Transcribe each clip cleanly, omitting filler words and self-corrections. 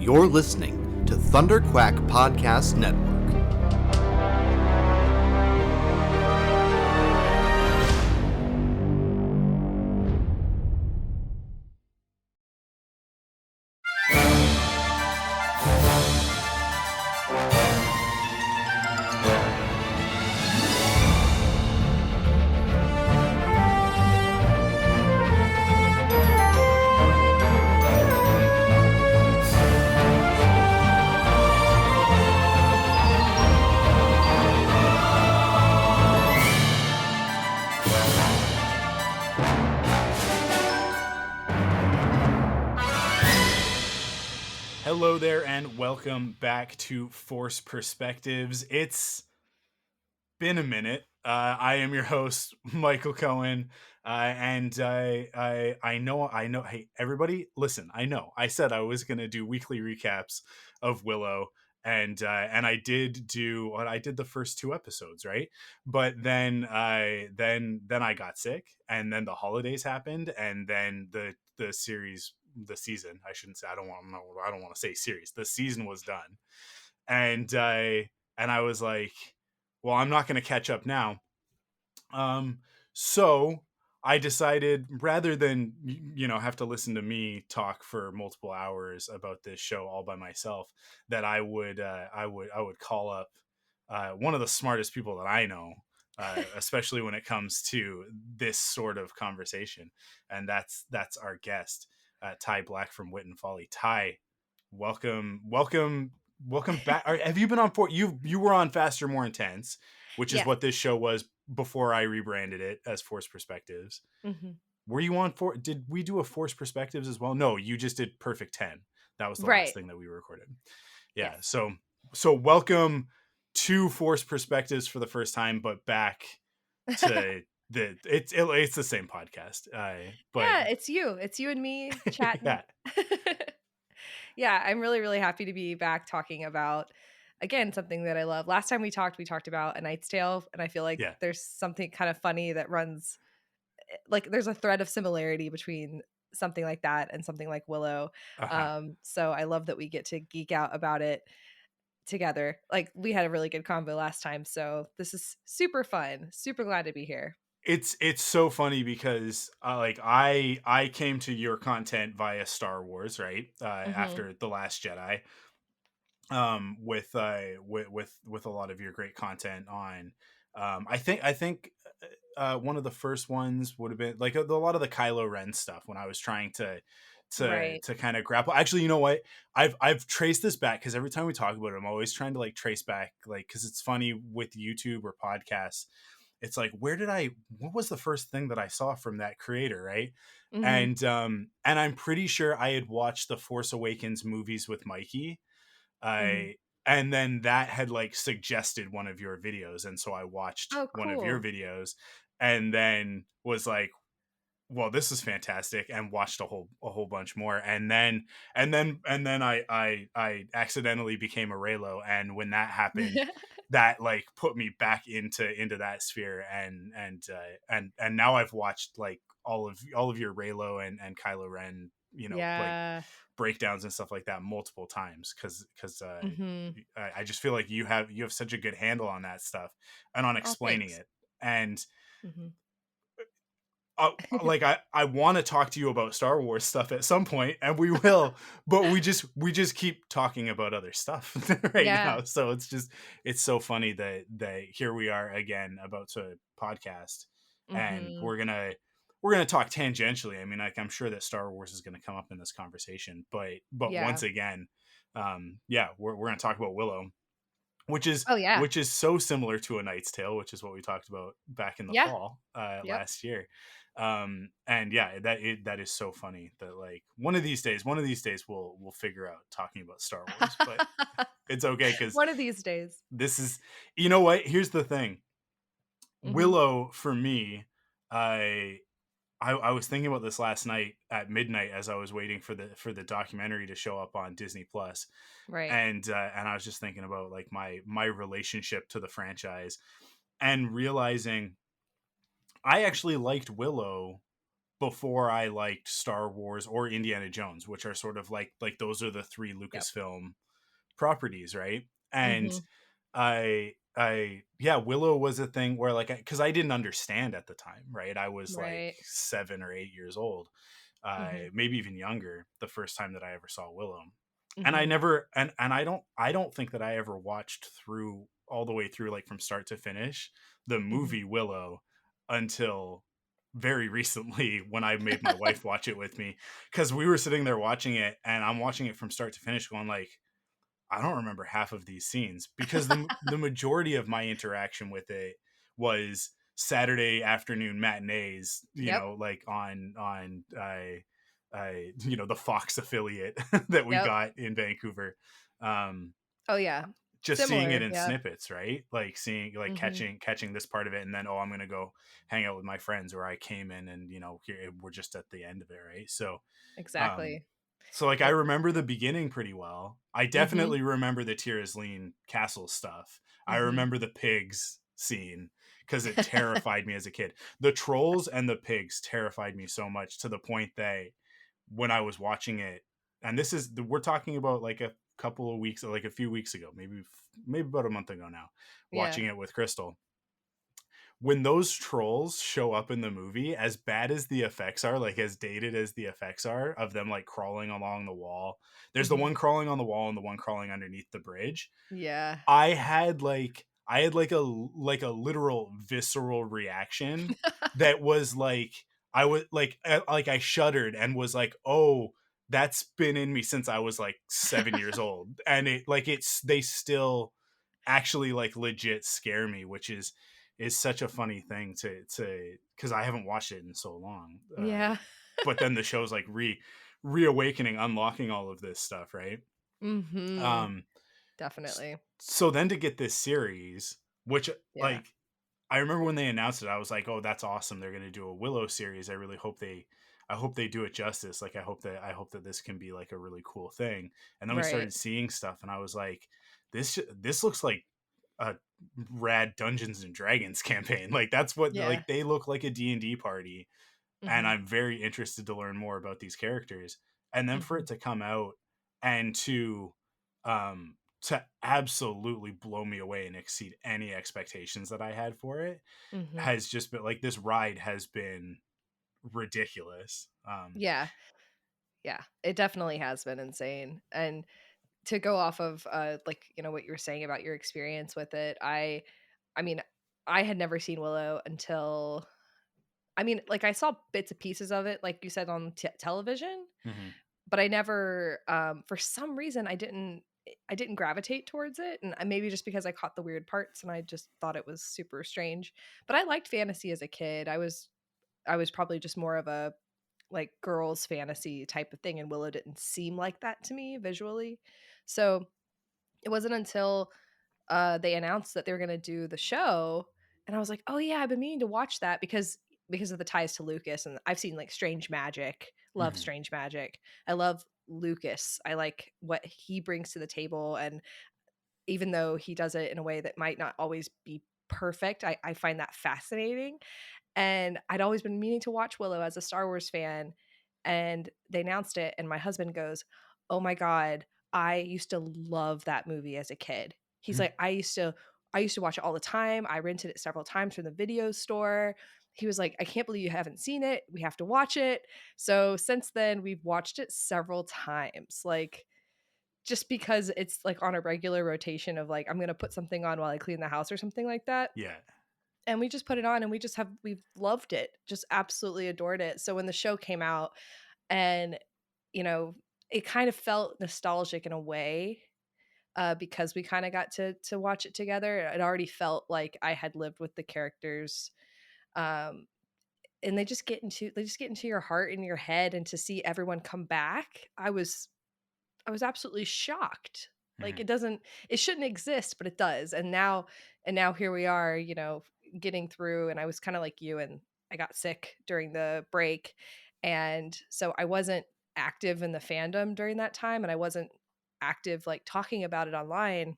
You're listening to Thunderquack Podcast Network. Hello there and welcome back to Force Perspectives. It's been a minute. I am your host, Michael Cohen, and I know. Hey, everybody, listen. I know. I said I was gonna do weekly recaps of Willow, and I did do. I did the first two episodes, right? But then I got sick, and then the holidays happened, and then the series. The season, I shouldn't say. I don't want to say series. The season was done, and I was like, well, I'm not going to catch up now. So I decided, rather than have to listen to me talk for multiple hours about this show all by myself, that I would call up one of the smartest people that I know. Especially when it comes to this sort of conversation, and that's our guest, Ty Black from Wit and Folly. Ty, welcome back. Have you been on you were on Faster More Intense, which is what this show was before I rebranded it as Force Perspectives. Mm-hmm. Were you on did we do a Force Perspectives as well? No, you just did Perfect 10. That was the last thing that we recorded. Yeah. Yes. So welcome to Force Perspectives for the first time, but back to it's the same podcast. But yeah, it's you and me chatting. Yeah, I'm really, really happy to be back talking about, again, something that I love. Last time we talked about A Knight's Tale, and I feel like there's something kind of funny that runs, like there's a thread of similarity between something like that and something like Willow. So I love that we get to geek out about it together. Like, we had a really good convo last time, so this is super fun. Super glad to be here. It's so funny because I came to your content via Star Wars, right? After The Last Jedi, with a lot of your great content on. I think one of the first ones would have been like a lot of the Kylo Ren stuff when I was trying to kind of grapple. Actually, you know what? I've traced this back because every time we talk about it, I'm always trying to like trace back, like, because it's funny with YouTube or podcasts. It's like, what was the first thing that I saw from that creator, right? And I'm pretty sure I had watched the Force Awakens movies with Mikey. And then that had like suggested one of your videos, and so I watched one of your videos, and then was like, well, this is fantastic, and watched a whole bunch more, and then I accidentally became a Raylo, and when that happened, that like put me back into that sphere, and now I've watched like all of your Raylo and Kylo Ren, like breakdowns and stuff like that multiple times, because I just feel like you have such a good handle on that stuff and on explaining it, and like I want to talk to you about Star Wars stuff at some point, and we will, but we just keep talking about other stuff now. So it's so funny that here we are again about to podcast, and we're gonna talk tangentially. I mean, like, I'm sure that Star Wars is gonna come up in this conversation, but once again, we're gonna talk about Willow, which is so similar to A Knight's Tale, which is what we talked about back in the fall last year. That is so funny that like one of these days we'll figure out talking about Star Wars, but it's okay, because one of these days, this is, you know what, here's the thing. Willow, for me, I was thinking about this last night at midnight as I was waiting for the documentary to show up on Disney Plus. Right. And I was just thinking about like my relationship to the franchise, and realizing I actually liked Willow before I liked Star Wars or Indiana Jones, which are sort of like those are the three Yep. Lucasfilm properties, right? And Mhm. yeah, Willow was a thing where like, because I didn't understand at the time, right? I was like Right. 7 or 8 years old, Mhm. maybe even younger, the first time that I ever saw Willow. And I Mhm. never, and I don't think that I ever watched through all the way through, like from start to finish, the Mhm. movie Willow until very recently when I made my wife watch it with me, because we were sitting there watching it and I'm watching it from start to finish going like, I don't remember half of these scenes, because the majority of my interaction with it was Saturday afternoon matinees, Yep. like on the Fox affiliate that we Yep. got in Vancouver. Um, Oh yeah. just seeing it Similar. in Yep. snippets, right? Like seeing, like Mhm. catching this part of it, and then, oh, I'm gonna go hang out with my friends, or I came in and here we're just at the end of it, right? Um, Exactly. so like I It remember the beginning pretty well. I Mhm. definitely remember the Tyroslean Castle stuff. I Mhm. remember the pigs scene because it terrified me as a kid. The trolls and the pigs terrified me so much, to the point that when I was watching it, and this is we're talking about like a couple of weeks, like a few weeks ago, maybe about a month ago now, Yeah. watching it with Crystal, when those trolls show up in the movie, as bad as the effects are, like as dated as the effects are of them like crawling along the wall, there's the Mhm. one crawling on the wall and the one crawling underneath the bridge. Yeah. I had like a literal visceral reaction that was like, I was like I shuddered and was like, oh, that's been in me since I was like 7 years old, and they still actually like legit scare me, which is such a funny thing to because I haven't watched it in so long. Yeah. But then the show's like reawakening, unlocking all of this stuff, right? Mhm. Um, Definitely. so then to get this series, which Yeah. like I remember when they announced it, I was like, oh, that's awesome. They're gonna do a Willow series. I hope they do it justice. Like I hope that this can be like a really cool thing. And then we Right. started seeing stuff, and I was like, this looks like a rad Dungeons and Dragons campaign. Like that's what, Yeah. like they look like a D&D party, and Mhm. I'm very interested to learn more about these characters. And then for Mhm. it to come out and um to absolutely blow me away and exceed any expectations that I had for it, Mhm. has just been like, this ride has been ridiculous. Yeah. Yeah. It definitely has been insane. And to go off of like, what you were saying about your experience with it, I mean, I had never seen Willow until, I mean, like I saw bits and pieces of it, like you said, on television, Mhm. but I never, for some reason, I didn't gravitate towards it, and maybe just because I caught the weird parts and I just thought it was super strange. But I liked fantasy as a kid. I was probably just more of a like girls fantasy type of thing, and Willow didn't seem like that to me visually. So it wasn't until they announced that they were going to do the show, and I was like, oh yeah, I've been meaning to watch that because of the ties to Lucas, and I've seen like Strange Magic, love Mhm. Strange Magic. I love Lucas. I like what he brings to the table, and even though he does it in a way that might not always be perfect, I find that fascinating. And I'd always been meaning to watch Willow as a Star Wars fan, and they announced it, and my husband goes, "Oh my god, I used to love that movie as a kid." He's Mhm. like, "I used to watch it all the time. I rented it several times from the video store." He was like, "I can't believe you haven't seen it. We have to watch it." So since then, we've watched it several times. Like just because it's like on a regular rotation of like I'm going to put something on while I clean the house or something like that, Yeah. and we just put it on and we've loved it, just absolutely adored it. So when the show came out, and you know it kind of felt nostalgic in a way, because we kind of got to watch it together. It already felt like I had lived with the characters, um and they just get into your heart and your head, and to see everyone come back, I was absolutely shocked. Like Mhm. it shouldn't exist, but it does. And now here we are, getting through, and I was kind of like you, and I got sick during the break. And so I wasn't active in the fandom during that time, and I wasn't active like talking about it online.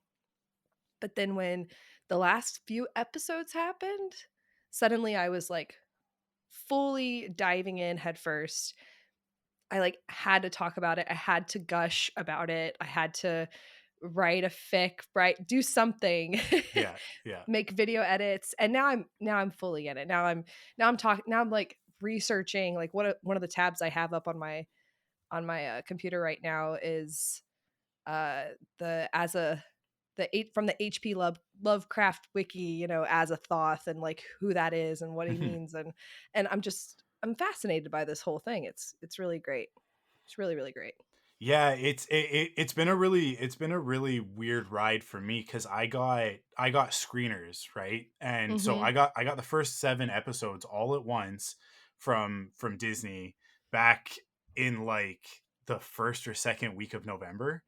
But then when the last few episodes happened, suddenly I was like fully diving in headfirst. I like had to talk about it. I had to gush about it. I had to write a fic, do something, Yeah. Yeah. make video edits. And now I'm fully in it. Now I'm like researching, like one of the tabs I have up on my computer right now is uh the as a the eight from the HP Lovecraft wiki, as a Thoth, and like who that is and what he means, and I'm fascinated by this whole thing. It's really great. It's really, really great. Yeah, it's been a really weird ride for me because I got screeners, right? And so Mhm. I got the first 7 episodes all at once from Disney back in like the first or second week of November.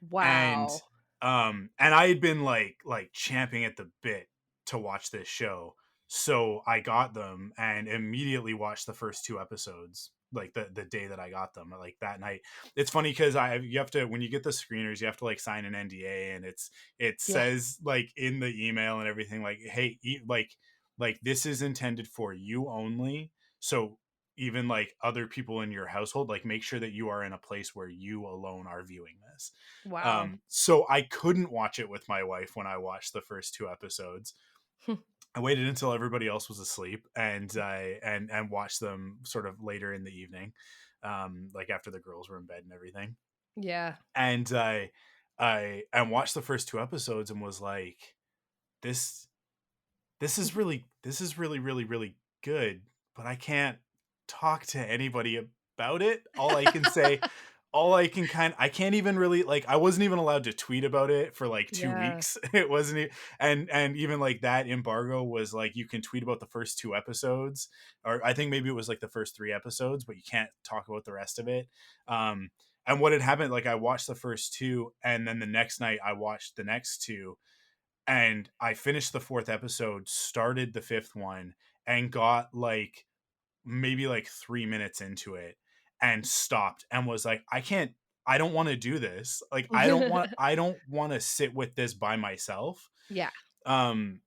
And Wow. and I had been like champing at the bit to watch this show. So I got them and immediately watched the first 2 episodes like the day that I got them, like that night. It's funny because you have to, when you get the screeners, you have to like sign an NDA, and it Yeah. says like in the email and everything, like, hey, like this is intended for you only. So even like other people in your household, like make sure that you are in a place where you alone are viewing this. Wow. So I couldn't watch it with my wife when I watched the first 2 episodes. I waited until everybody else was asleep, and and watched them sort of later in the evening, like after the girls were in bed and everything. Yeah. And I watched the first 2 episodes and was like, this this is really really really good, but I can't talk to anybody about it. I can't even really, like, I wasn't even allowed to tweet about it for like 2 Yeah. weeks. It wasn't and even like that embargo was like you can tweet about the first 2 episodes, or I think maybe it was like the first 3 episodes, but you can't talk about the rest of it. um and what had happened, like I watched the first two, and then the next night I watched the next two, and I finished the fourth episode, started the fifth one, and got like maybe like 3 minutes into it and stopped and was like, I don't want to do this. Like, I don't want to sit with this by myself. Yeah. Um,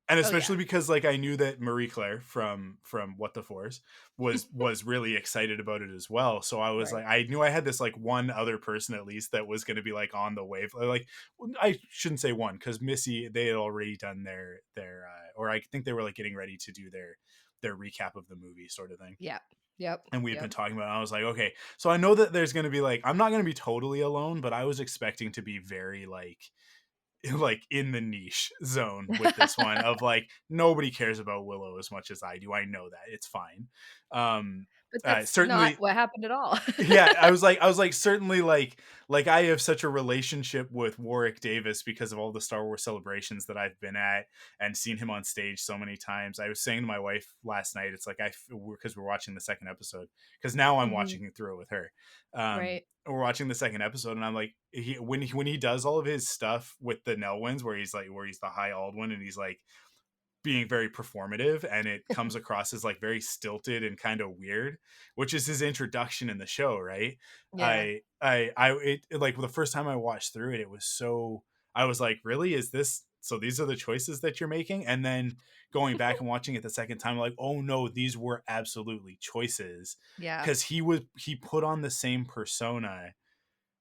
and Oh, yeah. especially because like I knew that Marie Claire from What the Force was really excited about it as well. So I was Right. like, I knew I had this like one other person at least that was going to be like on the wave. Like, I shouldn't say one, because Missy, they had already done their or I think they were like getting ready to do their recap of the movie sort of thing. Yep. Yep. And we had been Yep. talking about it. I was like, okay, so I know that there's going to be like, I'm not going to be totally alone, but I was expecting to be very like in the niche zone with this one, of like nobody cares about Willow as much as I do. I know that it's fine. um But that's not Certainly. what happened at all. Yeah, I was like certainly like I have such a relationship with Warwick Davis because of all the Star Wars celebrations that I've been at and seen him on stage so many times. I was saying to my wife last night, it's like because we're watching the second episode, because now I'm Mhm. watching it through with her. Right. We're watching the second episode, and I'm like, when he does all of his stuff with the Nelwyns, where he's the High Aldwin, and he's like being very performative, and it comes across as like very stilted and kind of weird, which is his introduction in the show, right? Yeah. Like the first time I watched through it, it was so, I was like, really, is this, so these are the choices that you're making? And then going back and watching it the second time, like, oh no, these were absolutely choices, Yeah. because he put on the same persona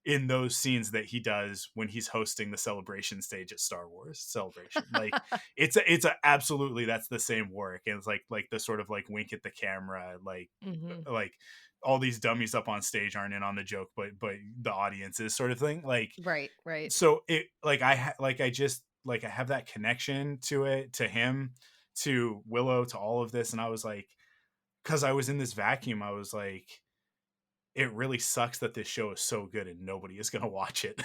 in those scenes that he does when he's hosting the celebration stage at Star Wars Celebration. Like, it's a absolutely, that's the same work. And it's like the sort of like wink at the camera, Mhm. like all these dummies up on stage aren't in on the joke, but the audience is, sort of thing. Like, Right. Right. so it, like I just like I have that connection to it, to him, to Willow, to all of this. And I was like, because I was in this vacuum, I was like, it really sucks that this show is so good and nobody is going to watch it.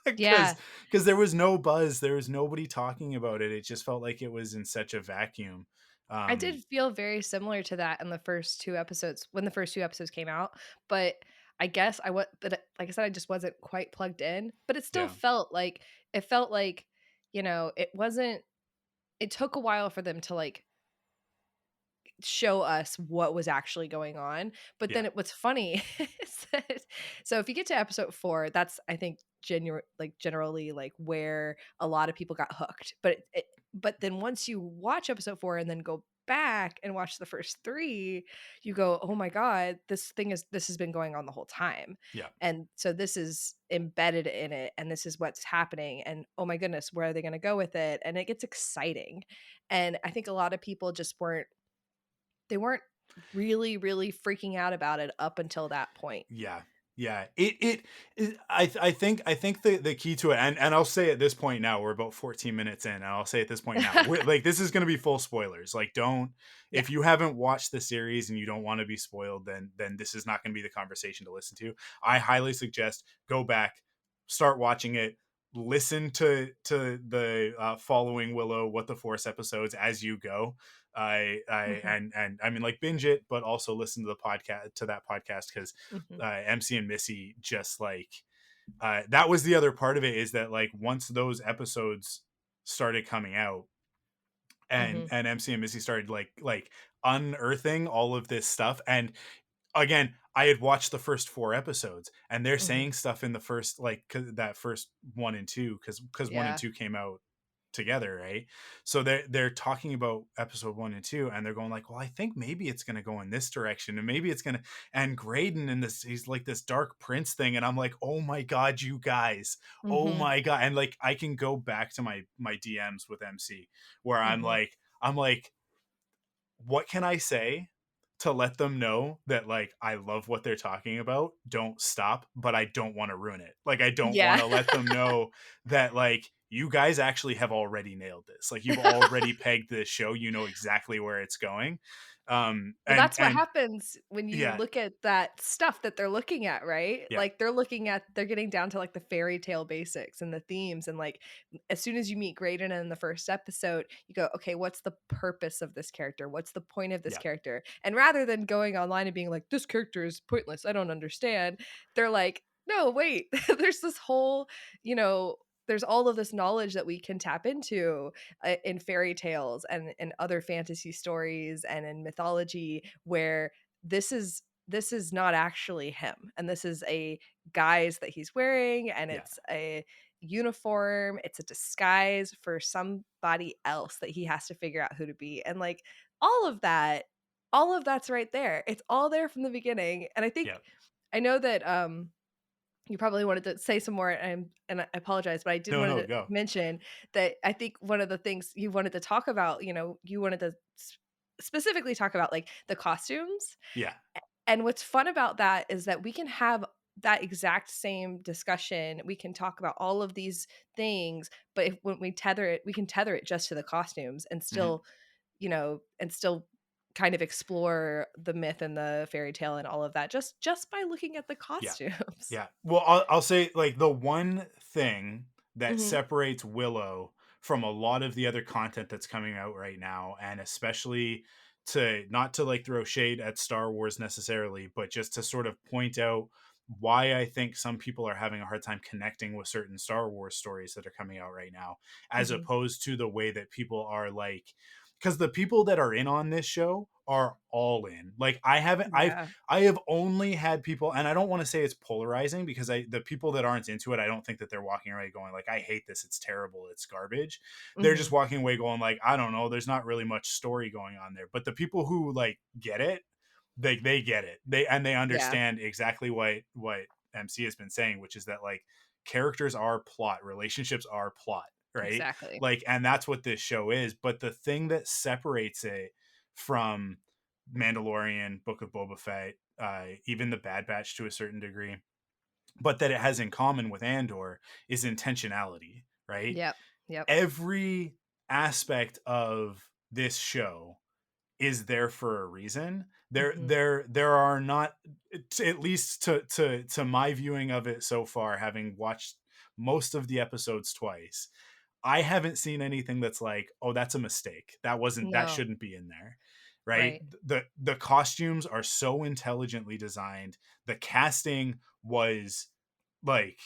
because Yeah. because there was no buzz, there was nobody talking about it. It just felt like it was in such a vacuum. I um did feel very similar to that in the first 2 episodes when the first 2 episodes came out, but I guess like I said, I just wasn't quite plugged in, but it still yeah, felt like, it wasn't it took a while for them to, like, show us what was actually going on. But yeah, then what's funny is that, so if you get to episode 4, that's, I think, generally like where a lot of people got hooked. But then once you watch episode 4 and then go back and watch the first 3, you go, "Oh my god, this has been going on the whole time." Yeah. And so this is embedded in it, and this is what's happening, and oh my goodness, where are they gonna go with it? And it gets exciting. And I think a lot of people just weren't really, really freaking out about it up until that point. Yeah. Yeah. I think the key to it, and I'll say at this point now, we're about 14 minutes in, and I'll say at this point now, like, this is going to be full spoilers. Like, Yeah. if you haven't watched the series and you don't want to be spoiled, then this is not going to be the conversation to listen to. I highly suggest go back, start watching it, listen to the following Willow What the Force episodes as you go. Mhm. And I mean, like, binge it, but also listen to that podcast, because Mhm. MC and Missy just like that was the other part of it, is that like once those episodes started coming out, Mhm. and MC and Missy started like unearthing all of this stuff, and again, I had watched the first 4 episodes, and they're Mhm. saying stuff in the first, like, that first 1 and 2, because 1 and Yeah. 2 came out together, right? So they're talking about episode 1 and 2, and they're going like, well, I think maybe it's going to go in this direction, and maybe it's going to, and Graydon and this, he's like this dark prince thing, and I'm like, oh my god, you guys, oh Mhm. my god. And like, I can go back to my DMs with MC, where Mhm. I'm like, what can I say to let them know that like I love what they're talking about? Don't stop, but I don't want to ruin it. Like, I don't want Yeah. to let them know that like you guys actually have already nailed this. Like, you've already pegged this show. You know exactly where it's going. Well, that's what And happens when you yeah, look at that stuff that they're looking at, right? yeah, Like, they're getting down to, like, the fairy tale basics and the themes, and, like, as soon as you meet Graydon in the first episode, you go, "Okay, what's the purpose of this character? What's the point of this yeah, character?" And rather than going online and being like, "This character is pointless, I don't understand," they're like, "No, wait, there's this whole, you know, there's all of this knowledge that we can tap into in fairy tales and in other fantasy stories and in mythology, where this is not actually him, and this is a guise that he's wearing, and yeah, it's a uniform, it's a disguise for somebody else that he has to figure out who to be." And like, all of that, all of that's right there, it's all there from the beginning. And I think, yeah. I know that you probably wanted to say some more, and I apologize, but I did No, wanted no, to go. mention that I think one of the things you wanted to talk about, you wanted to specifically talk about, like, the costumes. Yeah, And what's fun about that is that we can have that exact same discussion. We can talk about all of these things, but when we can tether it just to the costumes and hmm, still, and still kind of explore the myth and the fairy tale and all of that, just by looking at the yeah. costumes. Yeah. Well, I'll say like the one thing that Mhm. separates Willow from a lot of the other content that's coming out right now, and especially to not to like throw shade at Star Wars necessarily, but just to sort of point out why I think some people are having a hard time connecting with certain Star Wars stories that are coming out right now, as Mhm. opposed to the way that people are like, because the people that are in on this show are all in. Like, Yeah. I have only had people, and I don't want to say it's polarizing, because the people that aren't into it, I don't think that they're walking away going like, I hate this, it's terrible, it's garbage. They're just Mhm. walking away going like, I don't know, there's not really much story going on there. But the people who like get it, they get it. They Yeah. understand exactly what MC has been saying, which is that like characters are plot, relationships are plot, right? Exactly. Like, and that's what this show is. But the thing that separates it from Mandalorian, Book of Boba Fett, even the Bad Batch to a certain degree, but that it has in common with Andor, is intentionality, right? Yep. Yep. Every aspect of this show is there for a reason. Mhm. There are not, at least to my viewing of it so far, having watched most of the episodes twice, I haven't seen anything that's like, oh, that's a mistake. That No. shouldn't be in there. Right? Right. The costumes are so intelligently designed. The casting was like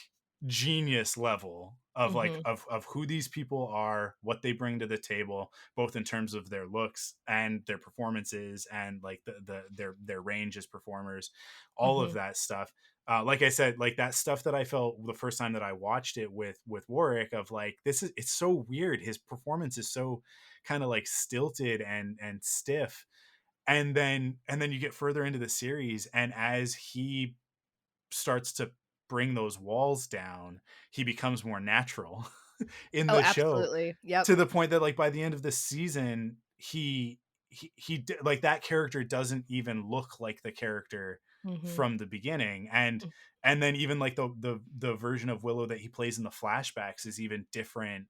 genius level of like Mhm. of who these people are, what they bring to the table, both in terms of their looks and their performances, and like their range as performers, all of Mhm. that stuff. like I said, like that stuff that I felt the first time that I watched it with Warwick, of like, it's so weird. His performance is so kind of like stilted and stiff. And then you get further into the series, and as he starts to bring those walls down, he becomes more natural in Oh, the show, absolutely. Yep. to the point that like by the end of the season, like that character doesn't even look like the character Mhm. from the beginning. And then even like the version of Willow that he plays in the flashbacks is even different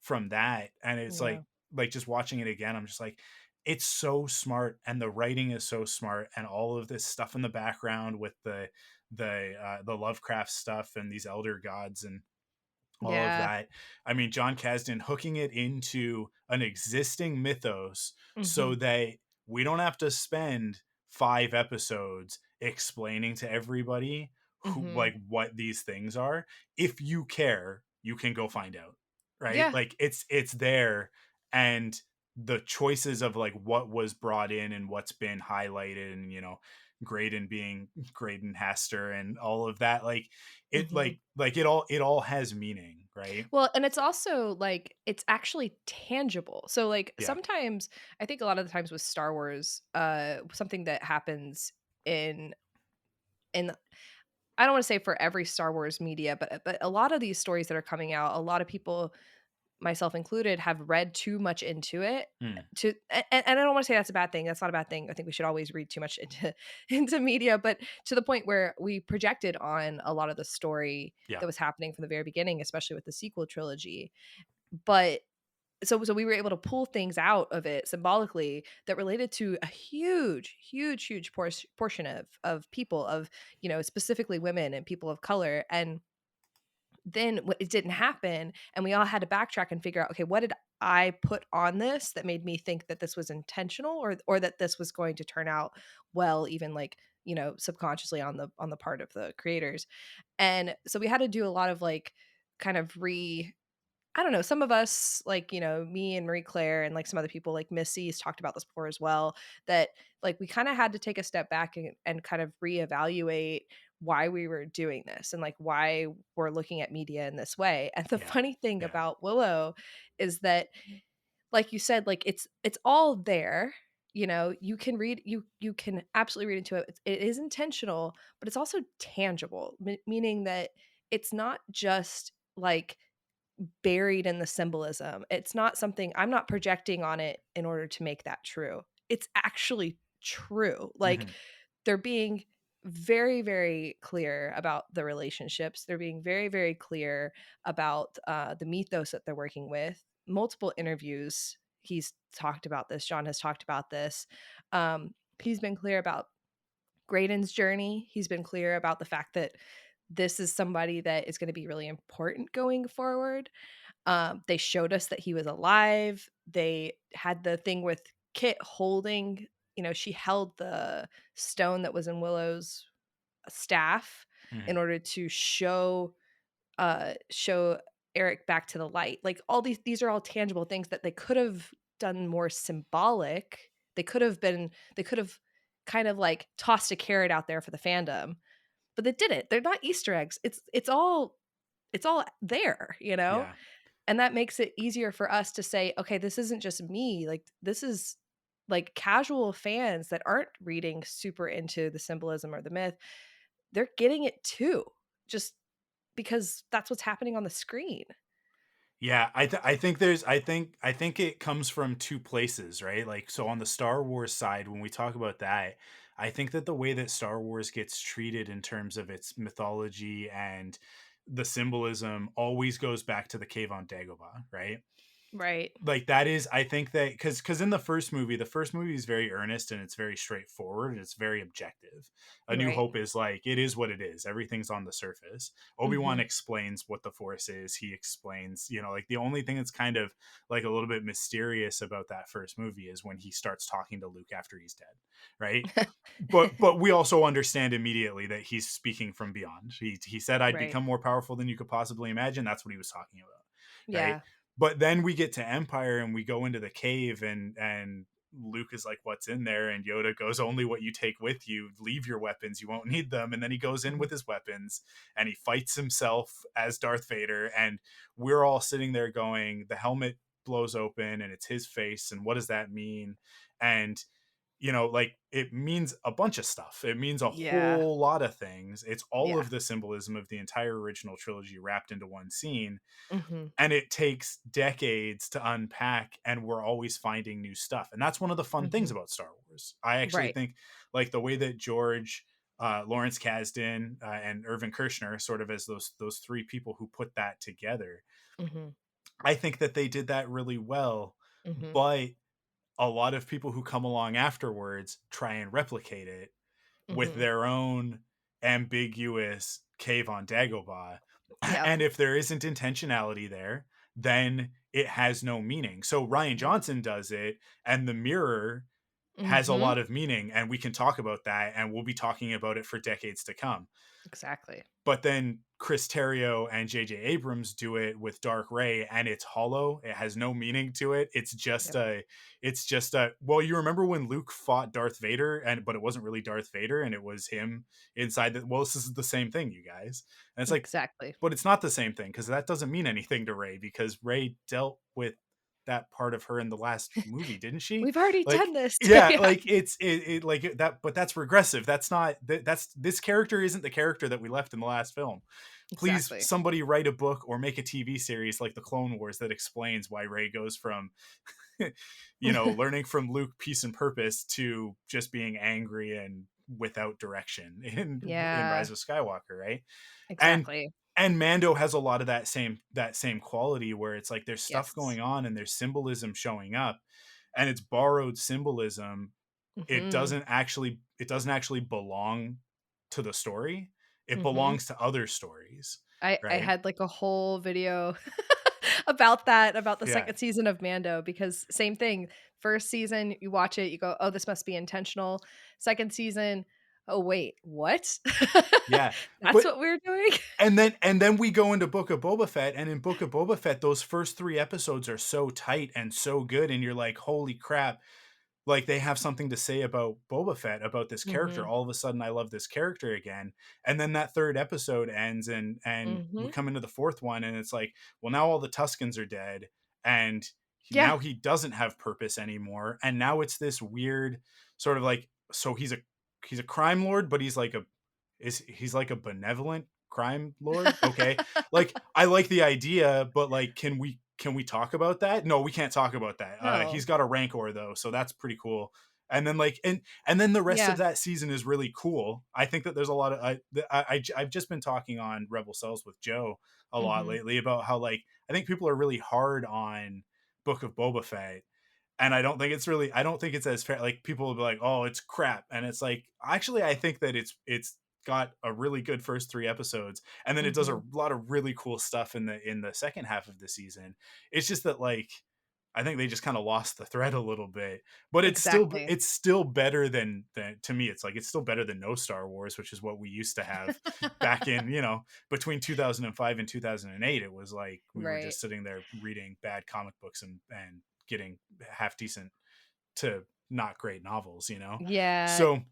from that. And it's Yeah. like just watching it again, I'm just like, it's so smart, and the writing is so smart, and all of this stuff in the background with the Lovecraft stuff and these elder gods and all of Yeah. that. I mean, John Kasdan hooking it into an existing mythos so Mhm. that we don't have to spend 5 episodes explaining to everybody who, Mhm. like, what these things are. If you care, you can go find out, right? Yeah. Like it's there. And the choices of like what was brought in and what's been highlighted, and Graydon being Graydon Haster and all of that, like it Mhm. like it all has meaning, right? Well, and it's also like it's actually tangible. So like Yeah. sometimes I think a lot of the times with Star Wars, something that happens in in I don't want to say for every Star Wars media, but a lot of these stories that are coming out, a lot of people, myself included, have read too much into it. Mm, And I don't want to say that's a bad thing. That's not a bad thing. I think we should always read too much into into media, but to the point where we projected on a lot of the story yeah. that was happening from the very beginning, especially with the sequel trilogy. But so we were able to pull things out of it symbolically that related to a huge portion of people, of specifically women and people of color. And then it didn't happen, and we all had to backtrack and figure out, okay, what did I put on this that made me think that this was intentional, or that this was going to turn out well, even like subconsciously on the part of the creators. And so we had to do a lot of like kind of I don't know, some of us, like, me and Marie Claire and like some other people like Missy's talked about this before as well, that like we kind of had to take a step back and kind of reevaluate why we were doing this and like why we're looking at media in this way. And the Yeah. funny thing Yeah. about Willow is that, like you said, like it's all there. You can read, you can absolutely read into it. It is intentional, but it's also tangible, meaning that it's not just like buried in the symbolism. It's not something I'm not projecting on it in order to make that true. It's actually true. Like Hmm. they're being very, very clear about the relationships. They're being very, very clear about the mythos that they're working with. Multiple interviews, he's talked about this. John has talked about this. He's been clear about Graydon's journey. He's been clear about the fact that this is somebody that is going to be really important going forward. They showed us that he was alive. They had the thing with Kit holding, she held the stone that was in Willow's staff in Hmm. order to show Eric back to the light. Like all these are all tangible things that they could have done more symbolic. They could have kind of like tossed a carrot out there for the fandom, but they didn't. They're not Easter eggs. It's all there, Yeah. and that makes it easier for us to say, okay, this isn't just me. Like this is like casual fans that aren't reading super into the symbolism or the myth. They're getting it too, just because that's what's happening on the screen. Yeah, I think it comes from two places, right? Like, so on the Star Wars side, when we talk about that, I think that the way that Star Wars gets treated in terms of its mythology and the symbolism always goes back to the cave on Dagobah, right? Right. Like that is, I think that because in the first movie is very earnest and it's very straightforward and it's very objective. A New Right. Hope is like, it is what it is, everything's on the surface. Obi-Wan Mhm. explains what the Force is. He explains, like the only thing that's kind of like a little bit mysterious about that first movie is when he starts talking to Luke after he's dead, right? But we also understand immediately that he's speaking from beyond. He said, I'd Right. become more powerful than you could possibly imagine. That's what he was talking about, right? Yeah. But then we get to Empire and we go into the cave, and Luke is like, what's in there? And Yoda goes, only what you take with you. Leave your weapons, you won't need them. And then he goes in with his weapons and he fights himself as Darth Vader. And we're all sitting there going, the helmet blows open and it's his face, and what does that mean? And like, it means a bunch of stuff. It means a Yeah. whole lot of things. It's all Yeah. of the symbolism of the entire original trilogy wrapped into one scene. Mm-hmm. And it takes decades to unpack, and we're always finding new stuff. And that's one of the fun things Mm-hmm. about Star Wars. I actually Right. think, like, the way that George, Lawrence Kasdan, and Irvin Kershner, sort of as those three people who put that together, Mm-hmm. I think that they did that really well. Mm-hmm. But a lot of people who come along afterwards try and replicate it with Mm-hmm. their own ambiguous cave on Dagobah. Yep. And if there isn't intentionality there, then it has no meaning. So Ryan Johnson does it, and the mirror has a Mm-hmm. lot of meaning, and we can talk about that, and we'll be talking about it for decades to come. Exactly. But then Chris Terrio and J.J. Abrams do it with Dark Ray, and it's hollow. It has no meaning to it. Yep. It's just a, well, you remember when Luke fought Darth Vader, but it wasn't really Darth Vader, and it was him inside the, well, this is the same thing, you guys. And it's like, Exactly. but it's not the same thing, because that doesn't mean anything to Ray, because Ray dealt with that part of her in the last movie, didn't she? We've already Like, done this. yeah, Yeah. like it like that, but that's regressive. That's not that's this character isn't the character that we left in the last film. Please, Exactly. somebody write a book or make a TV series like the Clone Wars that explains why Rey goes from learning from Luke peace and purpose to just being angry and without direction in Yeah. Rise of Skywalker, right? And Exactly. and Mando has a lot of that same quality, where it's like there's stuff Yes. going on and there's symbolism showing up, and it's borrowed symbolism. it Mm-hmm. doesn't actually it doesn't actually belong to the story. It Mm-hmm. belongs to other stories, I right? had like a whole video about that, about the Yeah, second season of Mando, because same thing. First season, you watch it, you go, "Oh, this must be intentional." Second season, "Oh, wait, what?" yeah. That's But what we're doing? and then we go into Book of Boba Fett, and in Book of Boba Fett, those first 3 episodes are so tight and so good, and you're like, holy crap, like, they have something to say about Boba Fett, about this character. Mhm. All of a sudden I love this character again. And then that third episode ends, and we Mhm. come into the fourth one, and it's like, well, now all the Tuscans are dead, and Yeah. now he doesn't have purpose anymore. And now it's this weird sort of like, so he's a crime lord, but he's like a benevolent crime lord. Okay. Like, I like the idea, but like, can we talk about that? No, we can't talk about that. He's No. got a rancor though, so that's pretty cool. And then like, and then the rest of Yeah. that season is really cool. I think that there's a lot of I've just been talking on Rebel Cells with Joe a lot Mhm. lately about how, like, I think people are really hard on Book of Boba Fett, and I don't think it's as fair. Like, people will be like, oh, it's crap, and it's like, actually, I think that it's got a really good first 3 episodes, and then it does a Mhm. lot of really cool stuff in the second half of the season. It's just that, like, I think they just kind of lost the thread a little bit, but Exactly. it's still better than to me. It's like, it's still better than no Star Wars, which is what we used to have back in, between 2005 and 2008. It was like we were Right. just sitting there reading bad comic books and getting half decent to not great novels. Yeah. So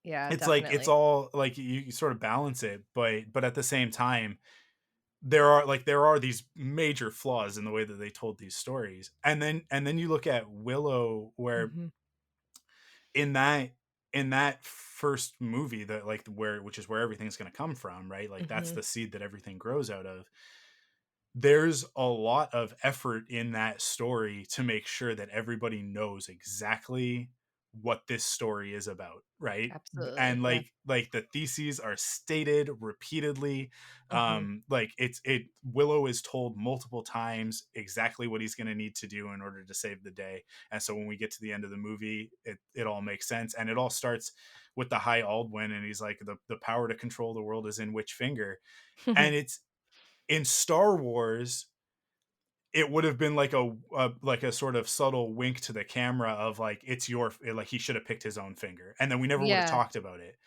Yeah, it's like, it's definitely. all like, you sort of balance it, but at the same time, there are these major flaws in the way that they told these stories. And then you look at Willow, where Mhm. in that first movie, that, like, where, which is where everything's going to come from, right? Like, that's Mhm. the seed that everything grows out of. There's a lot of effort in that story to make sure that everybody knows exactly what this story is about, right? Absolutely. And Yeah. like the theses are stated repeatedly. Mhm. Like, Willow is told multiple times exactly what he's going to need to do in order to save the day. And so when we get to the end of the movie, it all makes sense, and it all starts with the High Aldwin, and he's like, the power to control the world is in which finger. And it's, in Star Wars, it would have been like a sort of subtle wink to the camera of, like, like, he should have picked his own finger, and then we never would have Yeah. talked about it.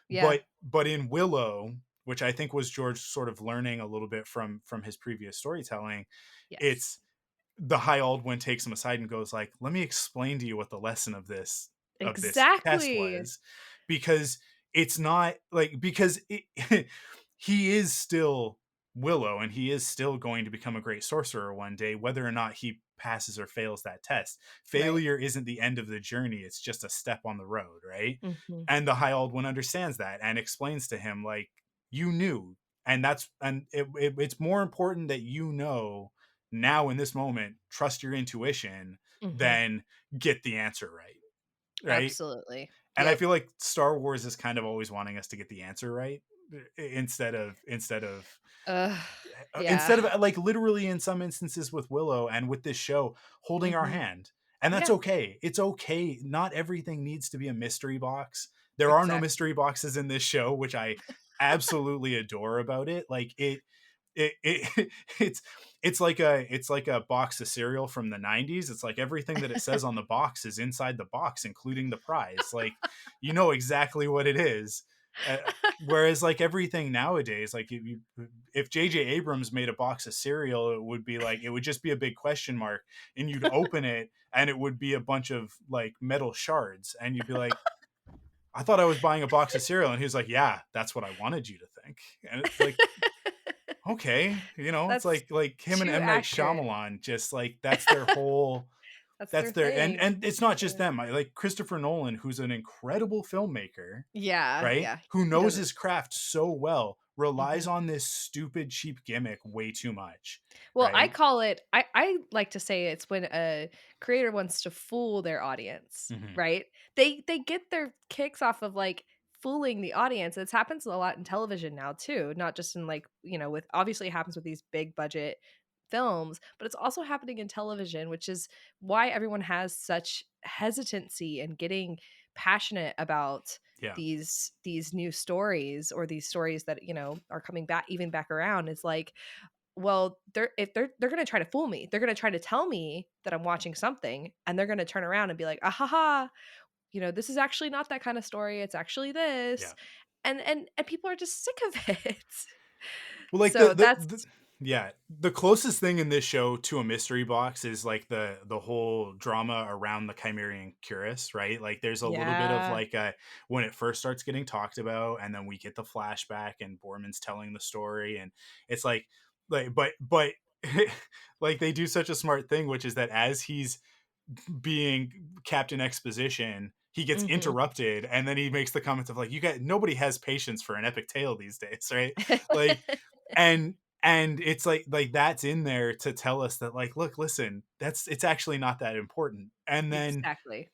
Yeah. But in Willow, which I think was George sort of learning a little bit from his previous storytelling, Yes. it's the High Aldwin takes him aside and goes like, let me explain to you what the lesson of this test Exactly. was, because it's not like, because he is still Willow, and he is still going to become a great sorcerer one day, whether or not he passes or fails that test. Right. Failure isn't the end of the journey, it's just a step on the road, right? Hmm. And the High Aldwin understands that and explains to him like, you knew, and it's more important that you know now in this moment, trust your intuition, Hmm. than get the answer right? Absolutely. And I Yep. feel like Star Wars is kind of always wanting us to get the answer right, uh yeah. instead of like literally in some instances with Willow and with this show holding our Hmm. hand. And that's Yeah. okay. It's okay. Not everything needs to be a mystery box. There are no Exactly. mystery boxes in this show, which I absolutely adore about it. Like it it's it's like a box of cereal from the 90s. It's like everything that it says on the box is inside the box, including the prize. Like, you know exactly what it is. uh, Whereas like everything nowadays, like if JJ Abrams made a box of cereal, it would be like, it would just be a big question mark, and you'd open it and it would be a bunch of like metal shards, and you'd be like, I thought I was buying a box of cereal. And he was like, yeah, that's what I wanted you to think. And it's like, okay, it's That's like him and too M. Night accurate. Shyamalan, just like that's their whole, That's that's their their, thing. and it's not just Yeah. them. I like Christopher Nolan, who's an incredible filmmaker, Yeah, right? yeah. Who He knows does it. his craft so well, relies Mhm. on this stupid cheap gimmick way too much, Well, I right? call it I like to say it's when a creator wants to fool their audience, Hmm. right? They get their kicks off of, like, fooling the audience. It happens a lot in television now too, not just in, like, with obviously it happens with these big budget films, but it's also happening in television, which is why everyone has such hesitancy in getting passionate about Yeah, these new stories, or these stories that, are coming back, even back around. It's like, well, they're gonna try to fool me. They're gonna try to tell me that I'm watching something, and they're gonna turn around and be like, "Ah, ha, ha, this is actually not that kind of story. It's actually yeah. this," and people are just sick of it. Well, like So that's yeah, the closest thing in this show to a mystery box is like the whole drama around the Chimerian Cuirass, right? Like there's a little bit of yeah. like when it first starts getting talked about, and then we get the flashback and Borman's telling the story, and it's like but like they do such a smart thing, which is that as he's being Captain Exposition, he gets Mhm. interrupted, and then he makes the comments of like, you got, nobody has patience for an epic tale these days, right? Like, and it's like that's in there to tell us that like, look, listen, it's actually not that important. And then Exactly.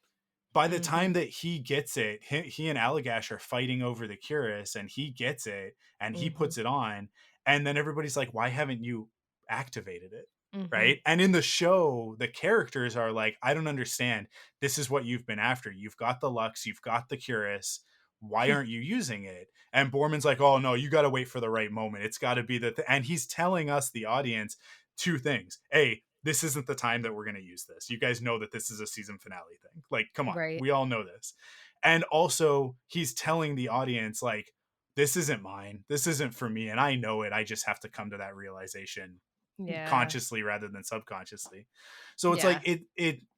by the time Mhm. that he gets it, he and Allagash are fighting over the Cuirass, and he gets it and he Mhm. puts it on, and then everybody's like, why haven't you activated it? Mhm. Right. And in the show, the characters are like, I don't understand. This is what you've been after. You've got the Lux, you've got the Cuirass. Why aren't you using it? And Borman's like, oh no, you got to wait for the right moment. It's got to be and he's telling us, the audience, two things. A, this isn't the time that we're going to use this. You guys know that this is a season finale thing. Like, come on, Right. we all know this. And also, he's telling the audience, like, this isn't mine. This isn't for me. And I know it. I just have to come to that realization Yeah. consciously rather than subconsciously. So it's like Yeah.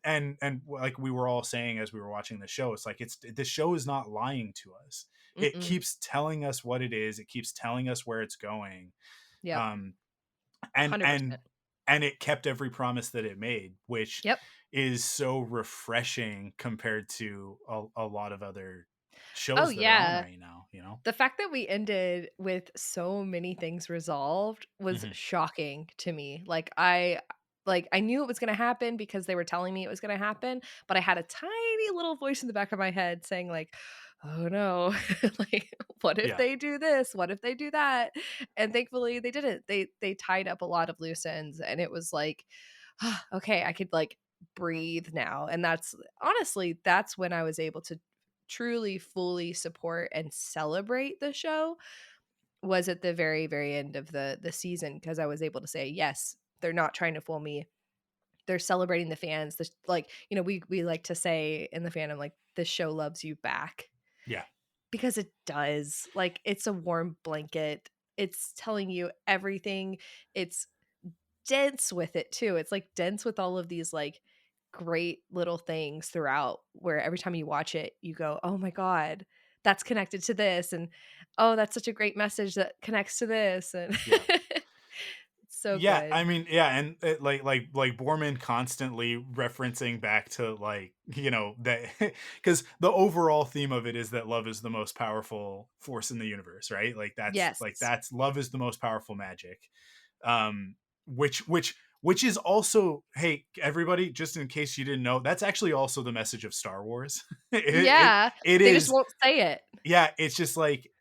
and like we were all saying as we were watching the show, it's like, the show is not lying to us. It Mm-mm. keeps telling us what it is. It keeps telling us where it's going. Yep. Um, and 100%. it kept every promise that it made, which Yep. is so refreshing compared to a lot of other Oh, shows that are on yeah. right now. The fact that we ended with so many things resolved was Hmm. shocking to me. Like I knew it was going to happen because they were telling me it was going to happen, but I had a tiny little voice in the back of my head saying like, "Oh no. Like what if Yeah, they do this? What if they do that?" And thankfully they didn't. They tied up a lot of loose ends, and it was like, okay, I could like breathe now. And that's when I was able to truly fully support and celebrate the show, was at the very very end of the season, because I was able to say, yes, they're not trying to fool me. They're celebrating the fans. Like, we like to say in the fandom, like, this show loves you back, yeah, because it does. Like, it's a warm blanket. It's telling you everything. It's dense with it too. It's like dense with all of these like great little things throughout, where every time you watch it, you go, "Oh my god, that's connected to this," and "Oh, that's such a great message that connects to this," and Yeah. it's so Yeah, good. I mean, yeah, and like Borman constantly referencing back to like, you know, that because the overall theme of it is that love is the most powerful force in the universe, right? Like Yes. that's love is the most powerful magic. Um, which is also, hey everybody, just in case you didn't know, that's actually also the message of Star Wars. Yeah, It they just is, won't say it. yeah. It's just like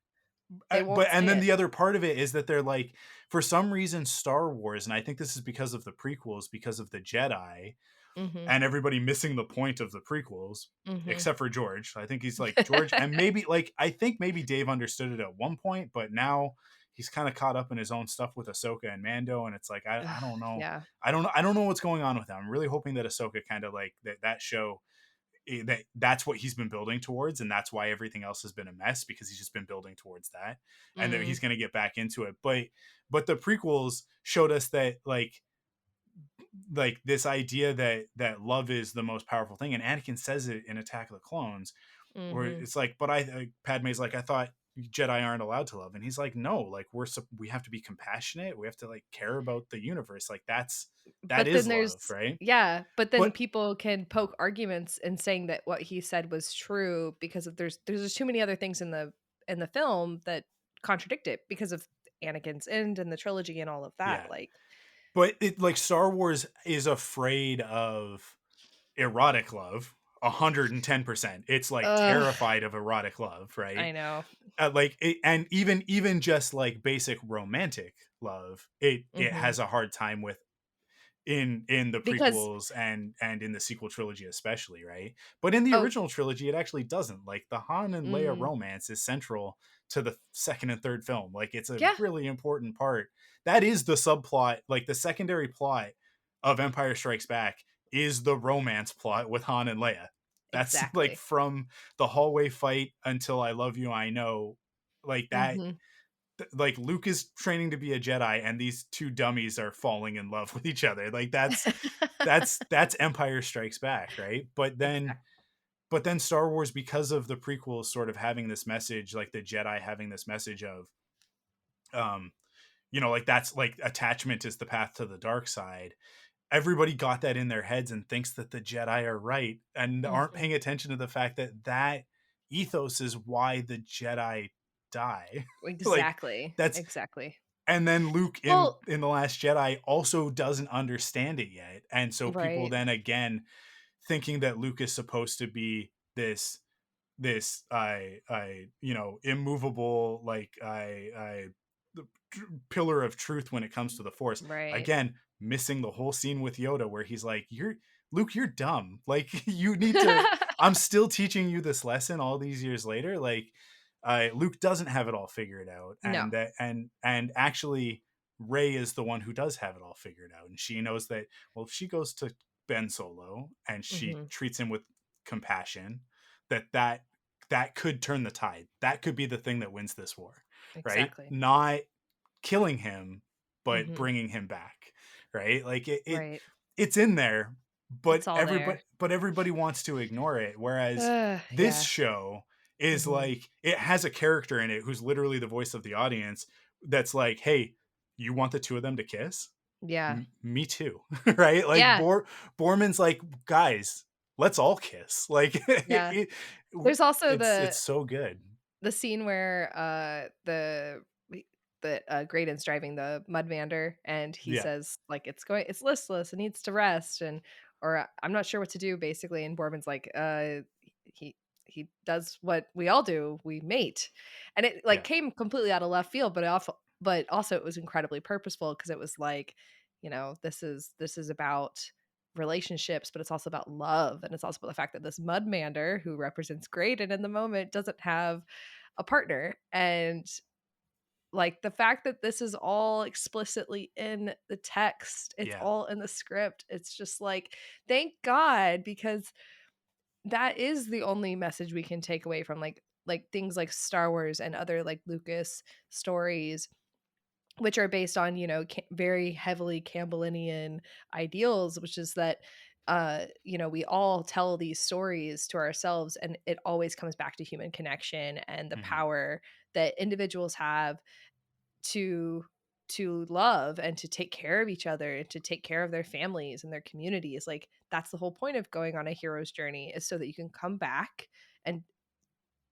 They but won't and say then it. the other part of it is that they're like, for some reason Star Wars, and I think this is because of the prequels, because of the Jedi, Mhm. and everybody missing the point of the prequels, Mhm. except for George. I think he's like George, and maybe like I think maybe Dave understood it at one point, but now he's kind of caught up in his own stuff with Ahsoka and Mando, and it's like I Ugh, don't know. yeah. I don't know what's going on with that. I'm really hoping that Ahsoka kind of like that show, that's what he's been building towards, and that's why everything else has been a mess, because he's just been building towards that, and that Mm. he's going to get back into it. But the prequels showed us that like this idea that love is the most powerful thing, and Anakin says it in Attack of the Clones, where Mhm. it's like, but Padme's like, I thought Jedi aren't allowed to love, and he's like, no, like we have to be compassionate, we have to like care about the universe, like that But is then love, there's right? yeah, but then But people can poke arguments in saying that what he said was true because of there's just too many other things in the film that contradict it because of Anakin's end and the trilogy and all of that, yeah, like, but it like Star Wars is afraid of erotic love 110%. It's like ugh, terrified of erotic love, I right? know. And even just like basic romantic love, it Mhm. has a hard time with in the Because prequels and in the sequel trilogy especially, right? But in the oh, original trilogy it actually doesn't. Like the Han and Leia mm, romance is central to the second and third film. Like it's a yeah, really important part. That is the subplot, like the secondary plot of Empire Strikes Back is the romance plot with Han and Leia. That's like exactly. from the hallway fight until I Love You I Know, like that. Mhm. Like Luke is training to be a Jedi and these two dummies are falling in love with each other. Like that's Empire Strikes Back, right? Exactly. But then Star Wars, because of the prequels sort of having this message, like the Jedi having this message of um you know, like that's like attachment is the path to the dark side. Everybody got that in their heads and thinks that the Jedi are right and aren't Mhm. paying attention to the fact that that ethos is why the Jedi die. Like Exactly. that's Exactly. and then Luke Well, in the Last Jedi also doesn't understand it yet, and so people right. then again thinking that Luke is supposed to be this I you know, immovable, like I the pillar of truth when it comes to the Force, Right. again missing the whole scene with Yoda where he's like, you're Luke, you're dumb, like you need to, I'm still teaching you this lesson all these years later. Like Luke doesn't have it all figured out, No. and that and actually Rey is the one who does have it all figured out, and she knows that, well, if she goes to Ben Solo and she Mhm. treats him with compassion, that could turn the tide. That could be the thing that wins this war, right? Exactly. Not killing him, but Mhm. bringing him back, right? Like Right. it's in there, It's all there. but everybody wants to ignore it. Whereas this Yeah. show is Mhm. like, it has a character in it who's literally the voice of the audience. That's like, hey, you want the two of them to kiss? Yeah. Me too. Right? Like Yeah. Borman's like, guys, let's all kiss. Like Yeah. There's also it's so good. the scene where Graydon's driving the Mudmander and he Yeah, says like it's listless, it needs to rest and or I'm not sure what to do basically, and Borman's like he he does what we all do, we mate. And it like yeah, came completely out of left field, but also it was incredibly purposeful because it was like, you know, this is about relationships, but it's also about love, and it's also about the fact that this Mudmander who represents Graydon in the moment doesn't have a partner. And like the fact that this is all explicitly in the text, it's yeah, all in the script, it's just like thank God, because that is the only message we can take away from like things like Star Wars and other like Lucas stories which are based on, very heavily Campbellian ideals, which is that we all tell these stories to ourselves, and it always comes back to human connection and the Hmm. power that individuals have to love and to take care of each other and to take care of their families and their communities. Like, that's the whole point of going on a hero's journey, is so that you can come back and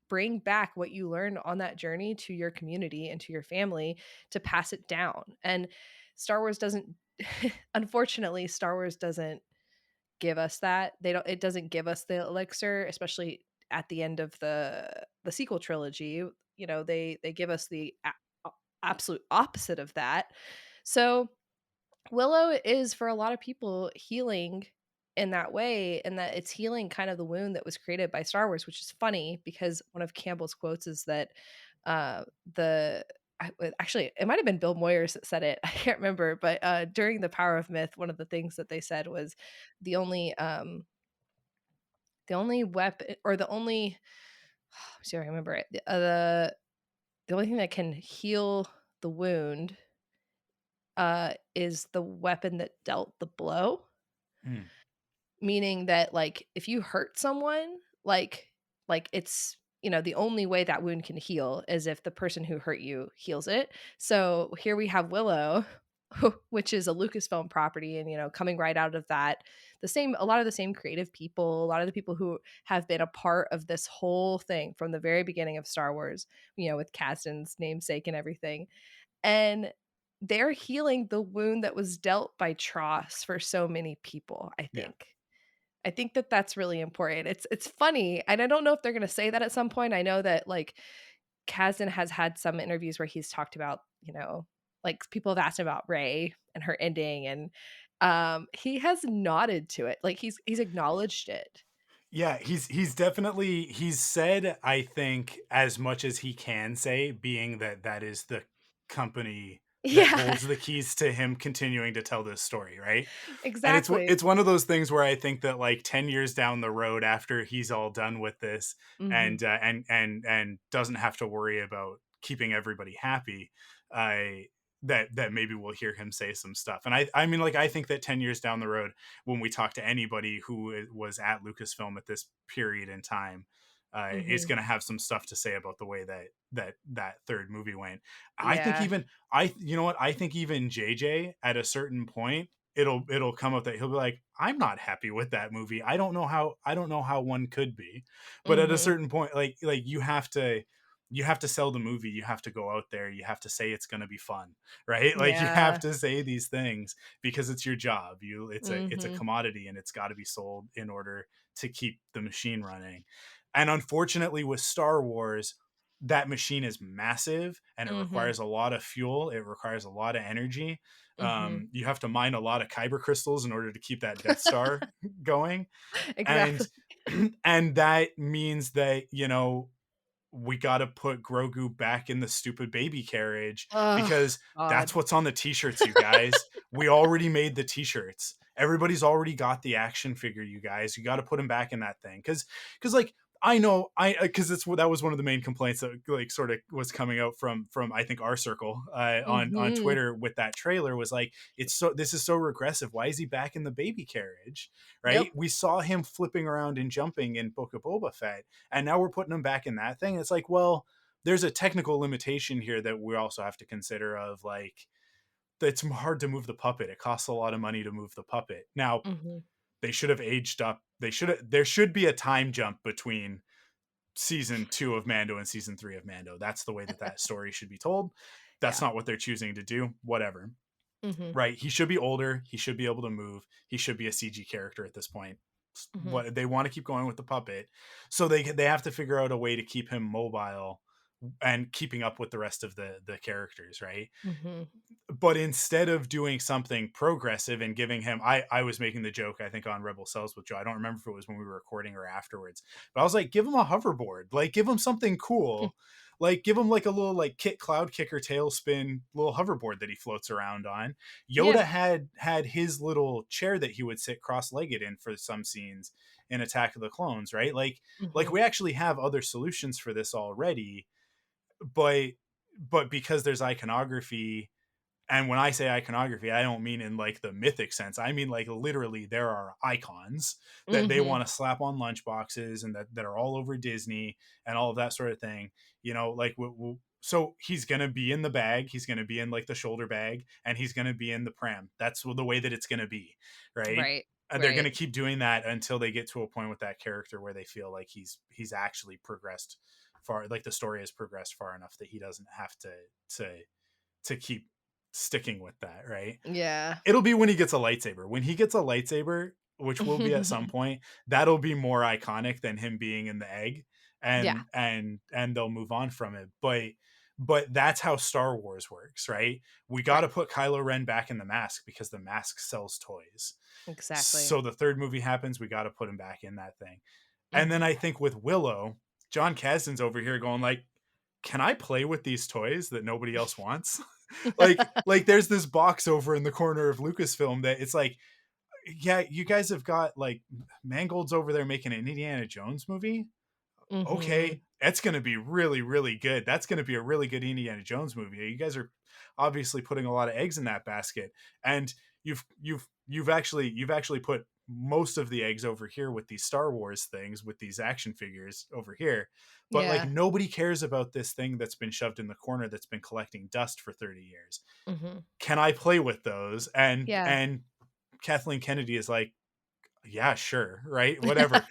bring back what you learned on that journey to your community and to your family, to pass it down. And Star Wars doesn't unfortunately, Star Wars doesn't give us that. It doesn't give us the elixir, especially at the end of the sequel trilogy. They give us the absolute opposite of that. So Willow is, for a lot of people, healing in that way, and that it's healing kind of the wound that was created by Star Wars, which is funny because one of Campbell's quotes is that uh the actually, it might have been Bill Moyers that said it. I can't remember, but during the Power of Myth, one of the things that they said was the only weapon, or the only see if I remember it. The only thing that can heal the wound is the weapon that dealt the blow. Mm. Meaning that, like, if you hurt someone, it's, the only way that wound can heal is if the person who hurt you heals it. So here we have Willow, which is a Lucasfilm property, and, coming right out of that, a lot of the same creative people, a lot of the people who have been a part of this whole thing from the very beginning of Star Wars, with Kasdan's namesake and everything. And they're healing the wound that was dealt by Tross for so many people, I Yeah. think. I think that that's really important. It's funny, and I don't know if they're gonna say that at some point. I know that, like, Kasdan has had some interviews where he's talked about, like, people have asked him about Rey and her ending, and he has nodded to it. Like, he's acknowledged it. Yeah, he's said, I think, as much as he can say, being that that is the company that Yeah, holds the keys to him continuing to tell this story, right? And exactly. it's one of those things where I think that, like, 10 years down the road, after he's all done with this, Mhm. and doesn't have to worry about keeping everybody happy, I that maybe we'll hear him say some stuff. And I mean, like, I think that 10 years down the road, when we talk to anybody who was at Lucasfilm at this period in time, is Mhm. going to have some stuff to say about the way that third movie went. I think Yeah. even you know what, I think even JJ at a certain point, it'll come up that he'll be like, I'm not happy with that movie. I don't know how one could be. But at a Mhm. certain point, like you have to sell the movie. You have to go out there. You have to say it's going to be fun, right? Like, you have Yeah. to say these things because it's your job. It's a Mhm. commodity, and it's got to be sold in order to keep the machine running. And unfortunately, with Star Wars, that machine is massive, and it Mhm. requires a lot of fuel. It requires a lot of energy. Mhm. You have to mine a lot of kyber crystals in order to keep that Death Star going. And Exactly. and that means that, we got to put Grogu back in the stupid baby carriage, Oh, because that's God. what's on the t-shirts, you guys. We already made the t-shirts. Everybody's already got the action figure, you guys. You got to put him back in that thing, cuz like, I know, cuz that was one of the main complaints that, like, sort of was coming out from I think our circle, on Mhm. Twitter with that trailer, was like, this is so regressive. Why is he back in the baby carriage? Yep. Right? We saw him flipping around and jumping in Book of Boba Fett, and now we're putting him back in that thing. It's like, well, there's a technical limitation here that we also have to consider, of, like, it's hard to move the puppet. It costs a lot of money to move the puppet. Now, Mhm. they should have aged up. There should be a time jump between season 2 of Mando and season 3 of Mando. That's the way that story should be told. That's Yeah. not what they're choosing to do. Whatever. Mhm. Right? He should be older. He should be able to move. He should be a CG character at this point. Mhm. What they want to keep going with the puppet, so they have to figure out a way to keep him mobile and keeping up with the rest of the characters, right? Mhm. But instead of doing something progressive and giving him, I was making the joke, I think, on Rebel Cells with Joe. I don't remember if it was when we were recording or afterwards, but I was like, give him a hoverboard, like, give him something cool, like, give him, like, a little, like, Kit Cloud Kicker tailspin little hoverboard that he floats around on. Yeah. Yoda had his little chair that he would sit cross-legged in for some scenes in Attack of the Clones, right? Like Mhm. we actually have other solutions for this already, but because there's iconography And when I say iconography, I don't mean in like the mythic sense. I mean like literally there are icons that they Mm-hmm. want to slap on lunchboxes and that are all over Disney and all of that sort of thing. You know, like so he's gonna be in the bag, he's gonna be in like the shoulder bag, and he's gonna be in the pram. That's the way that it's gonna be, right? Right. And they're Right. gonna keep doing that until they get to a point with that character where they feel like he's actually progressed far, like the story has progressed far enough that he doesn't have to to keep sticking with that, right? Yeah. It'll be when he gets a lightsaber. When he gets a lightsaber, which will be at some point, that'll be more iconic than him being in the egg, Yeah. and they'll move on from it. But that's how Star Wars works, right? We got to Right. put Kylo Ren back in the mask because the mask sells toys. Exactly. So the third movie happens, we got to put him back in that thing. And then Mm-hmm. I think with Willow, John Kasdan's over here going like, can I play with these toys that nobody else wants? like there's this box over in the corner of Lucasfilm that it's like, yeah, you guys have got like Mangold's over there making an Indiana Jones movie. Mm-hmm. Okay, that's going to be really, really good. That's going to be a really good Indiana Jones movie. You guys are obviously putting a lot of eggs in that basket, and you've actually put most of the eggs over here with these Star Wars things, with these action figures over here. But like Yeah. nobody cares about this thing that's been shoved in the corner that's been collecting dust for 30 years. Mm-hmm. Can I play with those? Yeah. And Kathleen Kennedy is like, yeah, sure, right, whatever,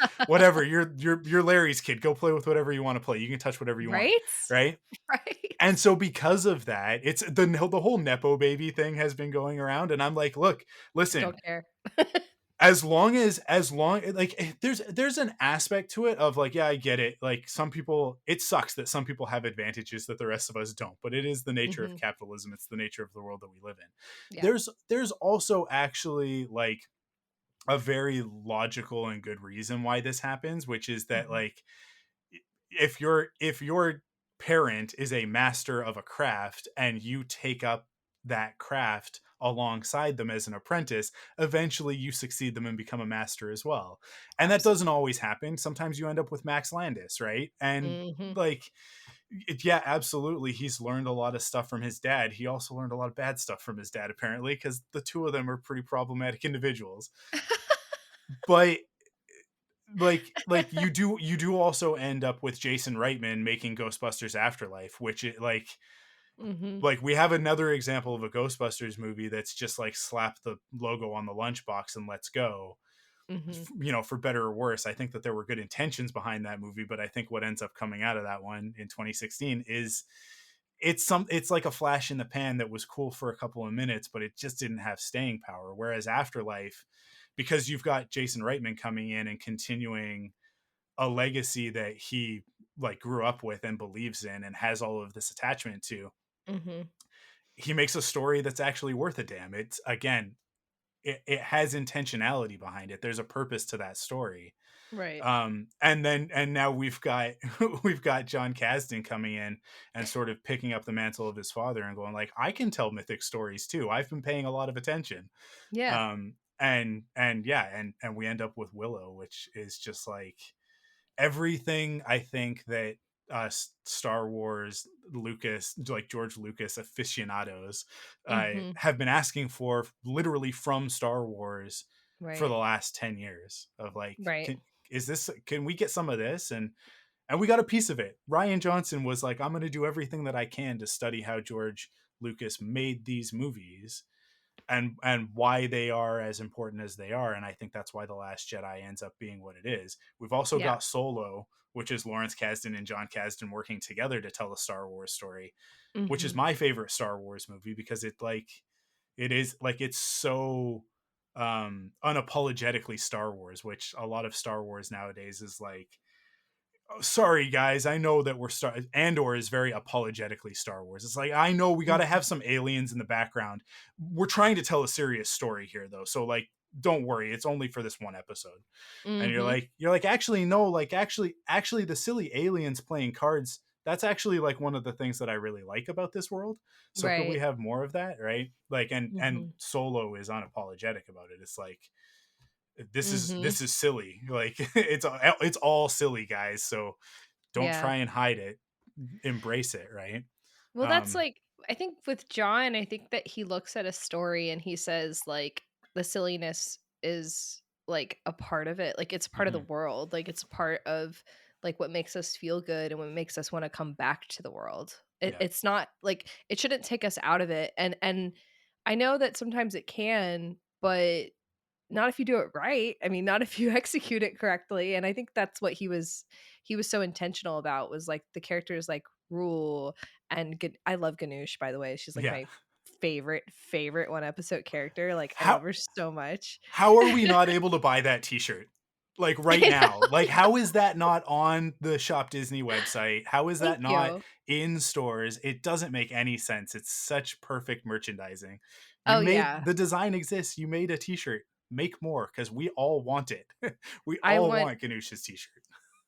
you're Larry's kid, go play with whatever you want to play, you can touch whatever you want, Right. right? And Right. so because of that, it's the whole nepo baby thing has been going around, and I'm like, look, listen, Don't care. as long like there's an aspect to it of like, yeah, I get it, like some people, it sucks that some people have advantages that the rest of us don't, but it is the nature of Mm-hmm. capitalism, it's the nature of the world that we live in. Yeah. There's also actually like a very logical and good reason why this happens, which is that Mm-hmm. like if your parent is a master of a craft and you take up that craft alongside them as an apprentice, eventually you succeed them and become a master as well. And that doesn't Absolutely. always happen. Sometimes you end up with Max Landis, right? And Mm-hmm. like yeah, absolutely, he's learned a lot of stuff from his dad. He also learned a lot of bad stuff from his dad, apparently, because the two of them are pretty problematic individuals. But like you do also end up with Jason Reitman making Ghostbusters Afterlife, which it Mm-hmm. like we have another example of a Ghostbusters movie that's just like slap the logo on the lunchbox and let's go. Mm-hmm. You know, for better or worse, I think that there were good intentions behind that movie, but I think what ends up coming out of that one in 2016 is it's like a flash in the pan that was cool for a couple of minutes, but it just didn't have staying power. Whereas Afterlife, because you've got Jason Reitman coming in and continuing a legacy that he like grew up with and believes in and has all of this attachment to, Mm-hmm. he makes a story that's actually worth a damn. It's again, it has intentionality behind it. There's a purpose to that story. Right. And now we've got we've got John Kasdan coming in and sort of picking up the mantle of his father and going like, I can tell mythic stories too, I've been paying a lot of attention. Yeah. And yeah, and we end up with Willow, which is just like everything I think that Star Wars Lucas, like George Lucas aficionados, Mm-hmm. have been asking for literally from Star Wars for Right. the last 10 years of like, Right. can we get some of this? And we got a piece of it. Ryan Johnson was like, I'm going to do everything that I can to study how George Lucas made these movies and why they are as important as they are. And I think that's why The Last Jedi ends up being what it is. We've also Yeah. got Solo, which is Lawrence Kasdan and John Kasdan working together to tell a Star Wars story, which is Mm-hmm. my favorite Star Wars movie because it is like it's so unapologetically Star Wars, which a lot of Star Wars nowadays is like, sorry guys, I know that Andor is very apologetically Star Wars. It's like, I know we got to Mm-hmm. have some aliens in the background, we're trying to tell a serious story here though, so like don't worry, it's only for this one episode. And Mm-hmm. you're like, actually no, like actually the silly aliens playing cards, that's actually like one of the things that I really like about this world, so could we Right. have more of that, right? Like and Mm-hmm. Solo is unapologetic about it. It's like, this is Mm-hmm. this is silly, like it's all silly, guys, so don't Yeah. try and hide it, embrace it, right? Well, that's um like I think with John, I think that he looks at a story and he says like the silliness is like a part of it. Like it's part of the Hmm. world. Like it's part of like what makes us feel good and what makes us want to come back to the world. Yeah. It's not like it shouldn't take us out of it. And I know that sometimes it can, but not if you do it right. I mean, not if you execute it correctly. And I think that's what he was so intentional about was like the characters like Rule and I love Ganoush, by the way. She's like Yeah. my favorite one episode character. Like I How love her so much. how are we not able to buy that t-shirt? Like right I now. know. Like how is that not on the Shop Disney website? How is Thank that not you. in stores? It doesn't make any sense. It's such perfect merchandising. You Oh made yeah. the design exists. You made a t-shirt. Make more because we all want it. We I all want want Ganoush's t-shirt.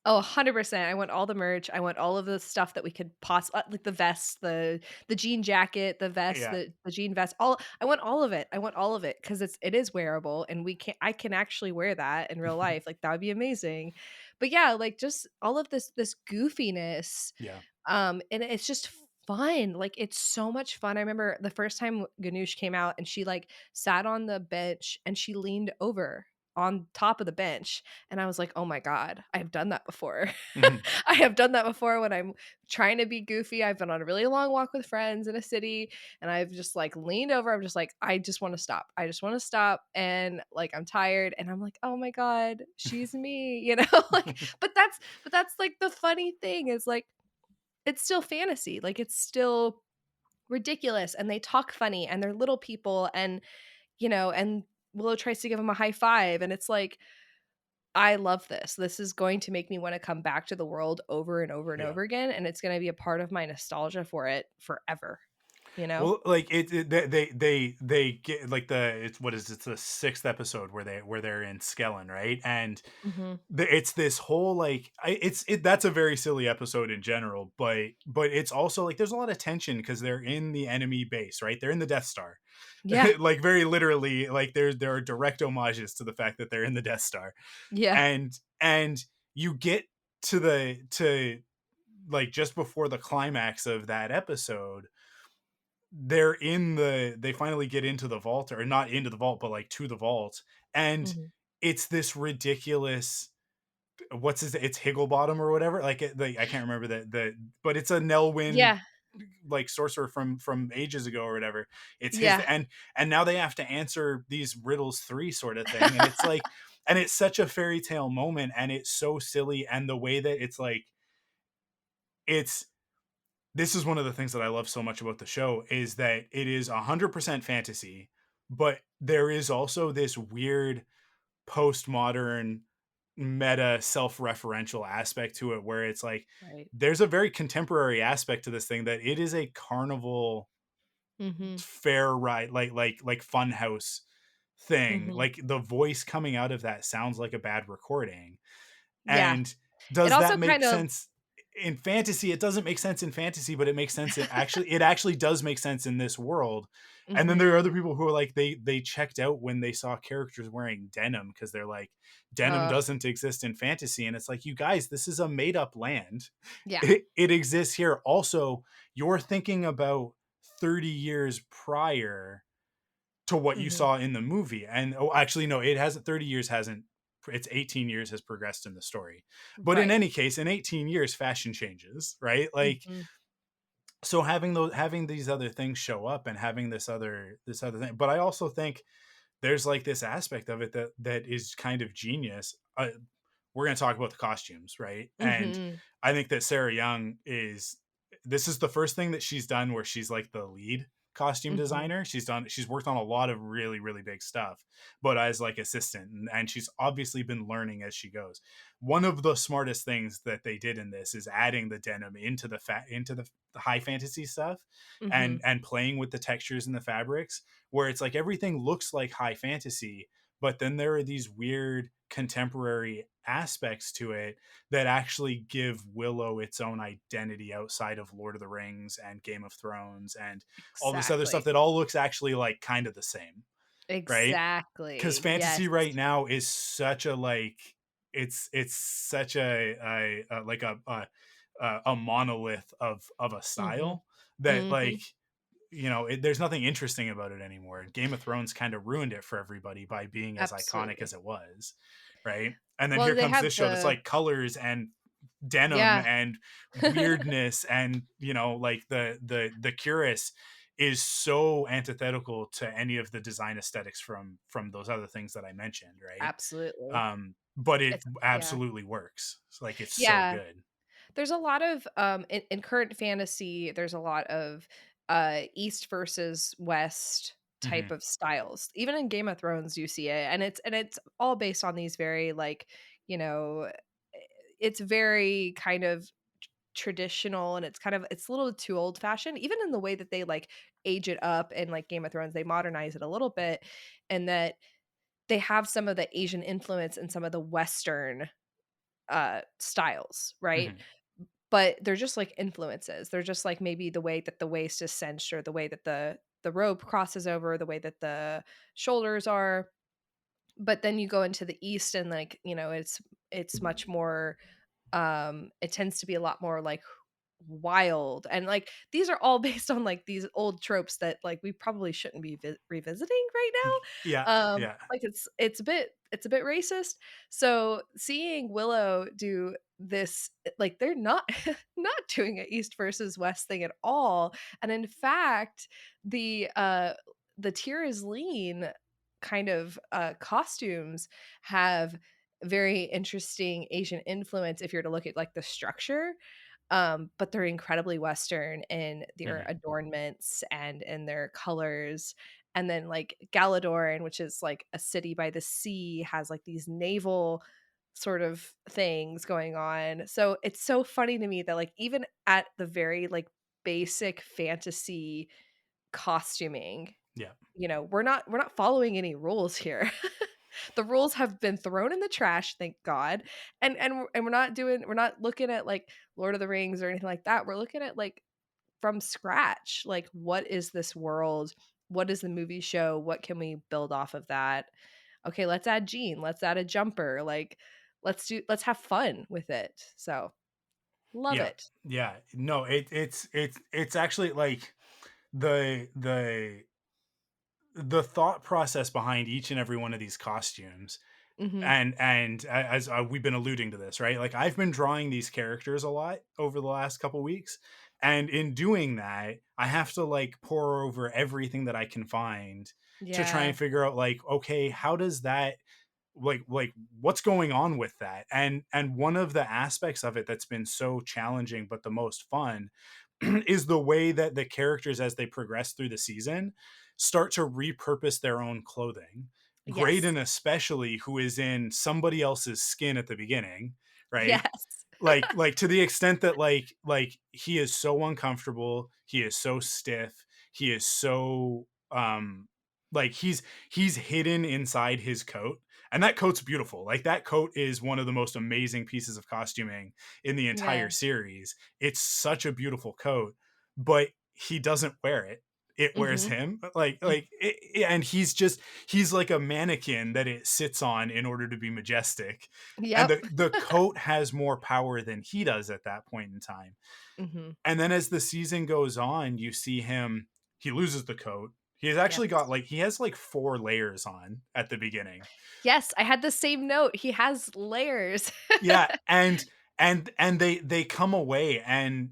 Oh, 100%. I want all the merch. I want all of the stuff that we could possibly like the vest, the jean jacket, the vest, Yeah. the jean vest. All I want all of it. I want all of it because it is wearable and I can actually wear that in real life. Like that would be amazing. But yeah, like just all of this goofiness. Yeah. And it's just fun. Like it's so much fun. I remember the first time Ganoush came out and she like sat on the bench and she leaned over on top of the bench and I was like, "Oh my god, I've done that before." Mhm. I have done that before when I'm trying to be goofy. I've been on a really long walk with friends in a city and I've just like leaned over. I'm just like, "I just want to stop. I just want to stop." And like I'm tired and I'm like, "Oh my god, she's me." Like but that's like the funny thing is like it's still fantasy. Like it's still ridiculous and they talk funny and they're little people and Willow tries to give him a high five and it's like I love this. This is going to make me want to come back to the world over and over and Yeah. over again and it's going to be a part of my nostalgia for it forever, you know? Well, like they get like it's what is it's the sixth episode where they're in Skellen, right? And Mhm. it's this whole like that's a very silly episode in general, but it's also like there's a lot of tension because they're in the enemy base, right? They're in the Death Star. Yeah. Like very literally, like there are direct homages to the fact that they're in the Death Star. Yeah. And you get to like just before the climax of that episode, they finally get into the vault, or not into the vault but like to the vault, and Mhm. it's this ridiculous it's Higglebottom or whatever, like I can't remember but it's a Nelwyn Yeah. like sorcerer from ages ago or whatever. It's his, Yeah. and now they have to answer these riddles 3 sort of thing, and it's like and it's such a fairy tale moment, and it's so silly, and the way that it's like it's this is one of the things that I love so much about the show is that it is 100% fantasy, but there is also this weird postmodern meta self-referential aspect to it where it's like Right. there's a very contemporary aspect to this thing, that it is a carnival Mhm. fair ride, like fun house thing. Mhm. Like the voice coming out of that sounds like a bad recording. Yeah. And It does also that make kind of sense in fantasy? It doesn't make sense in fantasy, but it makes sense in it actually does make sense in this world. And then there are Mhm. other people who are like they checked out when they saw characters wearing denim because they're like denim uh doesn't exist in fantasy, and it's like, you guys, this is a made up land. yeah. It exists here. Also, you're thinking about 30 years prior to what you Mhm. saw in the movie. And oh, actually no, it hasn't. 30 years hasn't. It's 18 years has progressed in the story. But in Right. any case, in 18 years fashion changes, right? Like, Mhm. so having these other things show up and having this other thing. But I also think there's like this aspect of it that is kind of genius. We're going to talk about the costumes, right? And Mhm. I think that Sarah Young this is the first thing that she's done where she's like the lead costume Mhm. designer. She's worked on a lot of really, really big stuff, but as like assistant, and she's obviously been learning as she goes. One of the smartest things that they did in this is adding the denim into the high fantasy stuff, Mhm. and playing with the textures and the fabrics, where it's like everything looks like high fantasy, but then there are these weird contemporary aspects to it that actually give Willow its own identity outside of Lord of the Rings and Game of Thrones and all this other stuff Exactly. that all looks actually like kind of the same, right? Because Exactly. fantasy Yes. right now is such a like it's such a like a monolith of a Mhm. style that like Mhm. there's nothing interesting about it anymore. Game of Thrones kind of ruined it for everybody by being as iconic as Absolutely. it was, right? And then Well, here they comes have this show that's the like colors and denim yeah. and weirdness, and like the Curious is so antithetical to any of the design aesthetics from those other things that I mentioned, right? Absolutely. But it It's yeah. absolutely works. Like, it's so Yeah. good. There's a lot of in current fantasy, there's a lot of East versus West type Hmm. of styles. Even in Game of Thrones you see it, and it's all based on these very like, you know, it's very kind of traditional, and it's a little too old fashioned even in the way that they like age it up. And like Game of Thrones, they modernize it a little bit, and that they have some of the Asian influence and some of the Western styles, right? Hmm. But they're just like influences. They're just like maybe the way that the waist is cinched, or the way that the robe crosses over, the way that the shoulders are. But then you go into the East, and like, it's much more it tends to be a lot more like wild, and like these are all based on like these old tropes that like we probably shouldn't be revisiting right Yeah, now. yeah, Like it's a bit racist. So seeing Willow do this, like they're not not doing an East versus West thing at all. And in fact, the Tear is Lean kind of costumes have very interesting Asian influence if you're to look at like the structure. But they're incredibly Western in their hmm, adornments and in their colors. And then like Galadorn, which is like a city by the sea, has like these naval sort of things going on. So it's so funny to me that like even at the very like basic fantasy costuming, yeah, we're not following any rules here. The rules have been thrown in the trash, thank God. And we're not looking at like Lord of the Rings or anything like that. We're looking at like from scratch. Like, what is this world? What is the movie show? What can we build off of that? Okay, let's add Jean, let's add a jumper. Like, let's have fun with it. So love yeah, it. yeah. No, it's actually like the the thought process behind each and every one of these costumes, Hmm. and as we've been alluding to this, right? Like, I've been drawing these characters a lot over the last couple weeks, and in doing that I have to like pour over everything that I can find to try Yeah. and figure out, like, okay, how does that, like what's going on with that. And one of the aspects of it that's been so challenging but the most fun is the way that the characters, as they progress through the season, start to repurpose their own clothing. Yes. Graydon, especially, who is in somebody else's skin at the beginning, right? Yes. Like to the extent that like he is so uncomfortable, he is so stiff, he is so like he's hidden inside his coat, and that coat's beautiful. Like, that coat is one of the most amazing pieces of costuming in the entire Yeah. series. It's such a beautiful coat, but he doesn't wear it. It wears Hmm. him. And he's like a mannequin that it sits on in order to be majestic. And Yep. the coat has more power than he does at that point in time. Hmm. And then as the season goes on, you see him, he loses the coat. He's actually got Yes. like, he has like 4 layers on at the beginning. Yes, I had the same note. He has layers. Yeah, and they come away, and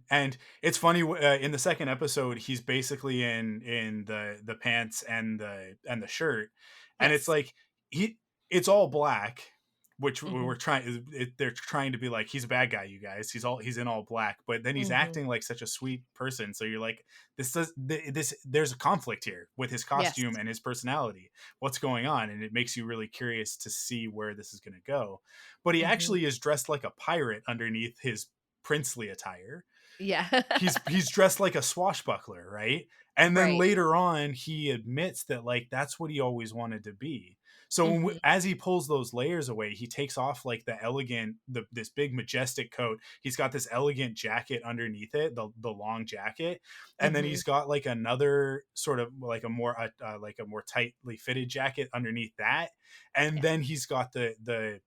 it's funny, in the second episode he's basically in the pants and the shirt, and it's Yes. like, he it's all black, which Mhm. we're trying they're trying to be like, he's a bad guy, you guys, he's in all black, but then he's Mhm. acting like such a sweet person, so you're like, this there's a conflict here with his Yes. costume and his personality. What's going on? And it makes you really curious to see where this is going to go. But he Mhm. actually is dressed like a pirate underneath his princely attire. Yeah. He's dressed like a swashbuckler, right? And then Right. later on he admits that, like, that's what he always wanted to be. So Mhm. as he pulls those layers away, he takes off like this big majestic coat. He's got this elegant jacket underneath it, the long jacket, and then Mhm. he's got like another sort of like a more tightly fitted jacket underneath that, and Yeah. then he's got the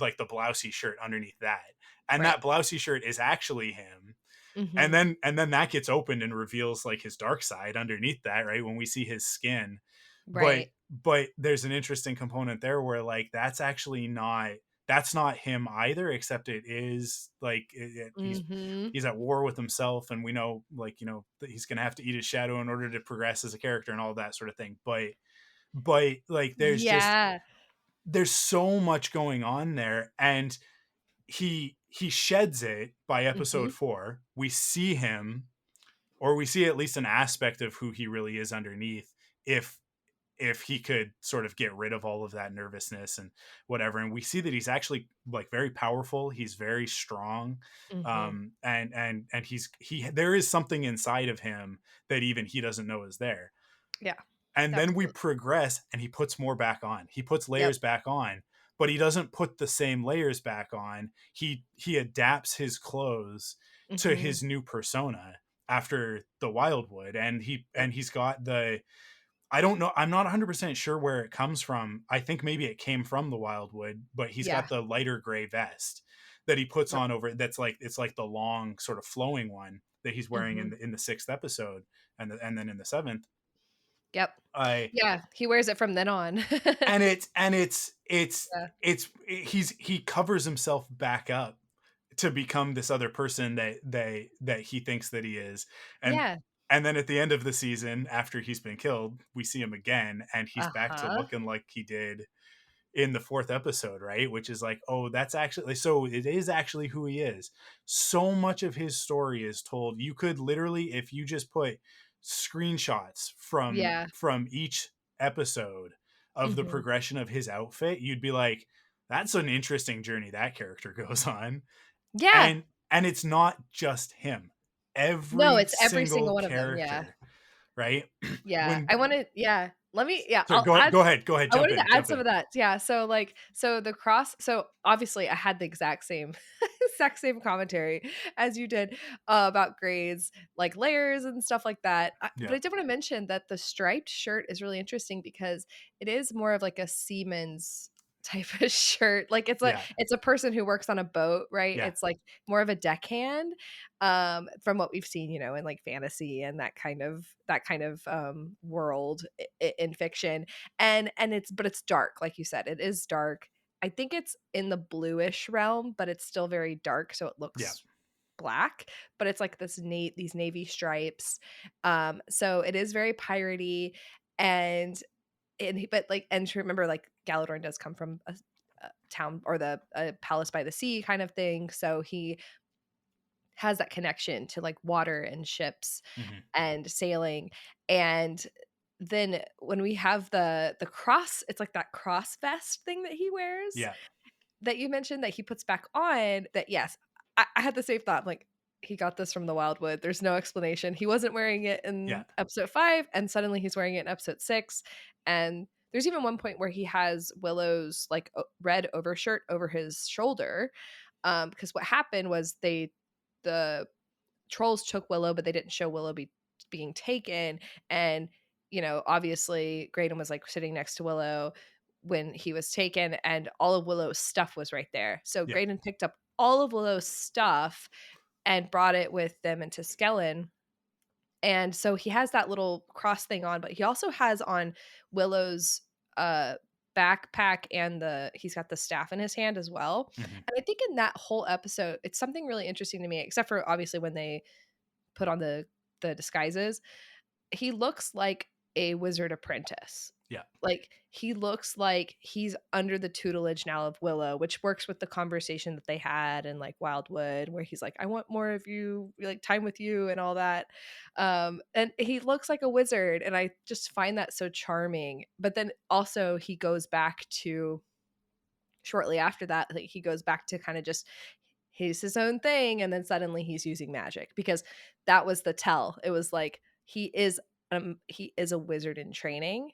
like the blousey shirt underneath that, and Right. that blousey shirt is actually him. Mm-hmm. And then that gets opened and reveals like his dark side underneath that, right, when we see his skin. Right. But there's an interesting component there where like that's not him either, except it is like Mm-hmm. he's at war with himself, and we know, like, you know, that he's gonna have to eat his shadow in order to progress as a character and all that sort of thing. But like Yeah. there's so much going on there, and he sheds it by Mm-hmm. episode 4. We see him, or we see at least an aspect of who he really is underneath, if he could sort of get rid of all of that nervousness and whatever. And we see that he's actually like very powerful, he's very strong. Mm-hmm. And he there is something inside of him that even he doesn't know is there. Yeah. And then we Absolutely. progress, and he puts more back on, he puts Yep. layers back on, but he doesn't put the same layers back on. He adapts his clothes to Mm-hmm. his new persona after the Wildwood. And Yep. he's got the, I don't know, I'm not 100% sure where it comes from. I think maybe it came from the Wildwood, but he's Yeah. got the lighter gray vest that he puts Yep. on over, that's like, it's like the long sort of flowing one that he's wearing Mm-hmm. in the 6th episode, and then in the 7th. Yep. I Yeah. He wears it from then on. and Yeah. he covers himself back up to become this other person that he thinks that he is. and Yeah. and then at the end of the season, after he's been killed, we see him again, and he's back to Uh-huh. looking like he did in the 4th episode, right? Which is like, oh, that's actually, so it is actually who he is. So much of his story is told. You could literally, if you just put screenshots Yeah. from each episode of the Mm-hmm. progression of his outfit, you'd be like, that's an interesting journey that character goes on. Yeah. And it's not just him, No, every it's every single single one of them. Yeah. character, right? Yeah. When I want to, yeah. Let me, yeah, Sorry, I'll add, go ahead, I wanted to add jump some in. of that. Yeah. So like, so the cross, so obviously I had the exact same commentary as you did about grades, like layers and stuff like that. But Yeah, I did want to mention that the striped shirt is really interesting because it is more of like a seaman's type of shirt. Like yeah, it's a person who works on a boat, right? yeah, It's like more of a deckhand, from what we've seen, you know, in like fantasy and that kind of world in fiction. And it's dark, like you said, it is dark. I think it's in the bluish realm, but it's still very dark, so it yeah, looks black, but it's like these navy stripes. So it is very piratey. And but like, and to remember, like, Galadorn does come from a town, or the a palace by the sea kind of thing, so he has that connection to like water and ships hmm, and sailing. And then when we have the cross, it's like that cross vest thing that he wears yeah, that you mentioned that he puts back on. That, yes, I had the same thought. I'm like, he got this from the Wildwood. There's no explanation. He wasn't wearing it yeah, in episode 5, and suddenly he's wearing it in episode 6. And there's even one point where he has Willow's like red overshirt over his shoulder. Because what happened was the trolls took Willow, but they didn't show Willow being taken. And, you know, obviously Graydon was like sitting next to Willow when he was taken, and all of Willow's stuff was right there. So yeah, Graydon picked up all of Willow's stuff and brought it with them into Skellen. And so he has that little cross thing on, but he also has on Willow's uh backpack, and he's got the staff in his hand as well. hmm, And I think in that whole episode, it's something really interesting to me, except for obviously when they put on the disguises. He looks like a wizard apprentice. yeah, Like, he looks like he's under the tutelage now of Willow, which works with the conversation that they had in like Wildwood, where he's like, I want more of you, like time with you and all that. And he looks like a wizard, and I just find that so charming. But then also he goes back to, shortly after that, like, he goes back to kind of just, he's his own thing, and then suddenly he's using magic, because that was the tell. It was like, he is a wizard in training,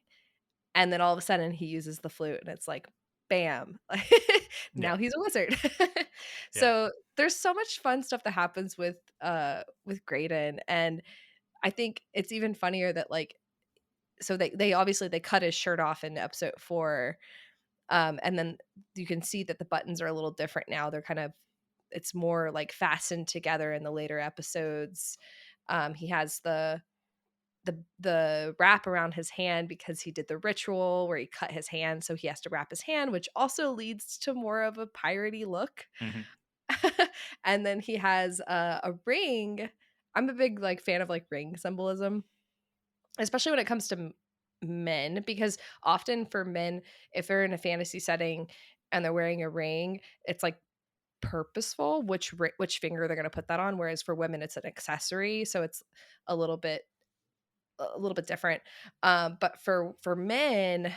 and then all of a sudden he uses the flute, and it's like, bam. yeah, Now he's a wizard. yeah, So there's so much fun stuff that happens with Graydon. And I think it's even funnier that, like, so they obviously they cut his shirt off in episode 4. And then you can see that the buttons are a little different now. They're kind of it's more like fastened together in the later episodes. He has the wrap around his hand because he did the ritual where he cut his hand, so he has to wrap his hand, which also leads to more of a piratey look. Mm-hmm. And then he has a ring. I'm a big like fan of like ring symbolism, especially when it comes to men, because often for men, if they're in a fantasy setting and they're wearing a ring, it's like purposeful which finger they're going to put that on, whereas for women it's an accessory, so it's a little bit different. But for men,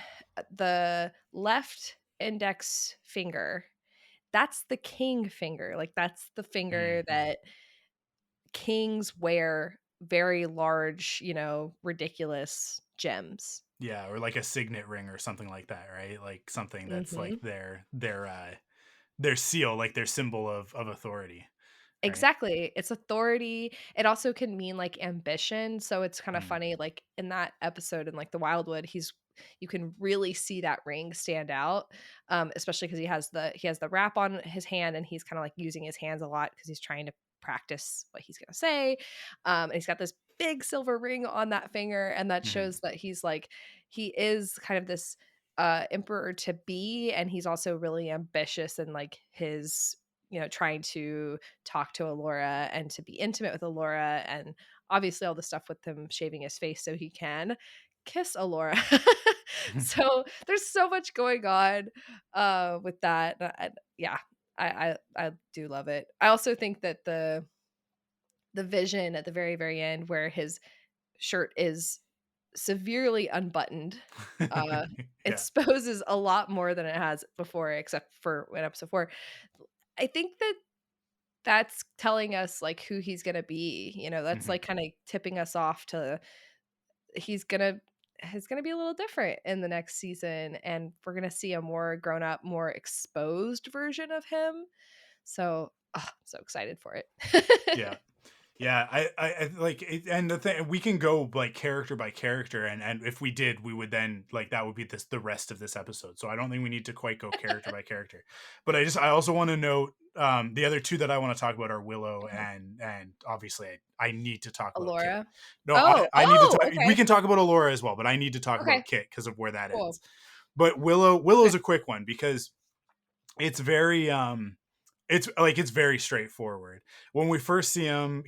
the left index finger, that's the king finger. Like that's the finger Mm-hmm. that kings wear very large, ridiculous gems. Yeah, or like a signet ring or something like that, right? Like something that's Hmm. like their seal, like their symbol of authority, right? Exactly. It's authority. It also can mean like ambition. So it's kind of Mm. funny, like in that episode in like the Wildwood, you can really see that ring stand out. Especially because he has the wrap on his hand and he's kind of like using his hands a lot because he's trying to practice what he's gonna say. And he's got this big silver ring on that finger, and that Mm-hmm. shows that he is kind of this emperor to be, and he's also really ambitious and like his trying to talk to Alora and to be intimate with Alora, and obviously all the stuff with him shaving his face so he can kiss Alora. So there's so much going on with that. Yeah, I do love it. I also think that the vision at the very very end where his shirt is severely unbuttoned uh Yeah. exposes a lot more than it has before, except for in episode 4. I think that that's telling us like who he's gonna be. That's Mm-hmm. like kind of tipping us off to he's gonna be a little different in the next season, and we're gonna see a more grown up, more exposed version of him. So so excited for it. Yeah. Yeah, I like it, and the thing, we can go like character by character, and if we did, we would then like that would be the rest of this episode. So I don't think we need to quite go character by character. But I also want to note the other two that I want to talk about are Willow Mhm. and obviously I need to talk about Kit. Alora. No, Oh, I need to talk. We okay. can talk about Alora as well, but I need to talk Okay, about Kit because of where that cool. ends. But Willow's Okay. a quick one because it's very it's very straightforward. When we first see him,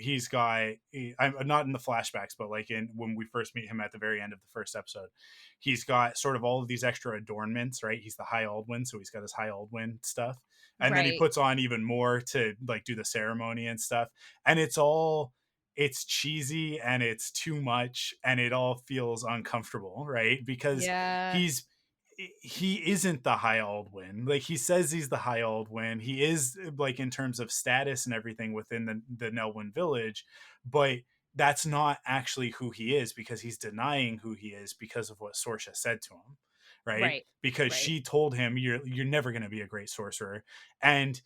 I'm not in the flashbacks, but like in when we first meet him at the very end of the first episode, he's got sort of all of these extra adornments, right? He's the High Aldwin, so he's got his High Aldwin stuff, and then he Right. puts on even more to like do the ceremony and stuff, and it's cheesy and it's too much and it all feels uncomfortable, right? Because Yeah. he's he isn't the High Aldwin. Like he says he's the High Aldwin. He is like in terms of status and everything within the Nelwyn village, but that's not actually who he is because he's denying who he is because of what Sorsha said to him, right? Right. Because Right. she told him you're never going to be a great sorcerer, and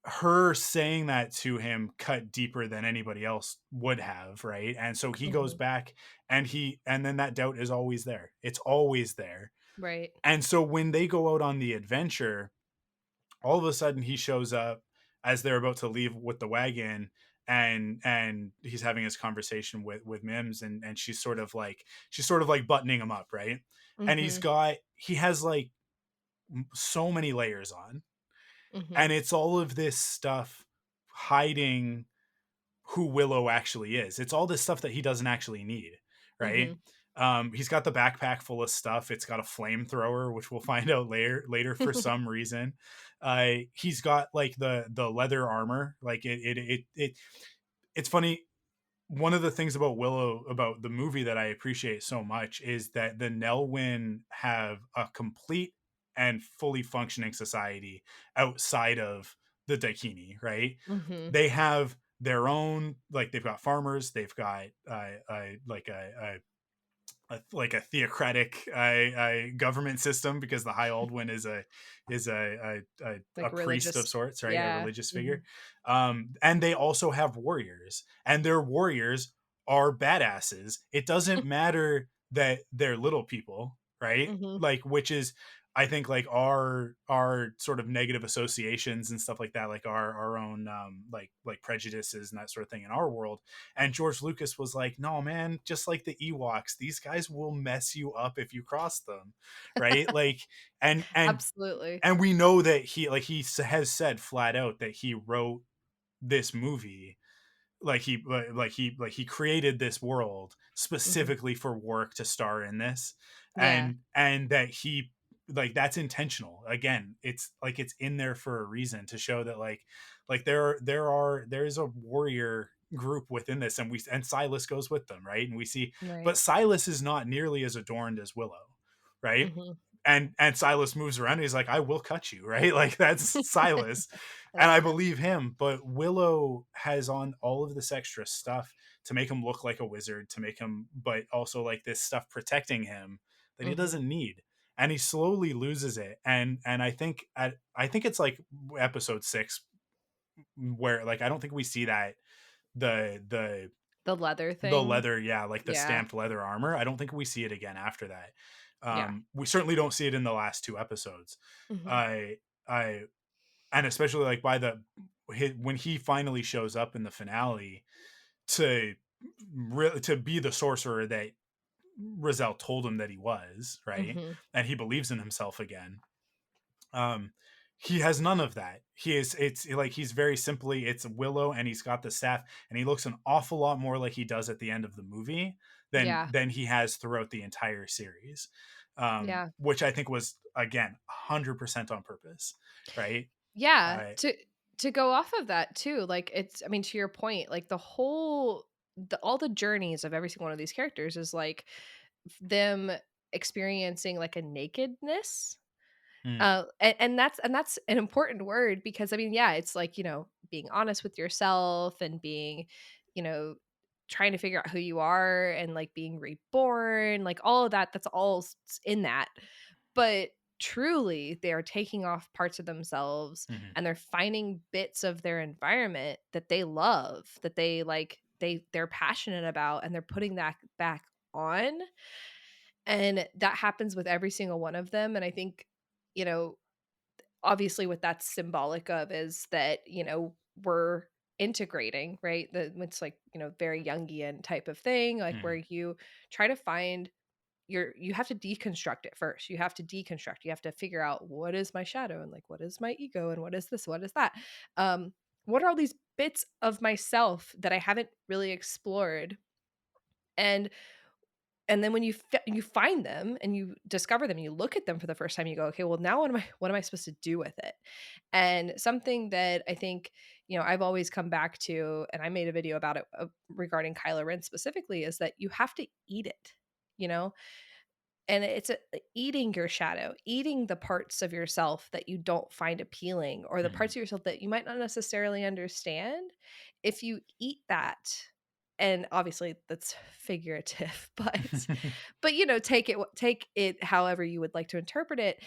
her saying that to him cut deeper than anybody else would have, right? And so he goes Hmm. back and then that doubt is always there. It's always there. Right. And so when they go out on the adventure, all of a sudden he shows up as they're about to leave with the wagon, and he's having his conversation with Mims, and she's sort of like buttoning him up, right? And Hmm. he has like so many layers on, Hmm. and it's all of this stuff hiding who Willow actually is. It's all this stuff that he doesn't actually need, right? Hmm. He's got the backpack full of stuff. It's got a flamethrower, which we'll find out later for some reason. He's got like the leather armor. Like it's funny. One of the things about Willow, about the movie that I appreciate so much, is that the Nelwyn have a complete and fully functioning society outside of the Daikini, right? Hmm. They have their own, like they've got farmers, they've got like like a theocratic government system because the High Aldwin is a Like priest of religious. sorts, right? A Yeah. religious Hmm. figure, and they also have warriors, and their warriors are badasses. It doesn't matter that they're little people, right? Hmm. Like which is I think like our sort of negative associations and stuff like that, like our own like prejudices and that sort of thing in our world. And George Lucas was like, no man, just like the Ewoks, these guys will mess you up if you cross them, right? Like, and Absolutely. and we know that he has said flat out that he wrote this movie, like he created this world Mhm. specifically for work to star in this, Yeah. and that he, like, that's intentional. Again, it's like it's in there for a reason, to show that like there is a warrior group within this, and Silas goes with them, right? And we see, but Right. Silas is not nearly as adorned as Willow, right? Mhm. And Silas moves around and he's like, I will cut you, right? Like, that's Silas. And That's I true. believe him. But Willow has on all of this extra stuff to make him look like a wizard, to make him, but also like this stuff protecting him that he Mhm. doesn't need. And he slowly loses it. And I think it's like episode 6 where, like, I don't think we see that the the The leather the thing. leather, yeah, like the Yeah. stamped leather armor. I don't think we see it again after that. Yeah. We certainly don't see it in the last 2 episodes. Mhm. I and especially like by when he finally shows up in the finale to to be the sorcerer that Rizal told him that he was, right? Mhm. And he believes in himself again. Um, he has none of that. It's like he's very simply, it's Willow and he's got the staff, and he looks an awful lot more like he does at the end of the movie Yeah. than he has throughout the entire series. Yeah. Which I think was, again, 100% on purpose, right? Yeah. I To go off of that too, like it's I mean to your point, like all the journeys of every single one of these characters is like them experiencing like a nakedness. mm, And that's an important word because I mean, yeah, it's like, being honest with yourself and being, you know, trying to figure out who you are and like being reborn, like all of that, that's all in that. But truly, they are taking off parts of themselves mhm, and they're finding bits of their environment that they love, that they like, they're passionate about, and they're putting that back on. And that happens with every single one of them. And I think, you know, obviously what that's symbolic of is that, we're integrating, right? It's like, very Jungian type of thing, like where mhm, you try to find you have to deconstruct it first. You have to deconstruct. You have to figure out what is my shadow and like what is my ego and what is this, what is that? Um, what are all these bits of myself that I haven't really explored? And and then when you find them and you discover them, you look at them for the first time, you go, okay, well now what am I supposed to do with it? And something that I think, I've always come back to, and I made a video about it regarding Kylo Ren specifically, is that you have to eat it, you know, and it's eating your shadow, eating the parts of yourself that you don't find appealing, or the mhm. parts of yourself that you might not necessarily understand. If you eat that, and obviously that's figurative, but take it however you would like to interpret it.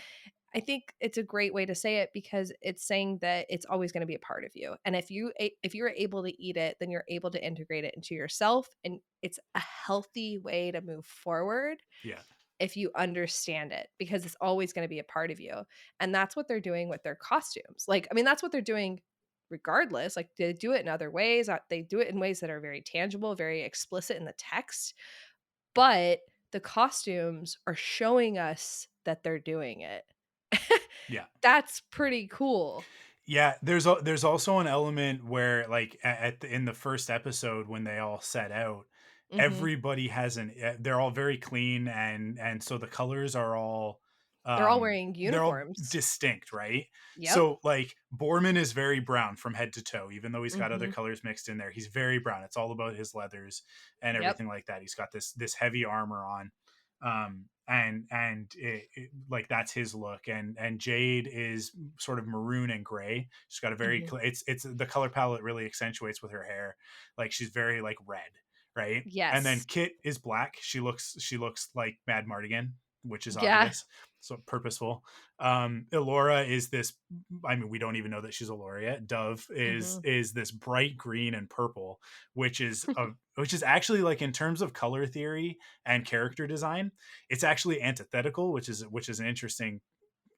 I think it's a great way to say it because it's saying that it's always going to be a part of you. And if you're able to eat it, then you're able to integrate it into yourself, and it's a healthy way to move forward Yeah. if you understand it, because it's always going to be a part of you. And that's what they're doing with their costumes. Like, I mean, that's what they're doing regardless. Like, they do it in other ways. They do it in ways that are very tangible, very explicit in the text, but the costumes are showing us that they're doing it. Yeah. That's pretty cool. Yeah, there's also an element where, like, in the first episode when they all set out, Mhm. everybody has they're all very clean, and so the colors are all They're all wearing they're all uniforms. distinct, right? Yep. So like Borman is very brown from head to toe, even though he's got other Mhm. colors mixed in there. He's very brown. It's all about his leathers and Yep. everything like that. He's got this heavy armor on, and like that's his look. And Jade is sort of maroon and gray. She's got a very Mhm. it's the color palette really accentuates with her hair. Like, she's very like red, right? And then Yes. Kit is black. She looks like Mad Mardigan, which is Yeah. obvious, so purposeful. Elora is this, I mean, we don't even know that she's Elora yet. Dove Mhm. is this bright green and purple, which is actually, like, in terms of color theory and character design, it's actually antithetical, which is an interesting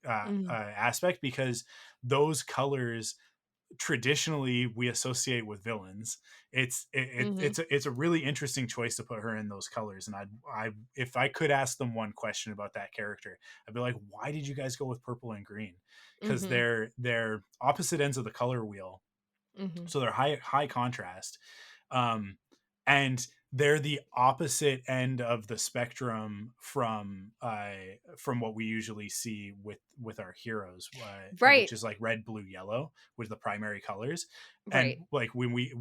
aspect, because those colors traditionally we associate with villains. It's a really interesting choice to put her in those colors. And I if I could ask them one question about that character, I'd be like, why did you guys go with purple and green? Because they're opposite ends of the color wheel, so they're high contrast, um and they're the opposite end of the spectrum from what we usually see with our heroes, Right. which is like red, blue, yellow with the primary colors. And Right. like when we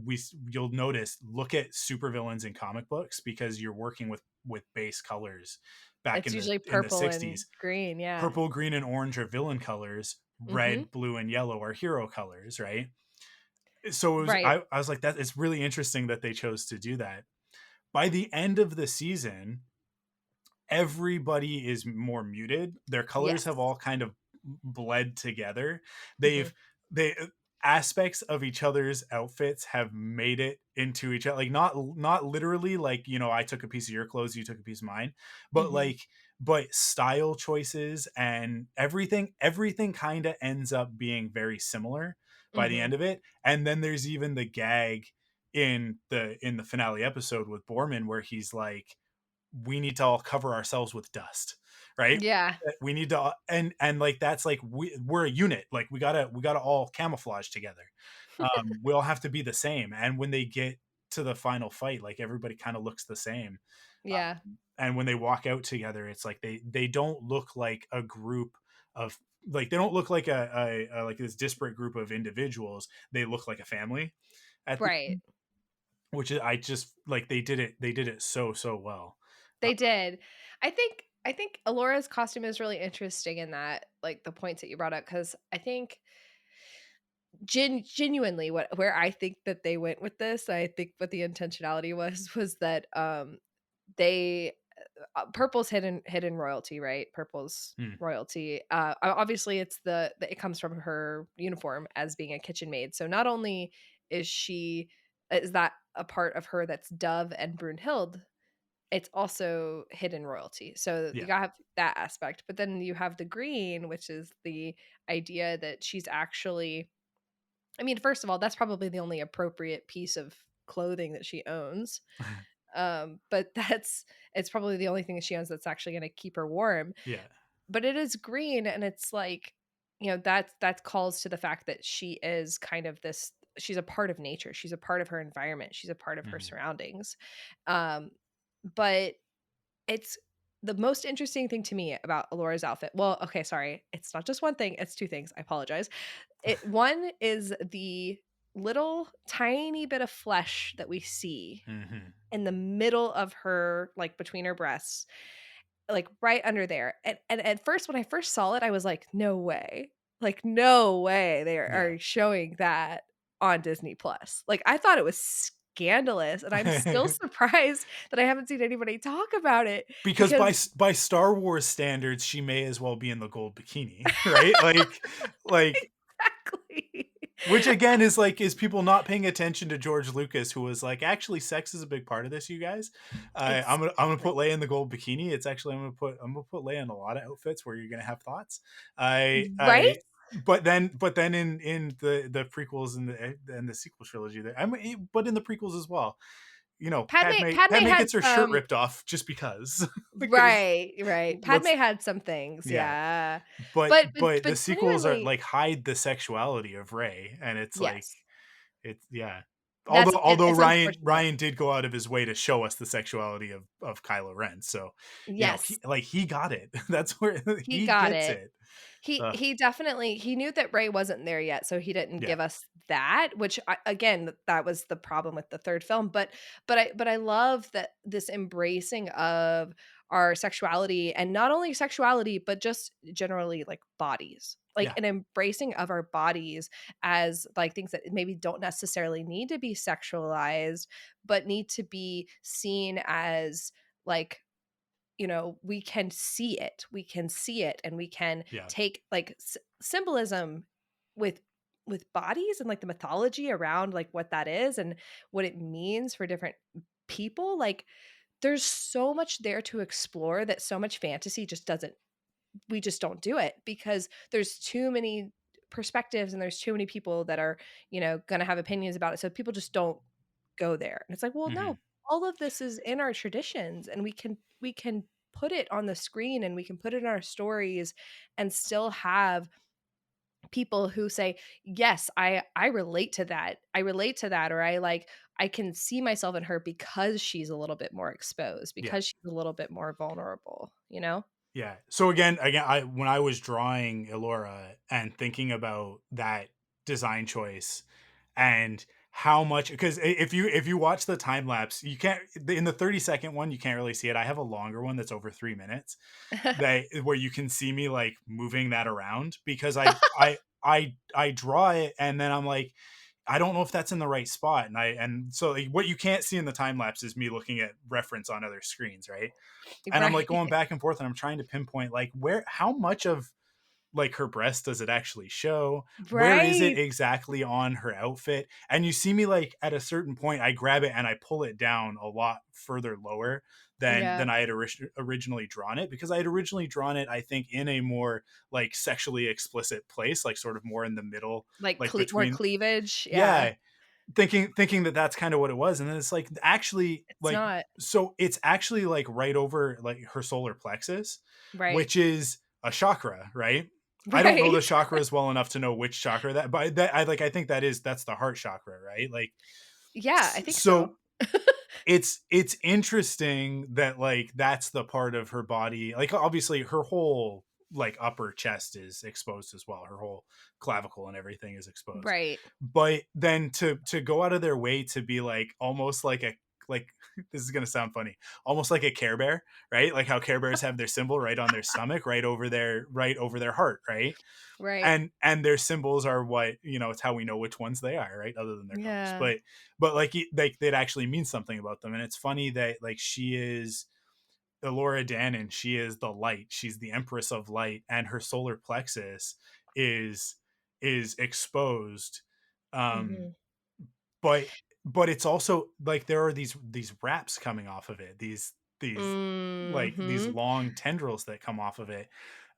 you'll notice, look at supervillains in comic books, because you're working with base colors back It's in usually the purple and 60s. green. Yeah. Purple, green, and orange are villain colors. Mm-hmm. Red, blue, and yellow are hero colors, right? So it was, Right. I was like, that it's really interesting that they chose to do that. By the end of the season, everybody is more muted. Their colors Yes. have all kind of bled together. Mm-hmm. They aspects of each other's outfits have made it into each other, like not literally, like, you know, I took a piece of your clothes, you took a piece of mine, but Mm-hmm. like, but style choices and everything kind of ends up being very similar by the Mm-hmm. end of it. And then there's even the gag in the finale episode with Borman, where he's like, we need to all cover ourselves with dust, right? Yeah. We need to, and like, that's like, we're a unit, like we gotta all camouflage together. We all have to be the same. And when they get to the final fight, like, everybody kind of looks the same. Yeah. And when they walk out together, it's like they don't look like a group of, like, they don't look like a like this disparate group of individuals. They look like a family at the Right. end, which is, I just like, they did it so well. Uh, They did. I think Alora's costume is really interesting in that, like, the points that you brought up, because I think genuinely where I think that they went with this, I think what the intentionality was that they purple's hidden royalty, right? Purple's hmm, royalty. Obviously, it's it comes from her uniform as being a kitchen maid. So not only is that a part of her that's Dove and Brunhild, it's also hidden royalty. So you yeah. gotta have that aspect. But then you have the green, which is the idea that she's actually, I mean, first of all, that's probably the only appropriate piece of clothing that she owns. But it's probably the only thing that she owns that's actually going to keep her warm. Yeah. But it is green, and it's like, that calls to the fact that she is kind of this. She's a part of nature. She's a part of her environment. She's a part of her Hmm. surroundings. Um, but it's the most interesting thing to me about Alora's outfit. Well, okay, sorry, it's not just one thing; it's two things. I apologize. One is the little tiny bit of flesh that we see Hmm. in the middle of her, like, between her breasts, like, right under there. And at first, when I first saw it, I was like, "No way. Like, no way they Yeah. are showing that on Disney Plus." Like, I thought it was scandalous, and I'm still surprised that I haven't seen anybody talk about it Because because by Star Wars standards, she may as well be in the gold bikini, right? Like, exactly. which again is like, is people not paying attention to George Lucas, who was like, actually, sex is a big part of this, you guys. I'm gonna put Exactly. Leia in the gold bikini. It's actually, I'm gonna put Leia in a lot of outfits where you're gonna have thoughts. Right? I but then in the prequels and the sequel trilogy, there, but in the prequels as well, you know, Padme Padme had gets her shirt some. ripped off just because because Right, right. let's Padme had some things, yeah. yeah. but But the sequels are genuinely, like, hide the sexuality of Rey, and it's like, yes. it's, yeah. Although It's unfortunate. Ryan did go out of his way to show us the sexuality of Kylo Ren, so, you know, Yes, he got it. That's where he he got gets it. it. He uh, he definitely he knew that Rey wasn't there yet, so he didn't yeah. give us that, which again, that was the problem with the third film. But I love that this embracing of our sexuality, and not only sexuality, but just generally, like, bodies, like Yeah. an embracing of our bodies as, like, things that maybe don't necessarily need to be sexualized, but need to be seen as, like, we can see it and we can Yeah. take, like, symbolism with bodies, and, like, the mythology around, like, what that is and what it means for different people. Like, there's so much there to explore that so much fantasy just doesn't we just don't do it because there's too many perspectives and there's too many people that are, going to have opinions about it. So people just don't go there. And it's like, well, Mm-hmm. no, all of this is in our traditions and we can put it on the screen and we can put it in our stories and still have people who say, yes, I relate to that. I relate to that. Or I can see myself in her because she's a little bit more exposed, Yeah. because she's a little bit more vulnerable, you know? Yeah. So again, I when I was drawing Elora and thinking about that design choice and how much, because if you watch the time lapse, you can't, in the 30-second one you can't really see it. I have a longer one that's over 3 minutes that where you can see me like moving that around because I draw it and then I'm like, I don't know if that's in the right spot, and so like, what you can't see in the time lapse is me looking at reference on other screens, right? And I'm like Right. going back and forth and I'm trying to pinpoint like how much of like her breast does it actually show? Where is it Right. exactly on her outfit? And you see me like at a certain point, I grab it and I pull it down a lot further lower than Yeah. I had originally drawn it, because I had originally drawn it, I think, in a more like sexually explicit place, like sort of more in the middle, Like like more between, cleavage. Yeah. yeah, thinking that that's kind of what it was, and then it's like actually It's like, not. so it's actually like right over like her solar plexus, Right. which is a chakra, right? I don't know the Right. chakras well enough to know which chakra that, but that I think that's the heart chakra, right? Like, Yeah, I think so. so it's interesting that like that's the part of her body, like obviously her whole like upper chest is exposed as well, her whole clavicle and everything is exposed, Right. but then to go out of their way to be like almost like a, like this is going to sound funny, almost like a Care Bear, right? Like how Care Bears have their symbol right on their stomach, right over their heart, right? Right. And their symbols are what, it's how we know which ones they are, right, other than their colors, Yeah. but like they'd actually mean something about them. And it's funny that like she is Elora Danan, she is the light, she's the empress of light, and her solar plexus is exposed, um Mhm. but it's also like there are these wraps coming off of it, these like these Mhm. long tendrils that come off of it,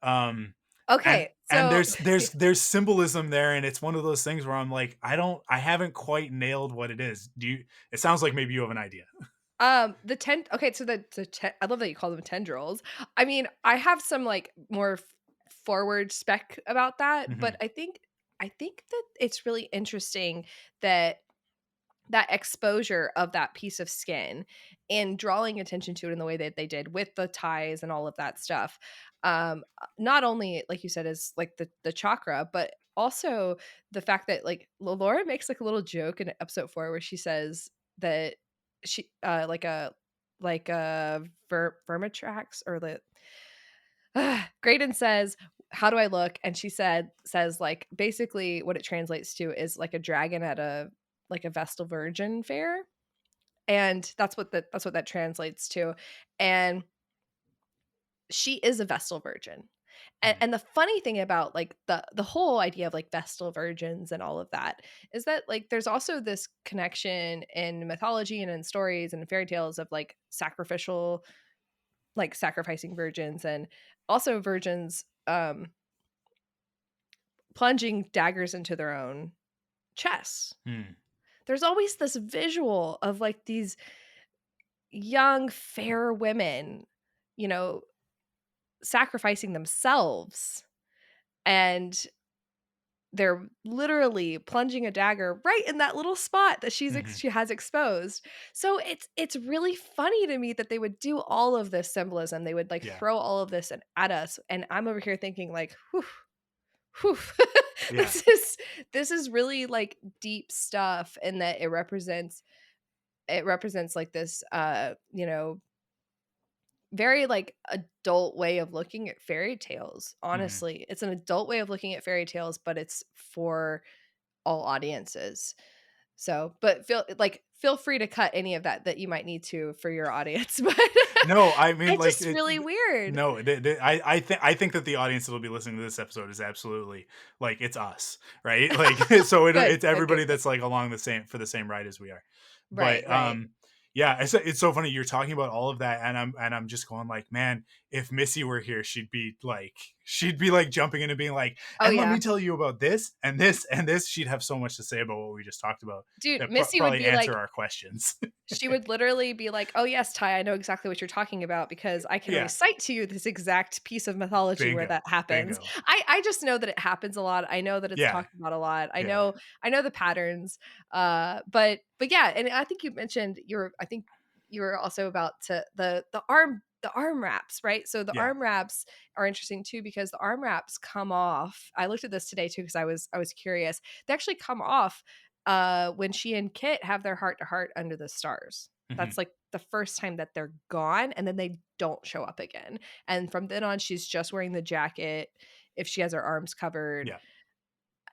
um Okay, and so there's symbolism there, and it's one of those things where I'm like, I haven't quite nailed what it is. It sounds like maybe you have an idea. the okay, so I love that you call them tendrils. I mean, I have some like more forward spec about that, Hmm. but I think that it's really interesting that that exposure of that piece of skin and drawing attention to it in the way that they did with the ties and all of that stuff. Not only like you said is like the chakra, but also the fact that like Laura makes like a little joke in episode 4 where she says that she like a vermitrax or the Graydon says, "How do I look?" And she says like basically what it translates to is like a dragon at a like a Vestal Virgin fair, and that's what that translates to. And she is a Vestal Virgin. And, Hmm. and the funny thing about like the whole idea of like Vestal Virgins and all of that is that like there's also this connection in mythology and in stories and fairy tales of like sacrificial like sacrificing virgins and also virgins plunging daggers into their own chests. Hmm. There's always this visual of like these young fair women, you know, sacrificing themselves, and they're literally plunging a dagger right in that little spot that Hmm. she has exposed. So it's really funny to me that they would do all of this symbolism. They would like Yeah. throw all of this at us, and I'm over here thinking like, whew, whew. Yeah. This is really like deep stuff, in that it represents like this very like adult way of looking at fairy tales. Hmm. Honestly, it's an adult way of looking at fairy tales, but it's for all audiences. So, but feel free to cut any of that you might need to for your audience, but No, I mean it's like just really weird. no, I think that the audience that'll be listening to this episode is absolutely like it's us, right? Like so Good, it's good, good, everybody good. that's like along the same ride as we are. Right, But right. Yeah, it's so funny you're talking about all of that, and I'm just going like, man, if Missy were here, she'd be like jumping in and being like, Oh and let yeah. me tell you about this and this and this. She'd have so much to say about what we just talked about Dude, that Missy would probably be answer like, our questions. she would literally be like, "Oh yes, Ty, I know exactly what you're talking about because I can Yeah, recite to you this exact piece of mythology where that bingo, happens." bingo. I just know that it happens a lot. I know that it's Yeah, talked about a lot. yeah. I know the patterns. But yeah, and I think you mentioned I think you were also about to the arm wraps, right? So the Yeah. arm wraps are interesting too because the arm wraps come off. I looked at this today too because I was curious. They actually come off when she and Kit have their heart to heart under the stars. Hmm. That's like the first time that they're gone and then they don't show up again. And from then on, she's just wearing the jacket if she has her arms covered. Yeah.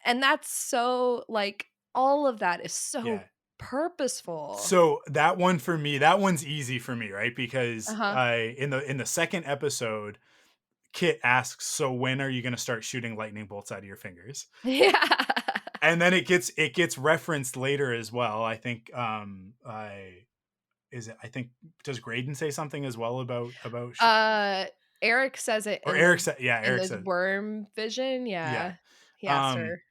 And that's so like all of that is so Yeah. purposeful. So that one for me, that one's easy for me, right? Because Uh-huh. in the second episode, Kit asks, "So when are you going to start shooting lightning bolts out of your fingers?" Yeah. And then it gets referenced later as well. I think I is it I think does Graydon say something as well about uh Eric says it or Eric said, in Eric the said, worm vision. yeah. Yeah. He asked Um her.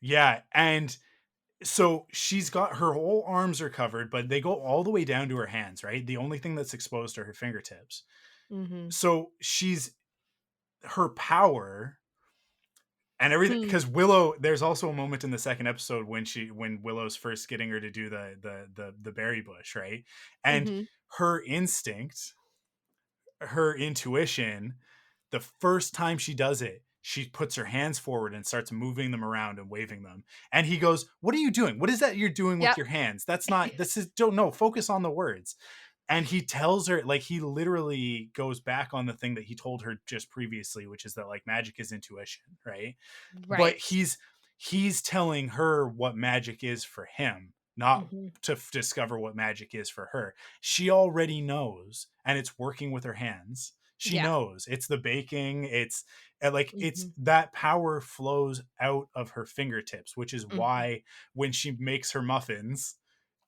yeah, and so she's got her whole arms are covered, but they go all the way down to her hands, right? The only thing that's exposed are her fingertips. Mm-hmm. So she's her power and everything, Hmm. because Willow, there's also a moment in the second episode when Willow's first getting her to do the berry bush, right? And Mm-hmm. her instinct, her intuition, the first time she does it, she puts her hands forward and starts moving them around and waving them. And he goes, "What are you doing? What is that you're doing with Yep. your hands? That's not, this is, don't know, focus on the words." And he tells her, like, he literally goes back on the thing that he told her just previously, which is that like magic is intuition, right? But Right. he's telling her what magic is for him, not Mm-hmm. to discover what magic is for her. She already knows, and it's working with her hands. She Yeah. knows it's the baking, it's like it's Mhm, that power flows out of her fingertips, which is mhm, why when she makes her muffins,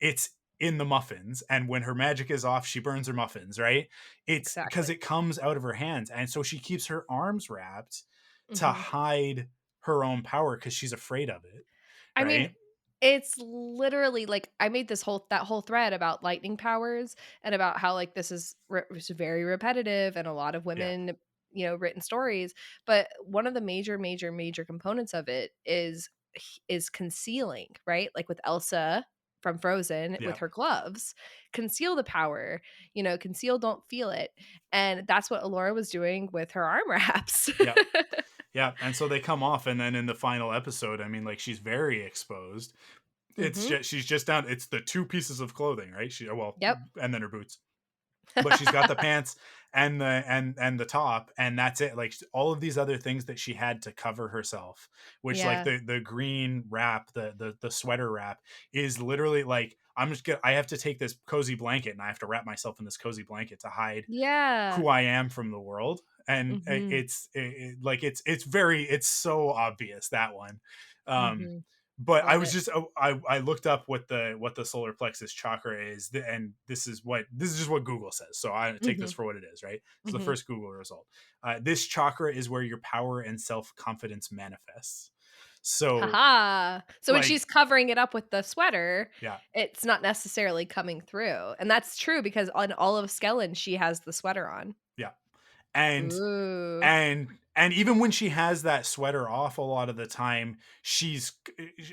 it's in the muffins, and when her magic is off, she burns her muffins, right? It's because exactly. it comes out of her hands, and so she keeps her arms wrapped to Mhm. hide her own power because she's afraid of it, I mean, right? it's literally like I made this whole thread about lightning powers and about how like this is it's very repetitive and a lot of Yeah, women, written stories, but one of the major components of it is concealing, right? Like with Elsa from Frozen yeah, with her gloves, conceal the power, conceal, don't feel it. And that's what Alora was doing with her arm wraps. yeah, yeah. And so they come off, and then in the final episode, I mean, like she's very exposed. It's Mhm. just she's just down. It's the two pieces of clothing, right? Yep. And then her boots, but she's got the pants and the top, and that's it. Like all of these other things that she had to cover herself, which like Yeah. the green wrap, the sweater wrap is literally like, I have to take this cozy blanket and I have to wrap myself in this cozy blanket to hide Yeah. who I am from the world. And Mhm. like it's so obvious, that one. um Mhm. but I Love was it. just, I looked up what the solar plexus chakra is, and this is just what Google says, so I take this Mhm. for what it is, right? So the Mhm. first Google result, this chakra is where your power and self-confidence manifests. So Haha. So when like, she's covering it up with the sweater, yeah, it's not necessarily coming through. And that's true because on all of Skellen, she has the sweater on. yeah. and Ooh. and and even when she has that sweater off, a lot of the time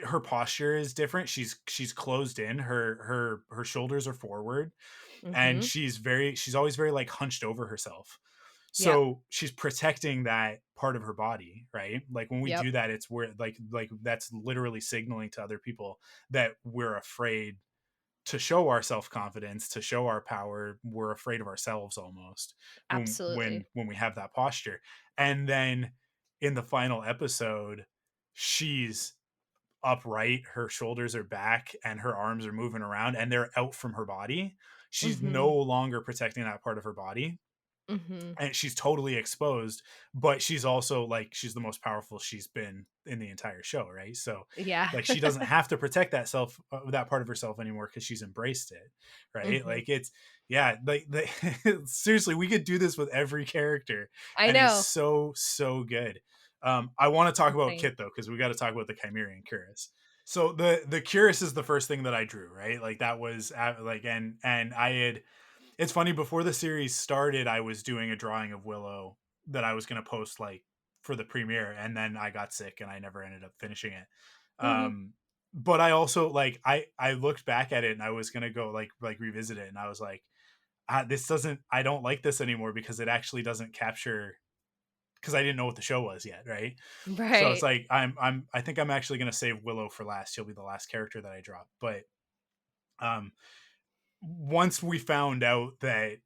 her posture is different. She's closed in, her shoulders are forward, and Mhm. she's always very like hunched over herself. Yep. So she's protecting that part of her body, right? Like when we Yep. do that, it's where like that's literally signaling to other people that we're afraid to show our self-confidence, to show our power. We're afraid of ourselves almost Absolutely. when we have that posture. And then in the final episode, she's upright, her shoulders are back, and her arms are moving around, and they're out from her body. She's no Mhm. longer protecting that part of her body. and she's totally exposed, but she's also like, she's the most powerful she's been in the entire show, right? So Yeah. like she doesn't have to protect that part of herself anymore because she's embraced it, right? Mhm. Like it's, yeah, like seriously, we could do this with every character, I and it's know. so good. I want to talk about Insane. Kit though, because we got to talk about the Chimerian Curious. So the Curious is the first thing that I drew, right? Like that was like, and I had, it's funny, before the series started, I was doing a drawing of Willow that I was going to post like for the premiere, and then I got sick and I never ended up finishing it. Mhm. But I also like, I looked back at it and I was going to go like revisit it, and I was like, this doesn't, I don't like this anymore because it actually doesn't capture, because I didn't know what the show was yet, right? So it's Right. like, I think I'm actually going to save Willow for last. She'll be the last character that I drop. But um once we found out that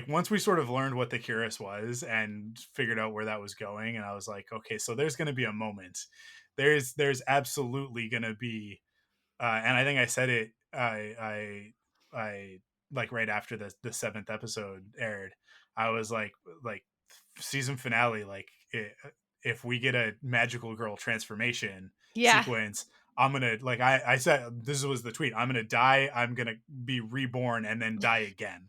once we sort of learned what the Curious was and figured out where that was going, and I was like, okay, so there's going to be a moment, there's absolutely going to be, and I think I said it, I like right after the seventh episode aired, I was like season finale, like if we get a magical girl transformation Yeah. sequence, I'm gonna, like, I said, this was the tweet, I'm gonna die, I'm gonna be reborn and then die again,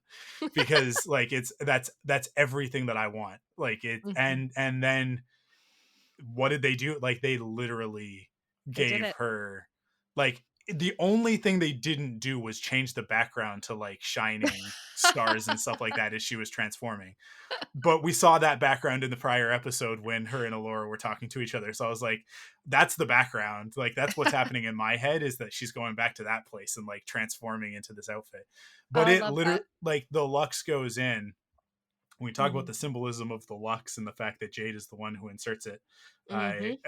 because like it's, that's everything that I want, like it. Mhm. And then what did they do? Like they literally They did gave it. her, like, the only thing they didn't do was change the background to like shining stars and stuff like that as she was transforming. But we saw that background in the prior episode when her and Alora were talking to each other. So I was like, that's the background. Like that's what's happening in my head, is that she's going back to that place and like transforming into this outfit. Oh, But I it love that. literally, like the Lux goes in, when we talk about Mhm. the symbolism of the Lux and the fact that Jade is the one who inserts it, Mhm.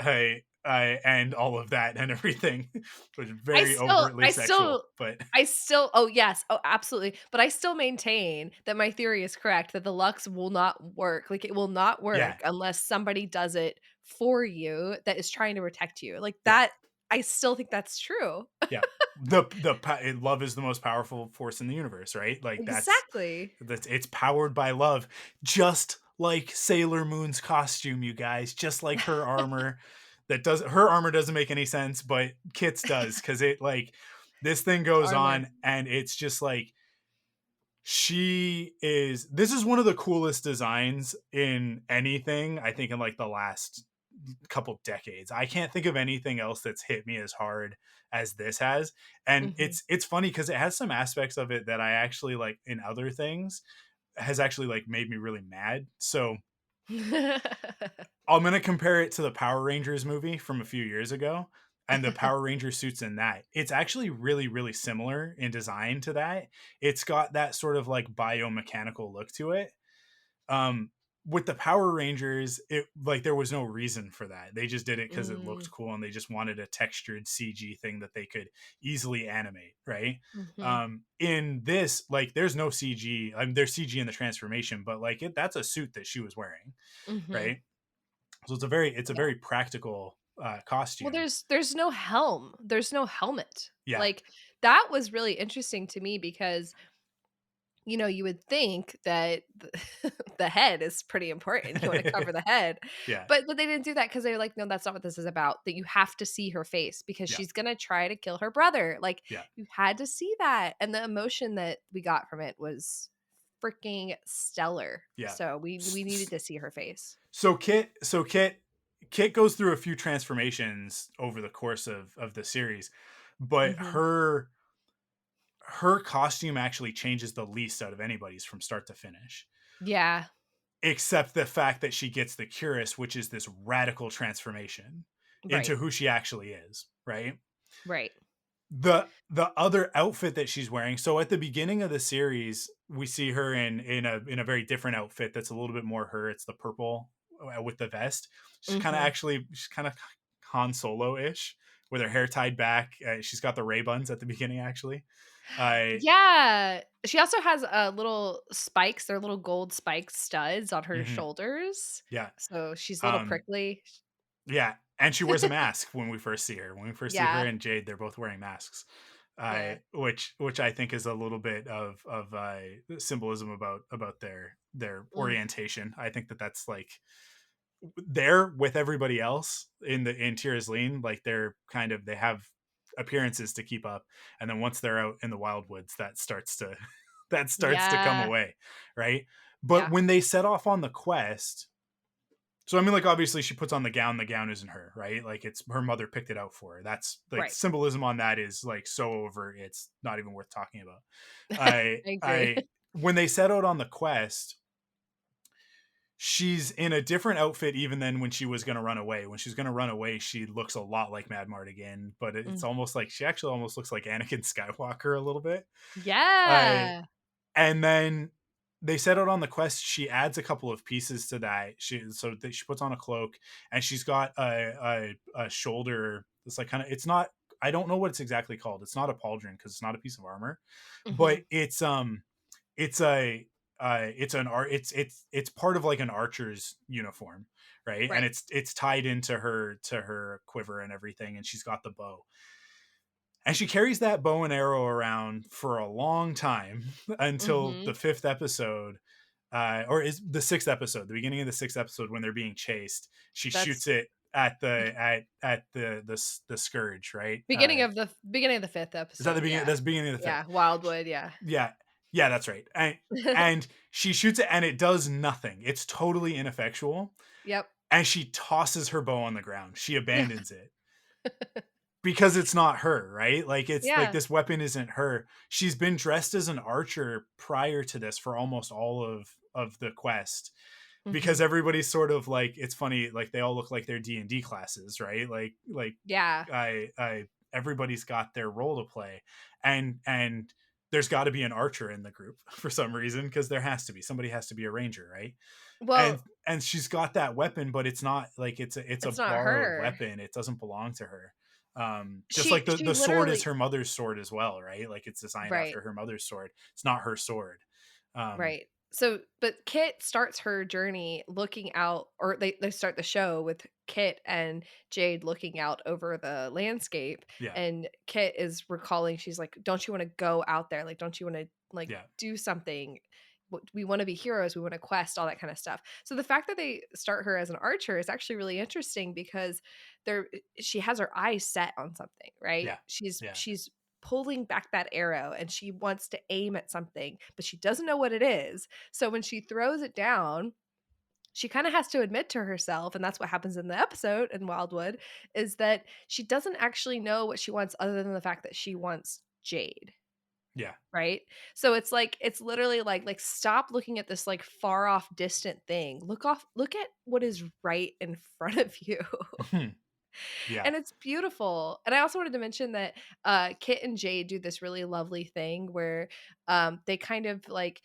and all of that and everything, was I very still overtly I sexual. still But I still oh, yes. Oh, absolutely. But I still maintain that my theory is correct, that the Lux will not work. Like, it will not yeah, work unless somebody does it for you that is trying to protect you. Like, yeah, that I still think that's true. yeah. Love is the most powerful force in the universe, right? Like Exactly. that's it's powered by love, just like Sailor Moon's costume, you guys, just like her armor. Her armor doesn't make any sense, but Kit's does, because it, like, this thing goes Armor. on and it's just like, this is one of the coolest designs in anything, I think, in like the last couple decades. I can't think of anything else that's hit me as hard as this has. And Mhm. it's funny because it has some aspects of it that I actually like in other things, has actually like made me really mad. So I'm gonna compare it to the Power Rangers movie from a few years ago, and the Power Ranger suits in that. It's actually really similar in design to that. It's got that sort of like biomechanical look to it. Um, with the Power Rangers, it, like, there was no reason for that. They just did it because it Mm. looked cool, and they just wanted a textured CG thing that they could easily animate, right? Mhm. In this, like, there's no CG. I mean, there's CG in the transformation, but like that's a suit that she was wearing, Mhm. right? So it's a Yeah. very practical Well, costume. there's no helm. There's no helmet. Yeah. Like, that was really interesting to me because, you would think that the head is pretty important. You wanna cover the head. Yeah. But they didn't do that because 'cause they're like, "No, that's not what this is about, that you have to see her face because Yeah. she's gonna try to kill her brother." Like, Yeah. you had to see that, and the emotion that we got from it was freaking stellar. Yeah. So we needed to see her face. So Kit goes through a few transformations over the course of the series, but Mhm. her costume actually changes the least out of anybody's from start to finish, Yeah. except the fact that she gets the Curious, which is this radical transformation into Right. who she actually is, right? Right. The other outfit that she's wearing, so at the beginning of the series we see her in a very different outfit that's a little bit more her. It's the purple with the vest. Mhm. She's kind of Han Solo-ish, with her hair tied back. She's got the Ray Buns at the beginning, actually. I Yeah. She also has, little spikes, they're little gold spiked studs on her Mhm. shoulders, Yeah. so she's a little um prickly. yeah, and she wears a mask when we first see her. When we first see her Yeah. and Jade, they're both wearing masks. Yeah. Which I think is a little bit of symbolism about their Mm. orientation. I think that's like they're with everybody else in Tira's Lean, like they have appearances to keep up, and then once they're out in the wild woods, that starts to that starts to come Yeah. away, right? But Yeah. when they set off on the quest, so I mean, like obviously she puts on the gown. The gown isn't her, right? Like it's her mother picked it out for her. That's like Right. symbolism on that is like so over. It's not even worth talking about. I agree. I when they set out on the quest, she's in a different outfit even than when she was going to run away. When she's going to run away, she looks a lot like Mad Mardigan, but it's Mm. almost like she actually almost looks like Anakin Skywalker a little bit. I Yeah. and then they set out on the quest. She adds a couple of pieces to that. She puts on a cloak, and she's got a shoulder. It's like kind of, it's not. I don't know what it's exactly called. It's not a pauldron because it's not a piece of armor, but Mhm. it's a it's an art it's part of like an archer's uniform, right? And Right. it's tied into her quiver and everything, and she's got the bow, and she carries that bow and arrow around for a long time until the Mhm. fifth episode, or is the sixth episode, the beginning of the sixth episode, when they're being chased. She That's shoots it at the scourge, right? beginning of the 5th Is that the episode, beginning? yeah. That's the beginning of the fifth. Yeah, Wildwood, yeah. Yeah. Yeah, that's right. And she shoots it and it does nothing. It's totally ineffectual. Yep. And she tosses her bow on the ground. She Yeah. abandons it because it's not her, right? Like it's like Yeah. this weapon isn't her. She's been dressed as an archer prior to this for almost all of the quest, because Mhm. everybody's sort of like, it's funny, like they all look like their D&D classes, right? Like Yeah. I everybody's got their role to play, and there's got to be an archer in the group for some reason, because there has to be, somebody has to be a ranger, right? and Well, and she's got that weapon, but it's not like it's a it's not borrowed her. weapon. It doesn't belong to her. Just like She the she sword is literally her mother's sword as well, right? Like it's designed Right. after her mother's sword. It's not her sword. um Right. So, but Kit starts her journey looking out, or they start the show with Kit and Jade looking out over the landscape. yeah, And Kit is recalling, she's like, don't you want to go out there? Like, don't you want to like yeah, do something? We want to be heroes. We want to quest, all that kind of stuff. So the fact that they start her as an archer is actually really interesting because she has her eyes set on something, right? yeah, yeah, She's pulling back that arrow and she wants to aim at something, but she doesn't know what it is. So when she throws it down, she kind of has to admit to herself, and that's what happens in the episode in Wildwood, is that she doesn't actually know what she wants other than the fact that she wants Jade. yeah. Right? So it's like it's literally like stop looking at this like far off distant thing. Look at what is right in front of you. Yeah, And it's beautiful. And I also wanted to mention that Kit and Jade do this really lovely thing where they kind of like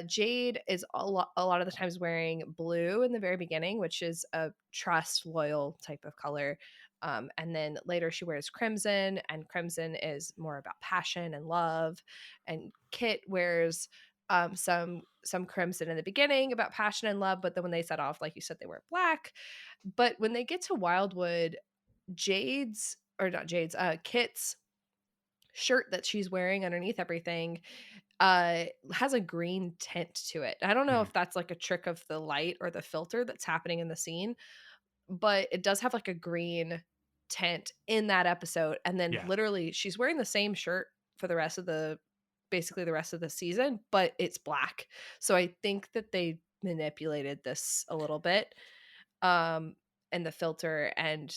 Jade is a lot of the times wearing blue in the very beginning, which is a trust loyal type of color. And then later she wears crimson, and crimson is more about passion and love. And Kit wears some crimson in the beginning about passion and love, but then when they set off, like you said, they wear black. But when they get to Wildwood, Jade's or not Jade's, Kit's shirt that she's wearing underneath everything has a green tint to it. I don't know mhm, if that's like a trick of the light or the filter that's happening in the scene, but it does have like a green tint in that episode. And then yeah, literally she's wearing the same shirt for the rest of the basically the rest of the season, but it's black. So I think that they manipulated this a little bit. Um and the filter, and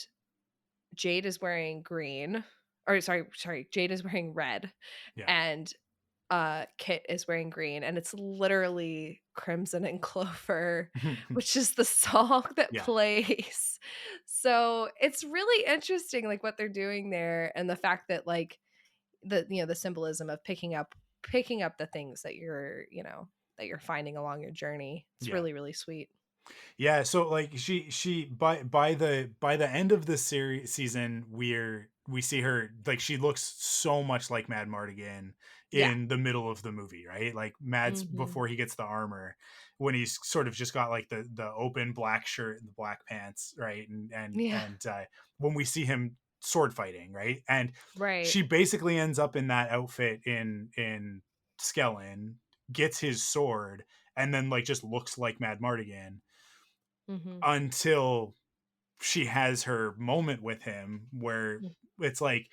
Jade is wearing green, or sorry, Jade is wearing red, yeah. and Kit is wearing green, and it's literally Crimson and Clover, which is the song that Yeah, plays. So it's really interesting, like what they're doing there, and the fact that like the symbolism of picking up the things that that you're finding along your journey. It's yeah. really, really sweet. Yeah, so like she by the end of this season, we see her, like she looks so much like Mad Mardigan Yeah. in the middle of the movie, right? Like Mad's Mhm. before he gets the armor, when he's sort of just got like the open black shirt and the black pants, right? And Yeah. when we see him sword fighting, right? And Right. she basically ends up in that outfit in Skellen, gets his sword, and then like just looks like Madmartigan Mm-hmm. until she has her moment with him where Mm. it's like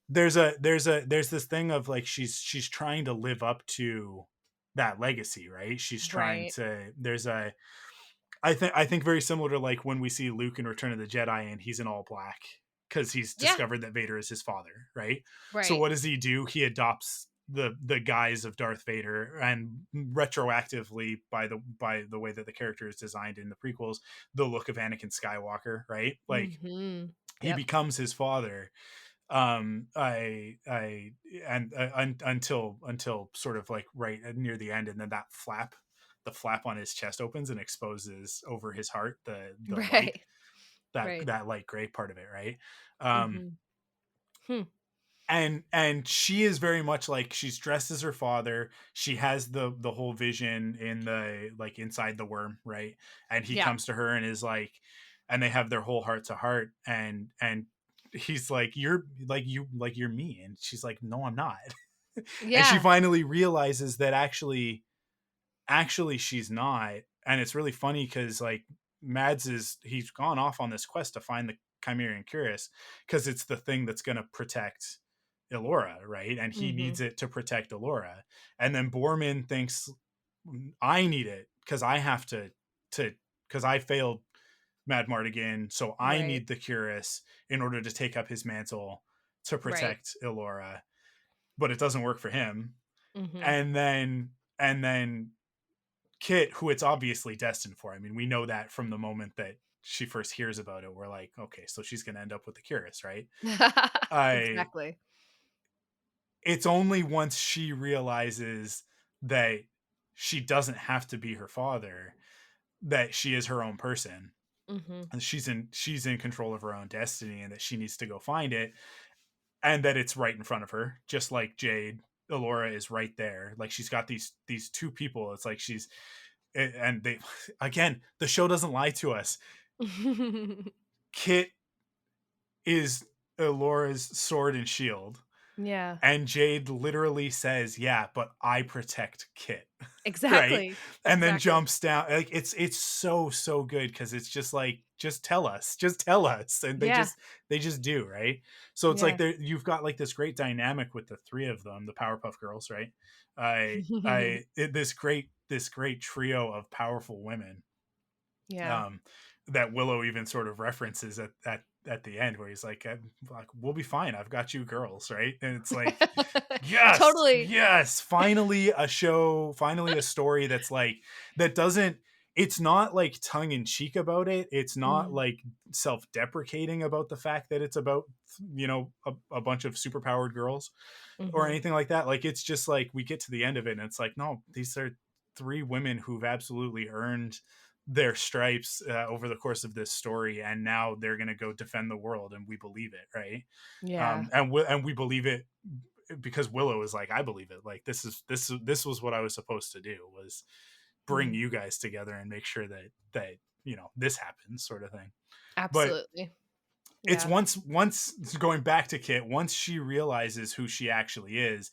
there's this thing of like she's trying to live up to that legacy, right? She's trying Right. to there's a I think very similar to like when we see Luke in Return of the Jedi and he's in all black because he's Yeah. discovered that Vader is his father, right? So Right. what does he do? He adopts the guise of Darth Vader, and retroactively by the way that the character is designed in the prequels, the look of Anakin Skywalker, right? Like Mm-hmm. he Yep. becomes his father. I and until sort of like right near the end, and then the flap on his chest opens and exposes over his heart the light, Right. that Right. that light gray part of it, right? um Mm-hmm. Hmm. and she is very much like she's dressed as her father. She has the whole vision in the like inside the worm, right? And he Yeah. comes to her and is like, and they have their whole heart to heart, and he's like, you're me, and she's like, no, I'm not. And she Yeah. finally realizes that actually she's not. And it's really funny because like he's gone off on this quest to find the Chimerian Cuirass because it's the thing that's going to protect Elora, right? And he Mm-hmm. needs it to protect Elora. And then Borman thinks, I need it because I have to because I failed Madmartigan, so I Right. need the Cuirass in order to take up his mantle to Right. protect Elora. But it doesn't work for him. Mm-hmm. And then Kit, who it's obviously destined for. I mean, we know that from the moment that she first hears about it. We're like, okay, so she's going to end up with the Cuirass, right? I. Exactly. It's only once she realizes that she doesn't have to be her father that she is her own person, Mm-hmm. and she's in control of her own destiny, and that she needs to go find it, and that it's right in front of her, just like Jade. Elora is right there. Like she's got these two people. It's like she's and they again, the show doesn't lie to us. Kit is Elora's sword and shield, Yeah. and Jade literally says, yeah, but I protect Kit. Right? Exactly. And then Exactly. jumps down. Like it's so good because it's just like, just tell us. And Yeah. they just do, right? So it's like Yeah. you've got like this great dynamic with the three of them, the Powerpuff Girls, right? This great trio of powerful women, Yeah. um, that Willow even sort of references at the end, where he's like, we'll be fine. I've got you girls, right? And it's like, yes, Totally. yes, finally a show, finally a story that's like, that doesn't, it's not like tongue in cheek about it. It's not Mm. like self-deprecating about the fact that it's about, a bunch of superpowered girls or Mm-hmm. anything like that. Like, it's just like, we get to the end of it and it's like, no, these are three women who've absolutely earned their stripes over the course of this story, and now they're going to go defend the world, and we believe it, right? Yeah. And we believe it because Willow is like, I believe it. Like, this was what I was supposed to do, was bring Mm. you guys together and make sure that this happens, sort of thing. But Absolutely. it's Yeah. once going back to Kit, once she realizes who she actually is,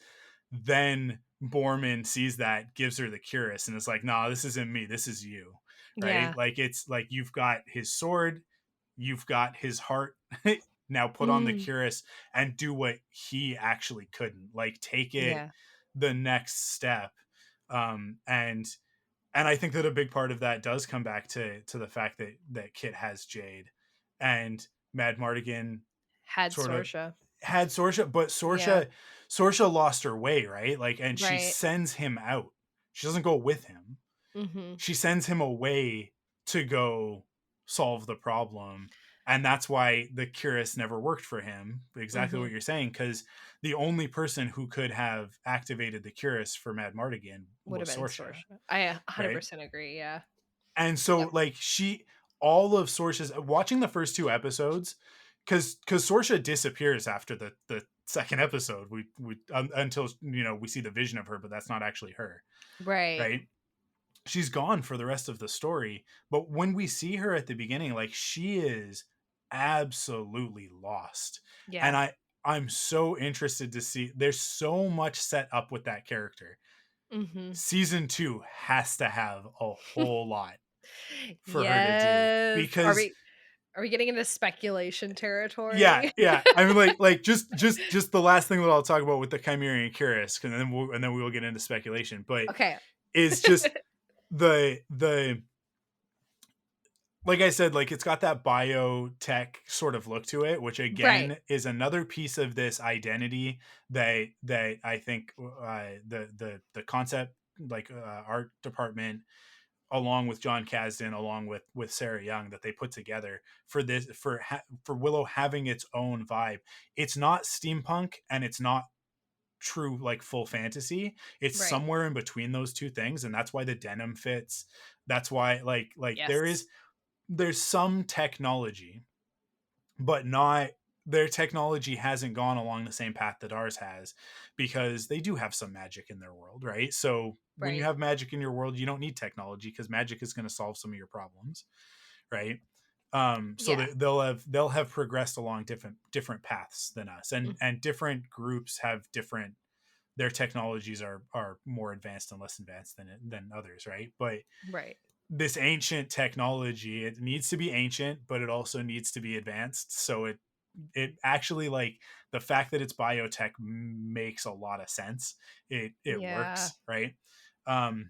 then Borman sees that, gives her the Cuirass, and it's like, nah, this isn't me, this is you, right? Yeah. Like, it's like, you've got his sword, you've got his heart. Now put on the Mm. Cuirass and do what he actually couldn't. Like, take it Yeah. the next step. And I think that a big part of that does come back to the fact that Kit has Jade, and Madmartigan Had sort of Sorsha. had Sorsha, but Yeah. Sorsha lost her way, right? Like, and she Right. sends him out. She doesn't go with him. Mm-hmm. She sends him away to go solve the problem. And that's why the Cuirass never worked for him. Exactly Mm-hmm. what you're saying, because the only person who could have activated the Cuirass for Madmartigan Would have was been Sorsha, Sorsha. I right? 100% agree. Yeah. And so Yep. like all of Sorsha's, watching the first two episodes, because Sorsha disappears after the second episode, we until we see the vision of her, but that's not actually her, Right. right? She's gone for the rest of the story. But when we see her at the beginning, like, she is absolutely lost. Yeah. And I'm so interested to see, there's so much set up with that character. Mm-hmm. Season 2 has to have a whole lot for her to do, Yes. because Are we getting into speculation yeah, territory? yeah. I mean, like just the last thing that I'll talk about with the Chimera and Curious, and then we will get into speculation. But Okay. is just the like I said, like it's got that biotech sort of look to it, which Right. again is another piece of this identity that I think the concept, like art department, along with John Kasdan, along with Sarah Young, that they put together for this, for Willow having its own vibe. It's not steampunk and it's not true like full fantasy. It's Right. somewhere in between those two things, and that's why the denim fits. That's why like Yes. there's some technology, but not, their technology hasn't gone along the same path that ours has, because they do have some magic in their world, right? So when you Right. have magic in your world, you don't need technology, because magic is going to solve some of your problems, right? So Yeah. they'll have progressed along different paths than us, Mm. and different groups have different, their technologies are more advanced and less advanced than others, right? But Right. this ancient technology, it needs to be ancient, but it also needs to be advanced. So it actually, like, the fact that it's biotech makes a lot of sense. It Yeah. works, right? um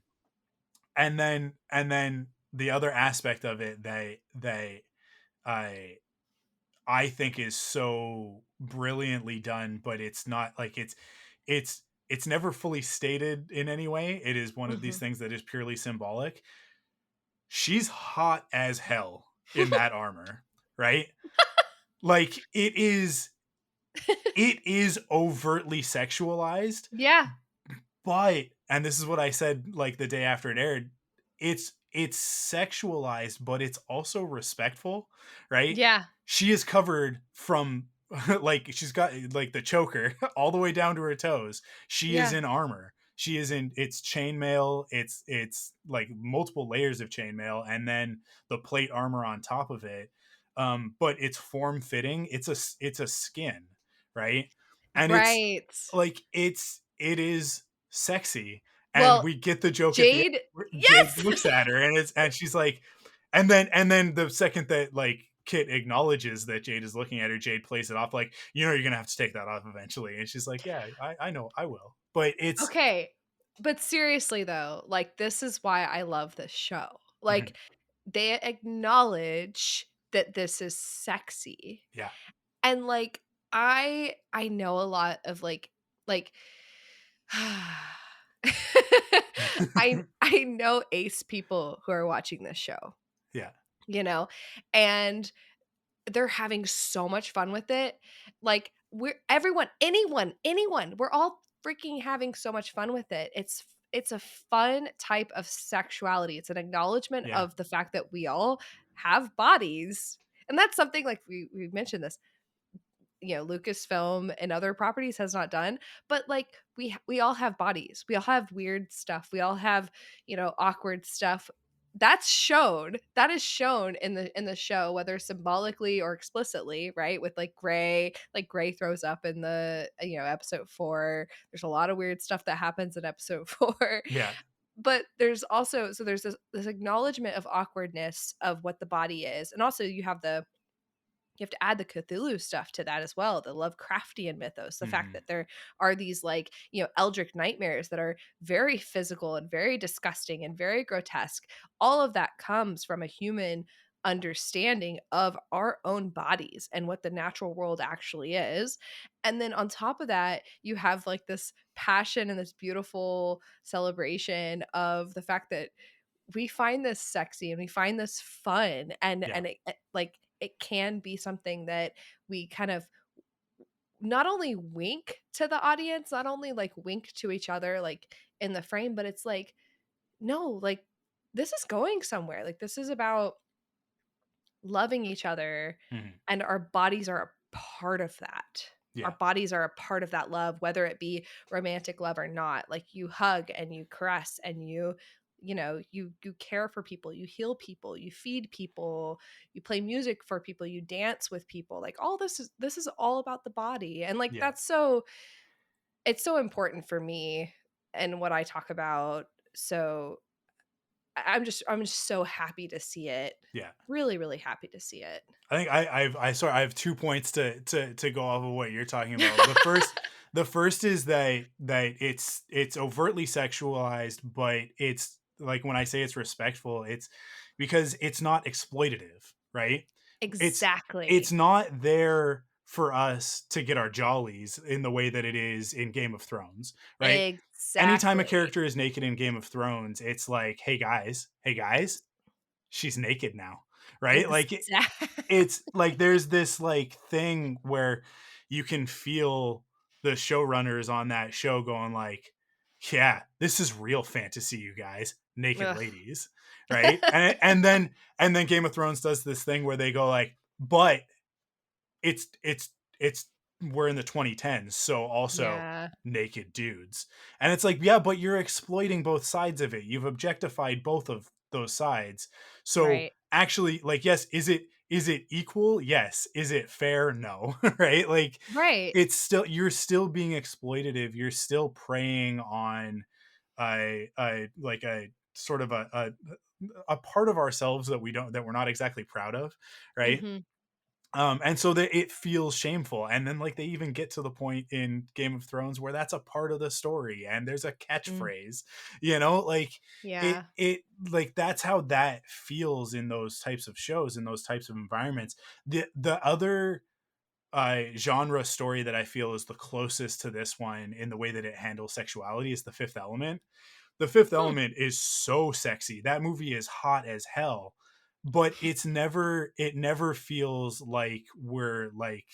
and then the other aspect of it, i I think is so brilliantly done, but it's not like it's never fully stated in any way. It is one of these Mhm. things that is purely symbolic. She's hot as hell in that armor, right? Like it is overtly sexualized, Yeah. but, and this is what I said like the day after it aired, it's sexualized, but it's also respectful, right? Yeah. She is covered from like, she's got like the choker all the way down to her toes. She is Yeah. in armor. She is in, it's chainmail, it's like multiple layers of chainmail, and then the plate armor on top of it. But it's form fitting. It's a skin, right? And it's Right. like it is sexy, and Well, we get the joke at the end Jade. where Jade Yes. looks at her, and she's like, and then the second that like Kit acknowledges that Jade is looking at her, Jade plays it off like, you're gonna have to take that off eventually, and she's like, yeah, I know I will, but it's Okay. But seriously though, like this is why I love this show. mhm, Like they acknowledge that this is sexy. yeah. And like I know a lot of like I know ace people who are watching this show, Yeah. you know, and they're having so much fun with it. Like we're everyone, anyone, we're all freaking having so much fun with it. It's a fun type of sexuality. It's an acknowledgement Yeah. of the fact that we all have bodies. And that's something like we mentioned this, you know, Lucasfilm and other properties has not done, but like we all have bodies. We all have weird stuff. We all have, you know, awkward stuff. That's shown. That is shown in the show, whether symbolically or explicitly, right? With like Gray throws up in the, you know, episode 4. There's a lot of weird stuff that happens in episode 4. Yeah. But there's also, so there's this acknowledgement of awkwardness of what the body is. And also you have to add the Cthulhu stuff to that as well, the Lovecraftian mythos, the fact Mhm. that there are these like, you know, eldritch nightmares that are very physical and very disgusting and very grotesque. All of that comes from a human understanding of our own bodies and what the natural world actually is. And then on top of that, you have like this passion and this beautiful celebration of the fact that we find this sexy and we find this fun, Yeah. and like it can be something that we kind of not only wink to the audience, not only like wink to each other like in the frame, but it's like, no, like this is going somewhere. Like this is about loving each other, Mhm. and our bodies are a part of that. Our Yeah. bodies are a part of that love, whether it be romantic love or not. Like you hug and you caress and you know, you care for people, you heal people, you feed people, you play music for people, you dance with people. Like all this is all about the body. And like Yeah. that's so it's so important for me and what I talk about. So I'm just so happy to see it. Yeah. Really, really happy to see it. I think I have 2 points to go off of what you're talking about. The first is that it's overtly sexualized, but it's like when I say it's respectful, it's because it's not exploitative, right? It's Exactly. it's not there for us to get our jollies in the way that it is in Game of Thrones, right? Anytime a Exactly. character is naked in Game of Thrones, it's like, hey guys, she's naked now, right? Like Exactly. it's like there's this like thing where you can feel the showrunners on that show going like, yeah, this is real fantasy, you guys, naked ladies, right? And then Game of Thrones does this thing where they go like, but it's we're in the 2010s, so also Yeah. naked dudes. And it's like, yeah, but you're exploiting both sides of it. You've objectified both of those sides. So Right. actually, like, yes, is it equal? Yes. Is it fair? No. Right? Like Right. it's still, you're still being exploitative. You're still preying on a like a sort of a part of ourselves that we're not exactly proud of, right? Mhm. And so that it feels shameful. And then like they even get to the point in Game of Thrones where that's a part of the story and there's a Mm. catchphrase, like it Yeah. it like that's how that feels in those types of shows, in those types of environments. The other genre story that I feel is the closest to this one in the way that it handles sexuality is The Fifth Element. The Fifth Hmm. Element is so sexy. That movie is hot as hell, but it never feels like we're like,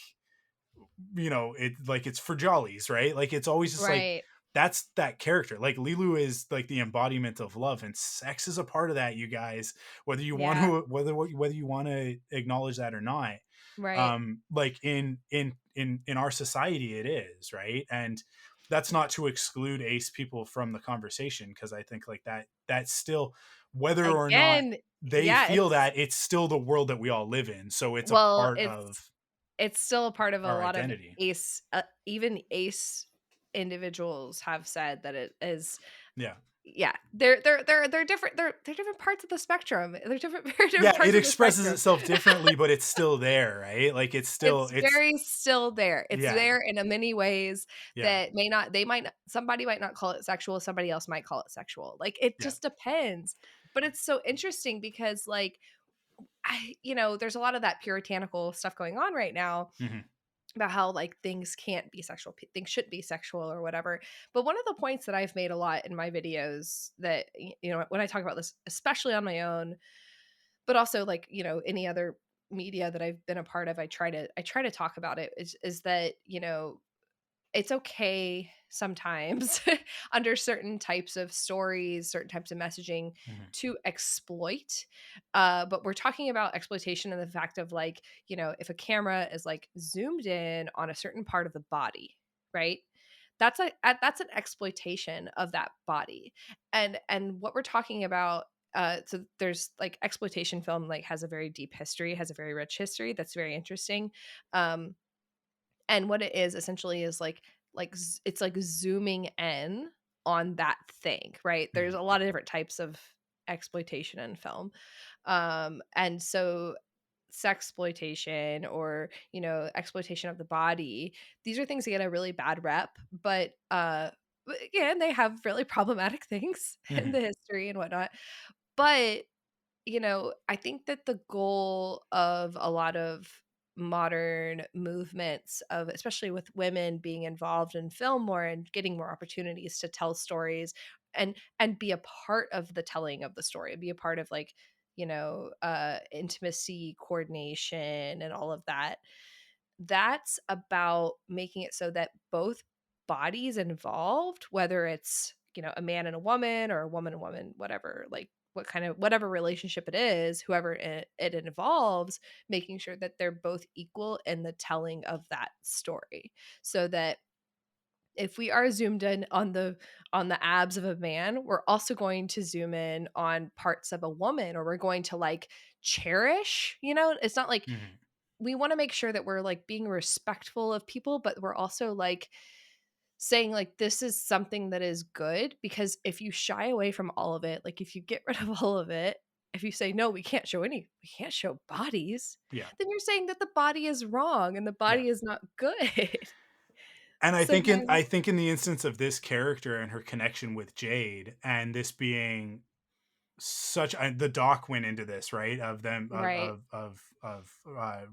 it like it's for jollies, right? Like it's always just like Right. that's that character. Like Lilu is like the embodiment of love, and sex is a part of that, you guys. Whether you want Yeah. to whether you want to acknowledge that or not, Right. like in our society it is, right? And that's not to exclude ace people from the conversation, because I think like that's still, whether or not Again, they yeah, feel that, it's still the world that we all live in, so it's a well, part of it's still a part of a our lot of identity. ace even ace individuals have said that it is. Yeah. Yeah, they're different. They're different parts of the spectrum. They're different, very different Yeah, parts it of the expresses spectrum. itself differently, but it's still there, right? Like It's it's very still there. It's yeah, there in a many ways yeah, that may not. They might not. Somebody might not call it sexual. Somebody else might call it sexual. Like it yeah. just depends. But it's so interesting because like there's a lot of that puritanical stuff going on right now Hmm. about how like things can't be sexual, things shouldn't be sexual or whatever. But one of the points that I've made a lot in my videos that when I talk about this, especially on my own, but also like any other media that I've been a part of, I try to talk about it is that it's okay sometimes under certain types of stories, certain types of messaging Hmm. to exploit. But we're talking about exploitation and the fact of like, if a camera is like zoomed in on a certain part of the body, right? That's an exploitation of that body. And what we're talking about, so there's like exploitation film like has a very deep history, has a very rich history that's very interesting. Um, and what it is essentially is it's like zooming in on that thing, right? There's Hmm. a lot of different types of exploitation in film. And so sexploitation or exploitation of the body, these are things that get a really bad rep, but again, they have really problematic things in Hmm. the history and whatnot. But I think that the goal of a lot of modern movements of especially with women being involved in film more and getting more opportunities to tell stories and be a part of the telling of the story, be a part of like intimacy coordination and all of that. That's about making it so that both bodies involved, whether it's a man and a woman or a woman and woman, whatever, like whatever relationship it is, whoever it involves, making sure that they're both equal in the telling of that story, so that if we are zoomed in on the abs of a man, we're also going to zoom in on parts of a woman, or we're going to like cherish, it's not like Mhm. we want to make sure that we're like being respectful of people, but we're also like saying like this is something that is good, because if you shy away from all of it, like if you get rid of all of it, if you say no, we can't show bodies, Yeah. then you're saying that the body is wrong and the Yeah. body is not good. And I So think in then I think in the instance of this character and her connection with Jade, and this being such the doc went into this, right, of them right.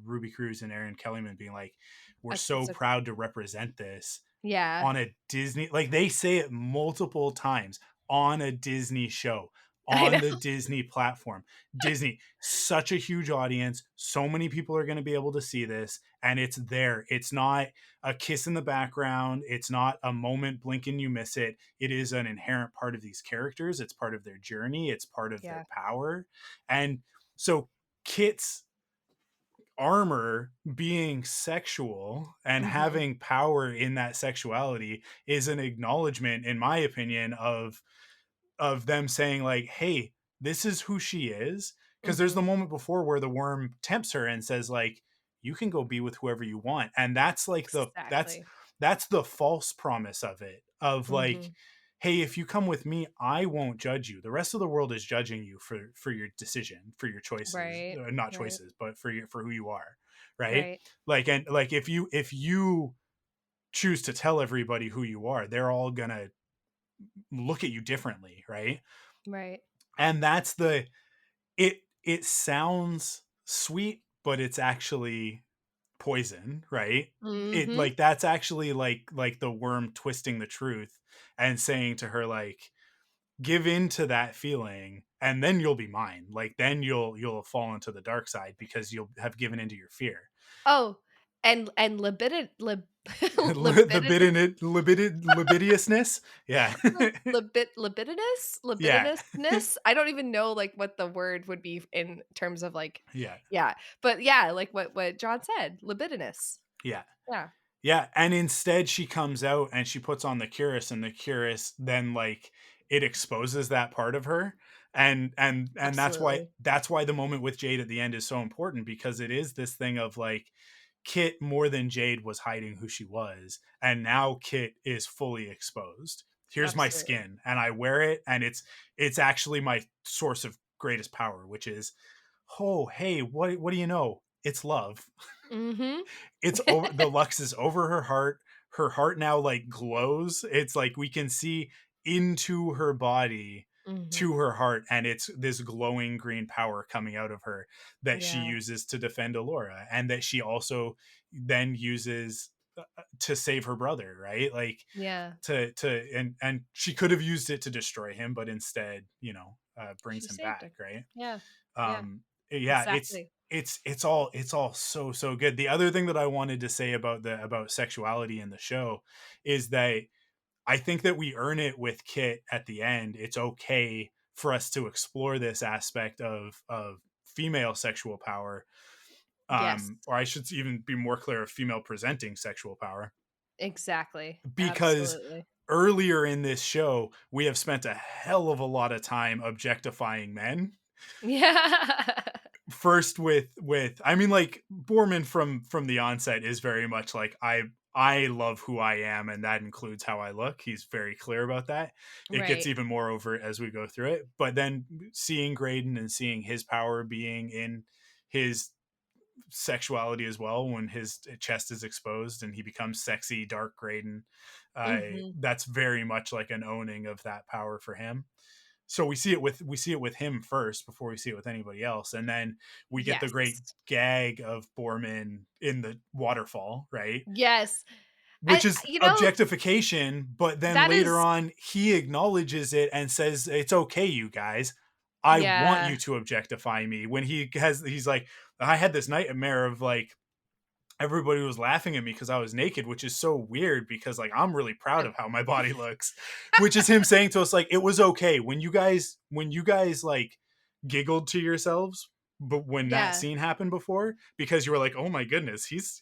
Ruby Cruz and Aaron Kellyman being like, we're so It's a proud to represent this yeah. on a Disney, like they say it multiple times, on a Disney show, I on know. the Disney platform. Disney, such a huge audience, so many people are going to be able to see this, and it's there. It's not a kiss in the background, it's not a moment blink and you miss it. It is an inherent part of these characters, it's part of their journey, it's part of Yeah. their power. And so Kit's armor being sexual and Mhm. having power in that sexuality is an acknowledgement, in my opinion, of them saying like, hey, this is who she is. Because there's the Mhm. moment before where the worm tempts her and says like, you can go be with whoever you want, and that's like Exactly. that's the false promise of it, of like, Mhm. hey, if you come with me, I won't judge you. The rest of the world is judging you for your decision, for your choices, Right. not Right. choices, but for who you are, right? Right. Like, and like if you choose to tell everybody who you are, they're all gonna look at you differently, right? Right. And that's the it sounds sweet, but it's actually poison, right? It Mhm. like that's actually like the worm twisting the truth and saying to her like, give in to that feeling and then you'll be mine. Like then you'll fall into the dark side because you'll have given into your fear. Oh, and The bit libidin in it, libidinousness. Yeah. Yeah. libidinousness. I don't even know like what the word would be in terms of like, Yeah. yeah, but yeah, like what John said, libidinous. Yeah. Yeah, Yeah, and instead she comes out and she puts on the cuirass, and the cuirass then like it exposes that part of her. And absolutely. that's why the moment with Jade at the end is so important, because it is this thing of like, Kit more than Jade was hiding who she was, and now Kit is fully exposed. Here's my Absolutely. skin and I wear it, and it's actually my source of greatest power, which is, oh hey, what do you know? It's love. Mhm. It's over, the lux is over her heart. Her heart now like glows. It's like we can see into her body Mhm. to her heart, and it's this glowing green power coming out of her that she Yeah. uses to defend Alora, and that she also then uses to save her brother, right? Like Yeah. to and she could have used it to destroy him, but instead, She brings him saved back, her. right? Yeah. Yeah. Yeah, Exactly. it's all so good. The other thing that I wanted to say about sexuality in the show is that I think that we earn it with Kit at the end. It's okay for us to explore this aspect of female sexual power, Yes. or I should even be more clear, of female presenting sexual power, Exactly. because Absolutely. earlier in this show we have spent a hell of a lot of time objectifying men. Yeah. First with I mean, like, Borman from the onset is very much like, I love who I am, and that includes how I look. He's very clear about that. It gets Right. even more overt as we go through it, but then seeing Graydon and seeing his power being in his sexuality as well, when his chest is exposed and he becomes sexy dark Graydon, Mhm. that's very much like an owning of that power for him. So we see it with him first before we see it with anybody else, and then we get the great Yes. gag of Borman in the waterfall, right? Yes. Which And is objectification, but then that later is on he acknowledges it and says, it's okay, you guys, I want yeah. you to objectify me. When he's like, I had this nightmare of like, everybody was laughing at me because I was naked, which is so weird because like I'm really proud of how my body looks, which is him saying to us like, it was okay when you guys like giggled to yourselves, but when that Yeah. scene happened before, because you were like, oh my goodness, he's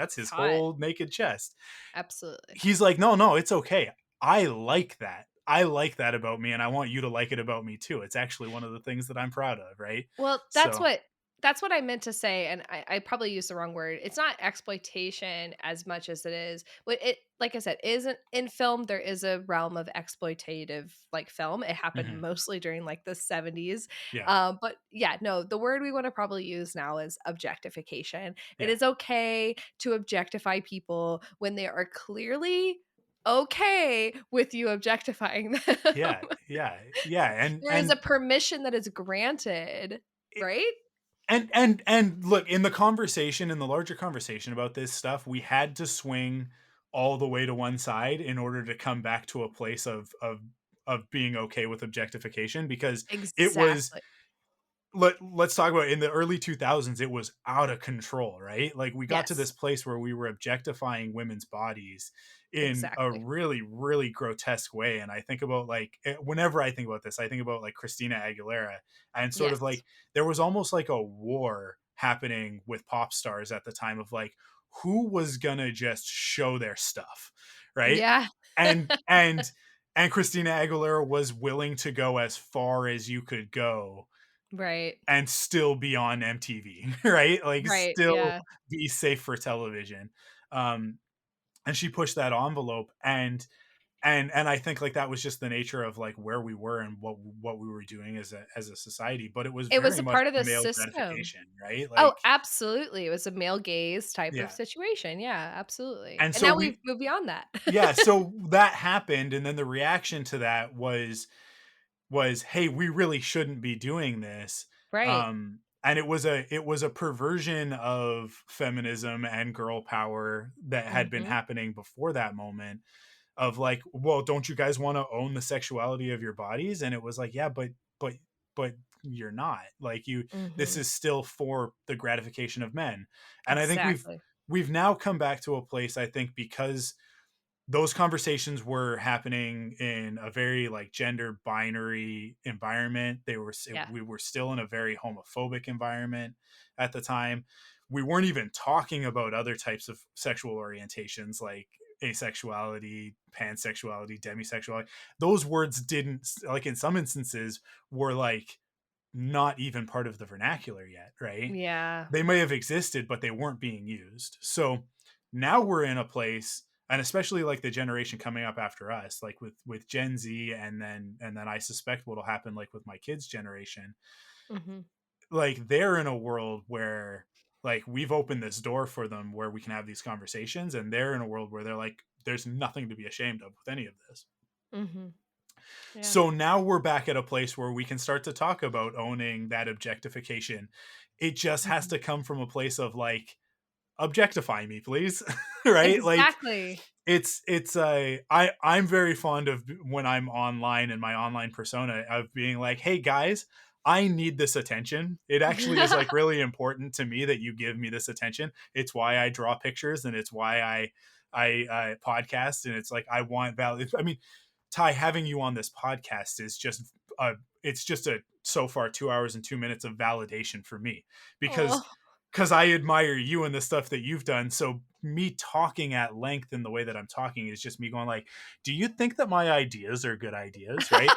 that's his hot. whole naked chest. Absolutely. He's like, no, it's okay. I like that. I like that about me, and I want you to like it about me too. It's actually one of the things that I'm proud of, right? Well, So, that's what I meant to say, and I probably used the wrong word. It's not exploitation as much as it is what it like I said, isn't in film, there is a realm of exploitative like film. It happened mhm, mostly during like the 70s. yeah, But yeah, no, the word we want to probably use now is objectification. It yeah, is okay to objectify people when they are clearly okay with you objectifying them. yeah, yeah, yeah, There is a permission that is granted, it, right? and look, in the conversation, in the larger conversation about this stuff, we had to swing all the way to one side in order to come back to a place of being okay with objectification, because it was, Exactly. let's talk about, in the early 2000s it was out of control, right? Like, we got to this Yes, place where we were objectifying women's bodies in a exactly. really, really grotesque way. And I think about, like, whenever I think about this, I think about like Christina Aguilera, and sort of Yes. like there was almost like a war happening with pop stars at the time of like who was gonna just show their stuff, right? Yeah. and and and Christina Aguilera was willing to go as far as you could go Right. and still be on MTV, right? Like, Right, still yeah. be safe for television. Um, and she pushed that envelope, and I think like that was just the nature of like where we were and what we were doing as a society. But it was It was very a much part of the male system. gratification, right? Oh, Like, absolutely. It was a male gaze type of yeah. situation. Yeah, absolutely. And And so now we we've moved beyond that. yeah, so that happened, and then the reaction to that was, hey, we really shouldn't be doing this. Right. And it was a perversion of feminism and girl power that had been Mhm. happening before that moment, of like, well, don't you guys want to own the sexuality of your bodies? And it was like, yeah, but but you're not, like, you, this Mhm. is still for the gratification of men. And I think Exactly. we've now come back to a place, I think, because those conversations were happening in a very like gender binary environment. Yeah. We were still in a very homophobic environment at the time. We weren't even talking about other types of sexual orientations like asexuality, pansexuality, demisexuality. Those words didn't, like, in some instances were like not even part of the vernacular yet, right? Yeah. They may have existed, but they weren't being used. So now we're in a place, and especially like the generation coming up after us, like with Gen Z, and then I suspect what'll happen like with my kids' generation, Mhm. like they're in a world where like we've opened this door for them where we can have these conversations, and they're in a world where they're like, there's nothing to be ashamed of with any of this. Mhm. Yeah. So now we're back at a place where we can start to talk about owning that objectification. It just has Mhm. to come from a place of like, objectify me, please. Right? Like, Exactly. it's a I'm very fond of, when I'm online in my online persona, of being like, hey guys, I need this attention. It actually is like really important to me that you give me this attention. It's why I draw pictures, and it's why I podcast, and it's like I want value. I mean, Ty, having you on this podcast is just a it's just a so far 2 hours and 2 minutes of validation for me, because Oh. I admire you and the stuff that you've done. So me talking at length in the way that I'm talking is just me going like, do you think that my ideas are good ideas, right?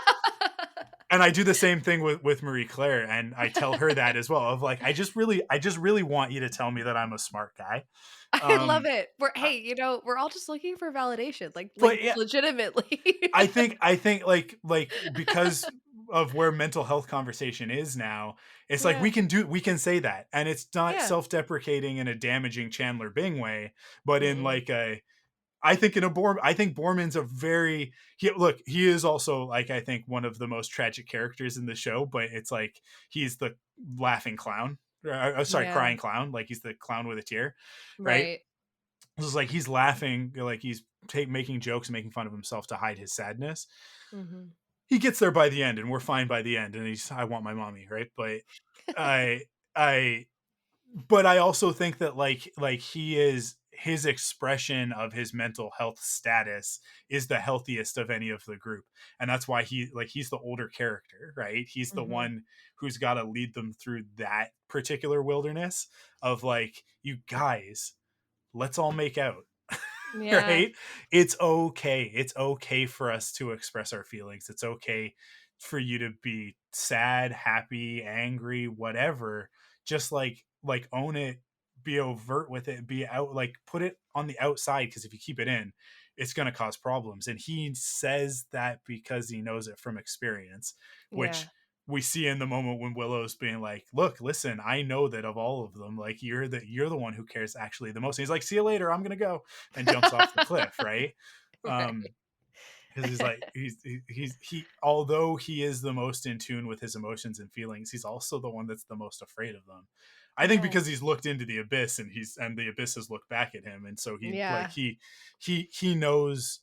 And I do the same thing with Marie Claire, and I tell her that as well, of like, I just really want you to tell me that I'm a smart guy. I love um it. Hey, we're all just looking for validation, like but yeah, legitimately. I think like because of where mental health conversation is now, it's like Yeah. we can say that, and it's not Yeah. self-deprecating in a damaging Chandler Bing way, but in Mm-mm. like a, I think Borman's a very, he is also like, I think, one of the most tragic characters in the show, but it's like he's the laughing clown. Sorry, Yeah. crying clown, like he's the clown with a tear, right? Right. It's like he's laughing, like he's making jokes and making fun of himself to hide his sadness. Mhm. He gets there by the end, and we're fine by the end, and he's, I want my mommy, right? But I I but I also think that like he is, his expression of his mental health status is the healthiest of any of the group, and that's why he's the older character, right? He's the Mhm. one who's got to lead them through that particular wilderness of like, you guys, let's all make out. Yeah. Right? It's okay. It's okay for us to express our feelings. It's okay for you to be sad, happy, angry, whatever. Just like own it, be overt with it, be out, like put it on the outside, because if you keep it in, it's going to cause problems. And he says that because he knows it from experience, Yeah. which we see in the moment when Willow's being like, look, listen, I know that of all of them, like you're the one who cares actually the most. And he's like, see you later, I'm gonna go, and jumps off the cliff, right? um Right. because he's like he although he is the most in tune with his emotions and feelings, he's also the one that's the most afraid of them. I think Yeah. because he's looked into the abyss, and the abyss has looked back at him, and so he like Yeah. he knows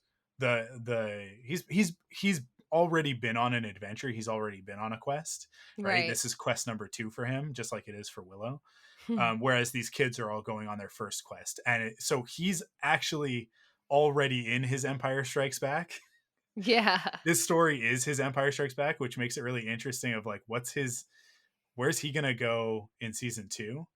he's already been on an adventure. He's already been on a quest, right? Right. This is quest number 2 for him, just like it is for Willow. Whereas these kids are all going on their first quest, and so he's actually already in his Empire Strikes Back. Yeah. This story is his Empire Strikes Back, which makes it really interesting of like where's he gonna go in season 2.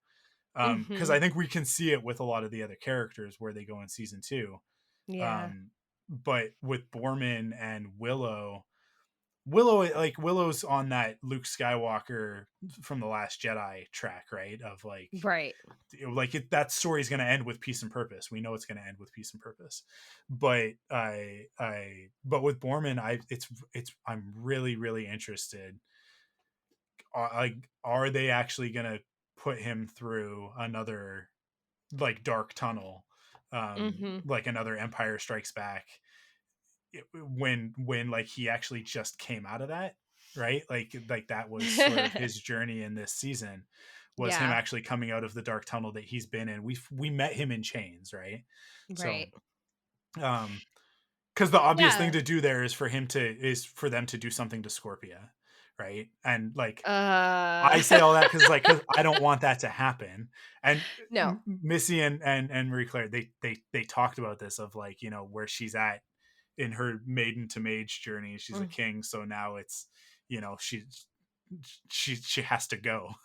Because Mhm. I think we can see it with a lot of the other characters where they go in season 2. Yeah. Um but with Borman and like Willow's on that Luke Skywalker from the Last Jedi track, right? Of Right. that story's going to end with peace and purpose. We know it's going to end with peace and purpose. But with Borman, I'm really really interested. Are they actually going to put him through another like dark tunnel, Mhm. like another Empire Strikes Back, when like he actually just came out of that, right? Like that was sort of his journey in this season, was him Yeah. actually coming out of the dark tunnel that he's been in. We met him in chains, right? So Right. um because the obvious thing Yeah. to do there is for them to do something to Scorpia, right? And like I say all that because I don't want that to happen. And No. Missy and Marie Claire, they talked about this of like, where she's at in her maiden to mage journey. She's a Mm. king, so now it's, she has to go.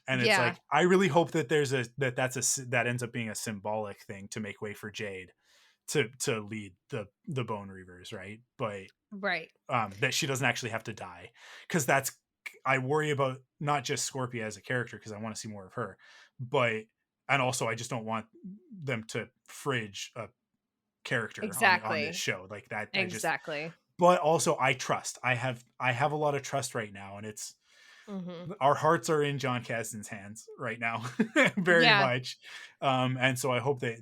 And it's Yeah. like I really hope that that ends up being a symbolic thing to make way for Jade to lead the Bone Reavers, right? But Right. that she doesn't actually have to die, because that's, I worry about not just Scorpia as a character because I want to see more of her, but and also I just don't want them to fridge a character on this Exactly. show like that. I just, Exactly. but also I have a lot of trust right now, and it's, Mhm. our hearts are in John Kasdan's hands right now, very Yeah. much. And so I hope that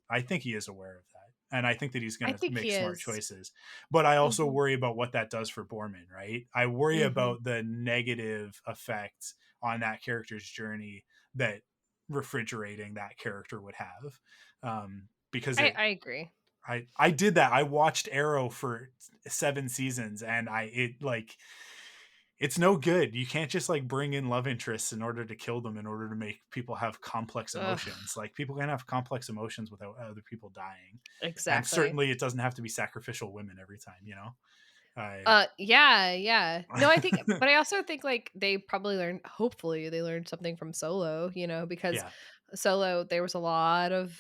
I think he is aware of that, and I think that he's going I to think make he smart is. choices. But I also Mhm. worry about what that does for Borman, right? I worry Mhm. about the negative effects on that character's journey that refrigerating that character would have, because I agree. I did that. I watched Arrow for 7 seasons, and it's no good. You can't just like bring in love interests in order to kill them, in order to make people have complex Ugh. emotions. Like people can have complex emotions without other people dying. And Exactly. certainly it doesn't have to be sacrificial women every time, I Yeah, yeah. No, I think but I also think, like, they probably learned hopefully, they learned something from Solo, because yeah. Solo, there was a lot of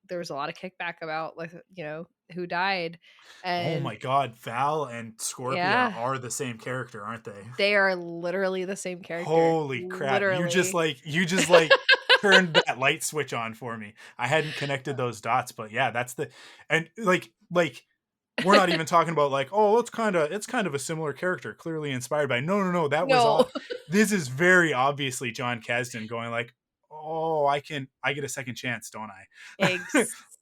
kickback about, like, who died, Oh and my god, Val and Scorpia yeah, are the same character, aren't they? they are literally the same character, Holy crap. literally. You just like turned that light switch on for me. I hadn't connected those dots, but yeah, that's the, and like we're not even talking about like, oh, it's kind of a similar character, clearly inspired by, no, that was No. all, this is very obviously John Kasdan going like, oh, I get a second chance, don't I?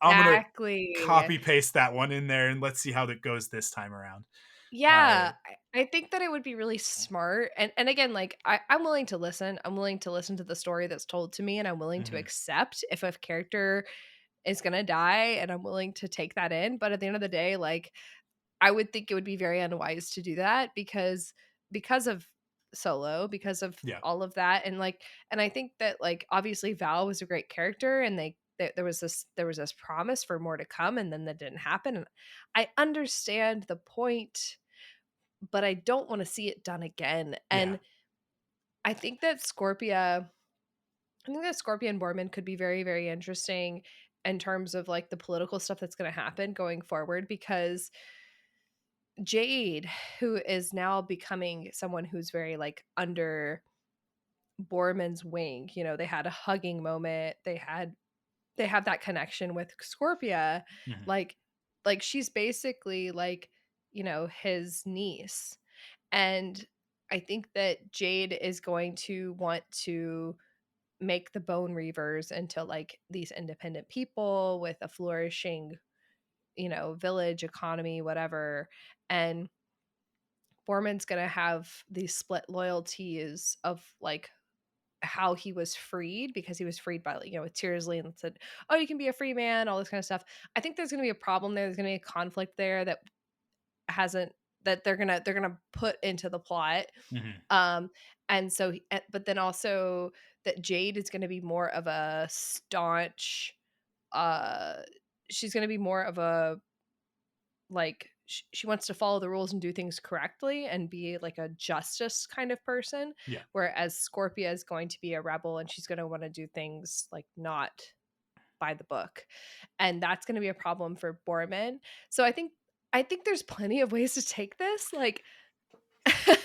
I'm gonna Exactly. copy paste that one in there and let's see how that goes this time around. Yeah, I I think that it would be really smart, and again, like, I'm willing to listen. I'm willing to listen to the story that's told to me, and I'm willing to Mhm. accept if a character is gonna die, and I'm willing to take that in, but at the end of the day, like, I would think it would be very unwise to do that because of Solo, because of Yeah. all of that, and I think that, like, obviously Val was a great character, and there was this promise for more to come, and then that didn't happen, and I understand the point, but I don't wanna see it done again, Yeah. and I think that Scorpia I think that Scorpion Borman could be very, very interesting in terms of like the political stuff that's going to happen going forward, because Jade, who is now becoming someone who's very like under Borman's wing, you know, they had a hugging moment, they have that connection with Scorpia, Mm-hmm. like she's basically like, you know, his niece. And I think that Jade is going to want to make the Bone Reavers into like these independent people with a flourishing, you know, village economy, whatever. And Borman's gonna have these split loyalties of like how he was freed, because he was freed by, like, you know, with Lee, and said, oh, you can be a free man, all this kind of stuff. I think there's gonna be a problem there. There's gonna be a conflict there that hasn't that they're gonna put into the plot. Mm-hmm. And so but then also that Jade is gonna be more of a staunch, uh she's gonna be more of a like she wants to follow the rules and do things correctly and be like a justice kind of person, Yeah. whereas Scorpia is going to be a rebel and she's going to want to do things like not by the book, and that's going to be a problem for Borman. So I think there's plenty of ways to take this, like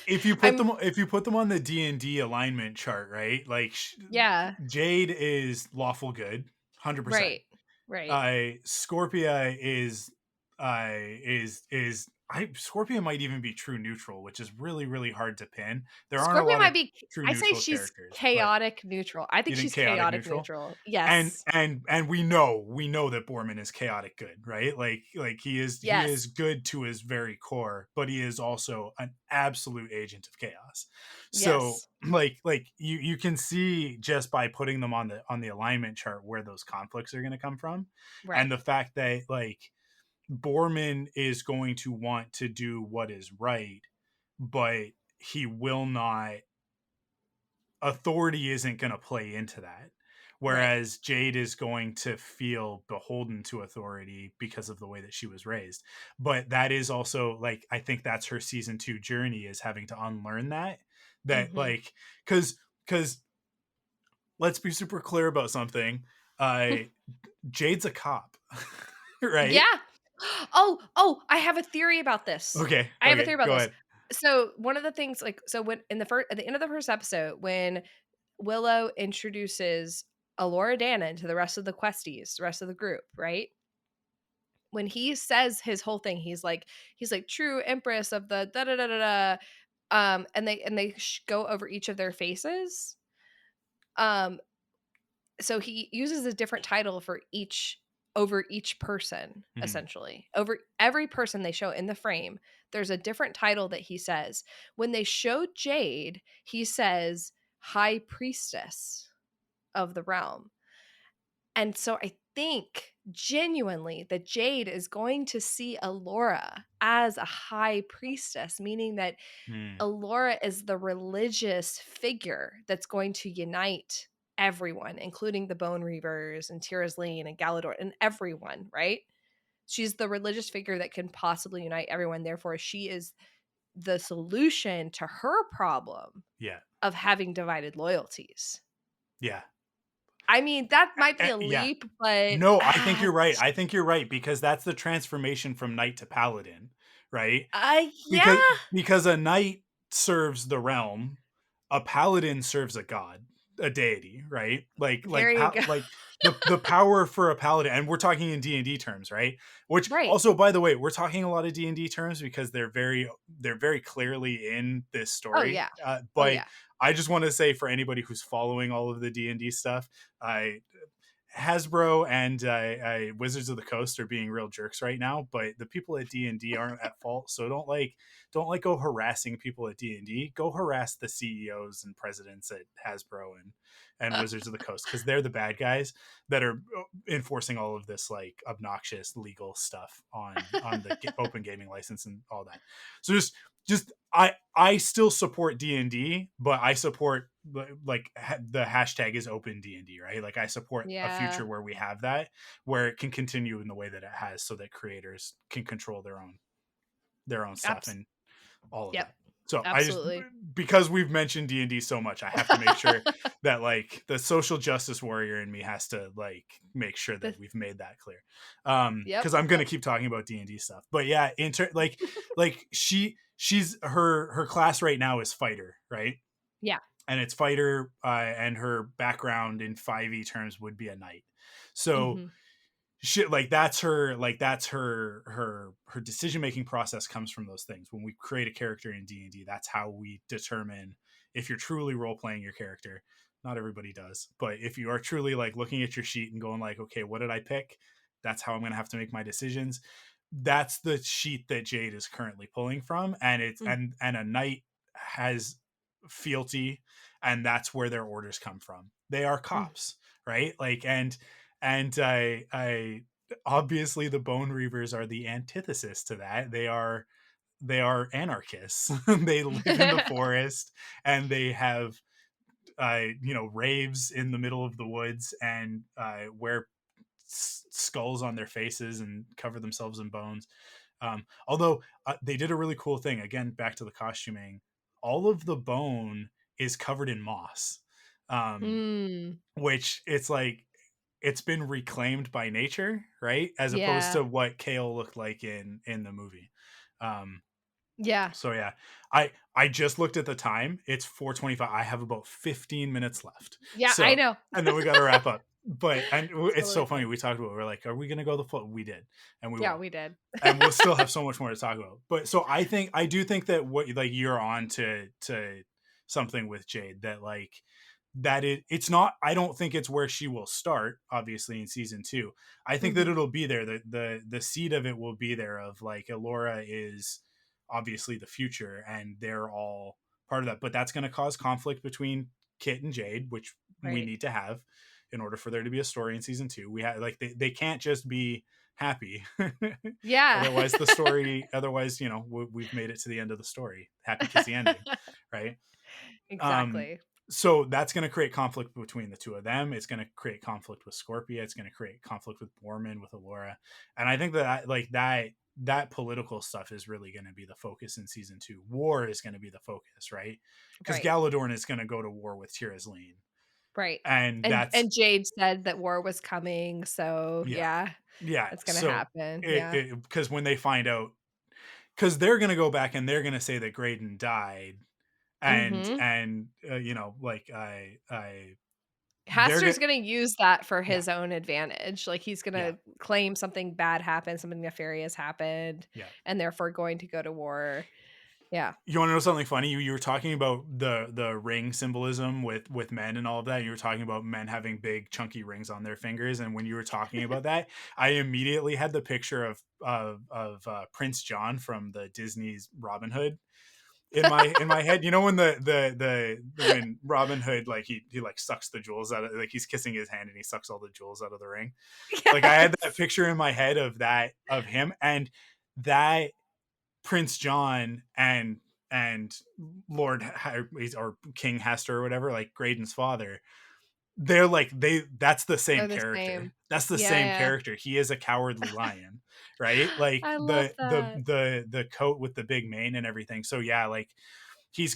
If you put I'm them on the D&D alignment chart, right? Like yeah, Jade is lawful good, 100%. right Scorpia is Scorpia might even be true neutral, which is really, really hard to pin. There aren't a Scorpia lot of might be, true I say neutral she's characters, but chaotic neutral. I you think think she's chaotic chaotic neutral? neutral. And Yes. we know that Borman is chaotic good, right? Like he is Yes. good to his very core, but he is also an absolute agent of chaos. So Yes. like you can see just by putting them on the alignment chart where those conflicts are going to come from, Right. and the fact that like Borman is going to want to do what is right, but he will not. Authority isn't going to play into that. Right. Whereas Jade is going to feel beholden to authority because of the way that she was raised. But that is also like, I think that's her season 2 journey, is having to unlearn that. That Mhm. like, because let's be super clear about something. Jade's a cop, right? Yeah. Oh, I have a theory about this. Okay. I have a Okay. theory about Go this. ahead. So one of the things, like, so when in the first at the end of the first episode, when Willow introduces Alora Dannon to the rest of the questies, the rest of the group, right? When he says his whole thing, he's like true empress of the da da da da da. And they go over each of their faces. Um, so he uses a different title for each over each person, Mhm. essentially over every person they show in the frame. There's a different title that he says. When they show Jade, he says high priestess of the realm. And so I think genuinely that Jade is going to see Alora as a high priestess, meaning that Mm. Alora is the religious figure that's going to unite everyone, including the Bone Reavers and Lee and Galador and everyone, right? She's the religious figure that can possibly unite everyone. Therefore, she is the solution to her problem Yeah. of having divided loyalties. Yeah. I mean, that might be a Yeah. leap, but No, I think you're right. I think you're right, because that's the transformation from knight to paladin, right? because yeah, because a knight serves the realm, a paladin serves a god, a deity, right? there you go. Like the power for a paladin, and we're talking in D&D terms, right? Which Right. also, by the way, we're talking a lot of D&D terms because they're very clearly in this Oh story. yeah. Oh But yeah. I just want to say, for anybody who's following all of the D&D stuff, I Hasbro and Wizards of the Coast are being real jerks right now, but the people at D&D aren't at fault. So don't go harassing people at D&D. Go harass the CEOs and presidents at Hasbro and Wizards of the Coast, because they're the bad guys that are enforcing all of this like obnoxious legal stuff on the open gaming license and all that. So just I still support D&D, but I support like the hashtag is open D&D, right? Like I support a Yeah. future where we have that, where it can continue in the way that it has, so that creators can control their own stuff and all of Yep. that. So I just, Absolutely. because we've mentioned D&D so much, I have to make sure that like the social justice warrior in me has to like make sure that we've made that clear. Yep. Because I'm gonna keep talking about D&D stuff. But yeah, like she's her class right now is fighter, right? Yeah. And it's fighter, and her background in 5e terms would be a knight. So Mhm. shit, like that's her decision making process comes from those things. When we create a character in D&D, that's how we determine if you're truly role playing your character. Not everybody does, but if you are truly like looking at your sheet and going like, okay, what did I pick? That's how I'm going to have to make my decisions. That's the sheet that Jade is currently pulling from, and it's Mm. and a knight has fealty, and that's where their orders come from. They are cops, right? Like, and I obviously the Bone Reavers are the antithesis to that. They are anarchists. They live in the forest, and they have raves in the middle of the woods, and wear skulls on their faces and cover themselves in bones. Although they did a really cool thing, again back to the costuming, all of the bone is covered in moss, Mm. which it's like it's been reclaimed by nature, right? As opposed Yeah. to what Kale looked like in the movie. Um, Yeah. so yeah, I just looked at the time. It's 4:25. I have about 15 minutes left. Yeah, I So, know. and then we got to wrap up. But and It's it's totally so funny. fine. We talked about. We're like, are we gonna go the full? We did, and we Yeah, will, we did. and we'll still have so much more to talk about. But so I do think that what like you're on to something with Jade, that like that it's not, I don't think it's where she will start obviously in season 2. I think that Mhm. it'll be there, the seed of it will be there, of like Elora is obviously the future and they're all part of that, but that's going to cause conflict between Kit and Jade, which we Right. need to have in order for there to be a story in season 2. We have like they can't just be happy. Yeah. Otherwise we've made it to the end of the story, happy kissy ending, right? um Exactly. so that's going to create conflict between the two of them. It's going to create conflict with Scorpia. It's going to create conflict with Borman, with Elora. And I think that like that political stuff is really going to be the focus in season 2. War is going to be the focus, right? Because Right. Galadorn is going to go to war with Tirazleen. Right. And that's, And Jade said that war was coming, so yeah, yeah, yeah. it's gonna So happen. Yeah. because when they find out, because they're going to go back and they're going to say that Graydon died, Mhm. and like I they're Haster's gonna, gonna use that for yeah, his own advantage. Like, he's yeah, gonna claim something bad happened, something nefarious happened, yeah. and therefore going to go to war. Yeah. You want to know something funny? You were talking about the ring symbolism with men and all of that. You were talking about men having big chunky rings on their fingers, and when you were talking about that, I immediately had the picture of Prince John from the Disney's Robin Hood in my head. You know, when when Robin Hood, like he like sucks the jewels out of, like he's kissing his hand and he sucks all the jewels out of the ring. Like I had that Yes. picture in my head of him, and that Prince John and Lord or King Hester or whatever, like Graydon's father, they're like that's the same They're the character. same. That's the Yeah, same yeah. character. He is a cowardly lion, right? Like I love that. the coat with the big mane and everything. So yeah, like he's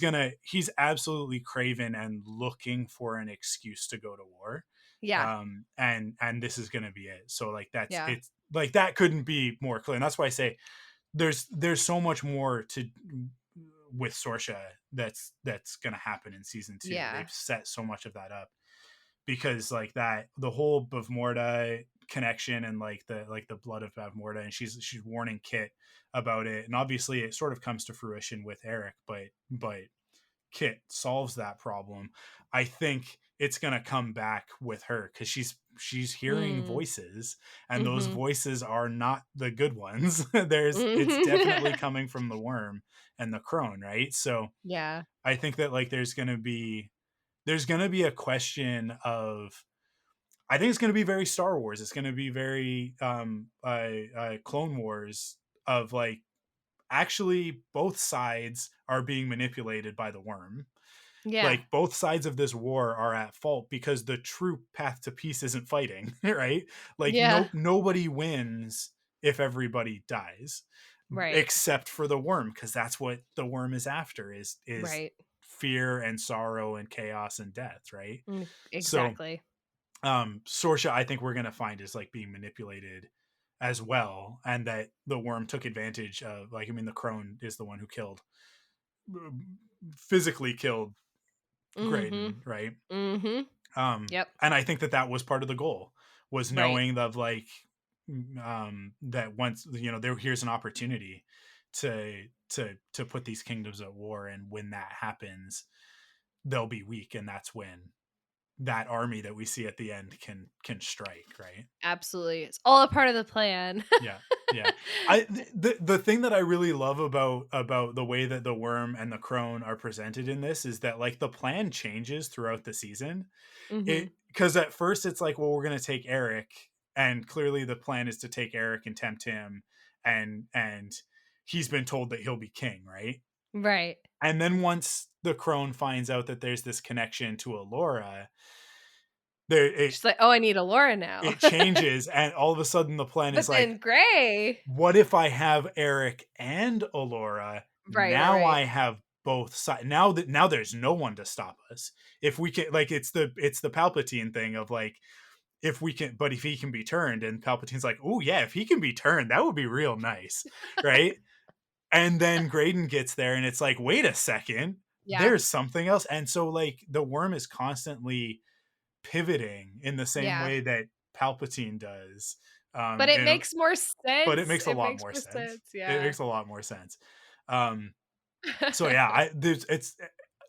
absolutely craven and looking for an excuse to go to war. Yeah. And this is gonna be it. So like Yeah. it's like that couldn't be more clear. And that's why I say there's so much more to with Sorsha that's gonna happen in season 2. Yeah. They've set so much of that up, because like that the whole Bavmorda connection, and like the blood of Bavmorda, and she's warning Kit about it, and obviously it sort of comes to fruition with Eric, but Kit solves that problem. I think it's gonna come back with her, because she's hearing Mm. voices, and those Mhm. voices are not the good ones. It's definitely Mhm. coming from the worm and the crone, right? So Yeah. I think that like there's gonna be a question of, I think it's gonna be very Star Wars. It's gonna be very Clone Wars, of like actually both sides are being manipulated by the worm. Yeah. Like both sides of this war are at fault, because the true path to peace isn't fighting. Right? Like Yeah. nobody wins if everybody dies. Right. except for the worm, because that's what the worm is after, is Right. fear and sorrow and chaos and death, right? So Exactly. Sorsha, I think we're gonna find, is like being manipulated as well, and that the worm took advantage of, like, I mean, the crone is the one who physically killed Mhm. Graydon, right? Mhm. Yep. And I think that that was part of the goal, was Right. knowing of like, that once, there, here's an opportunity to put these kingdoms at war, and when that happens, they'll be weak, and that's when that army that we see at the end can strike, right? Absolutely. It's all a part of the plan. Yeah, yeah. The thing that I really love about the way that the worm and the crone are presented in this is that, like, the plan changes throughout the season. It, Mhm. because at first it's like, well, we're gonna take Eric, and clearly the plan is to take Eric and tempt him, and he's been told that he'll be king, right? Right. And then once the crone finds out that there's this connection to Alora, there She's like, "Oh, I need Alora now." it changes, and all of a sudden the plan is But like, then Gray. what if I have Eric and Alora? Right, right, Now right. I have both sides. Now there's no one to stop us. If we can, like, it's the Palpatine thing of like, if we can, but if he can be turned, and Palpatine's like, oh yeah, if he can be turned, that would be real nice, right? And then Graydon gets there, and it's like, wait a second, Yeah. there's something else. And so, like, the worm is constantly pivoting in the same Yeah. way that Palpatine does. But it And makes more but it sense. makes a It lot makes more more sense. sense. It Yeah. makes a lot more sense. So yeah, it's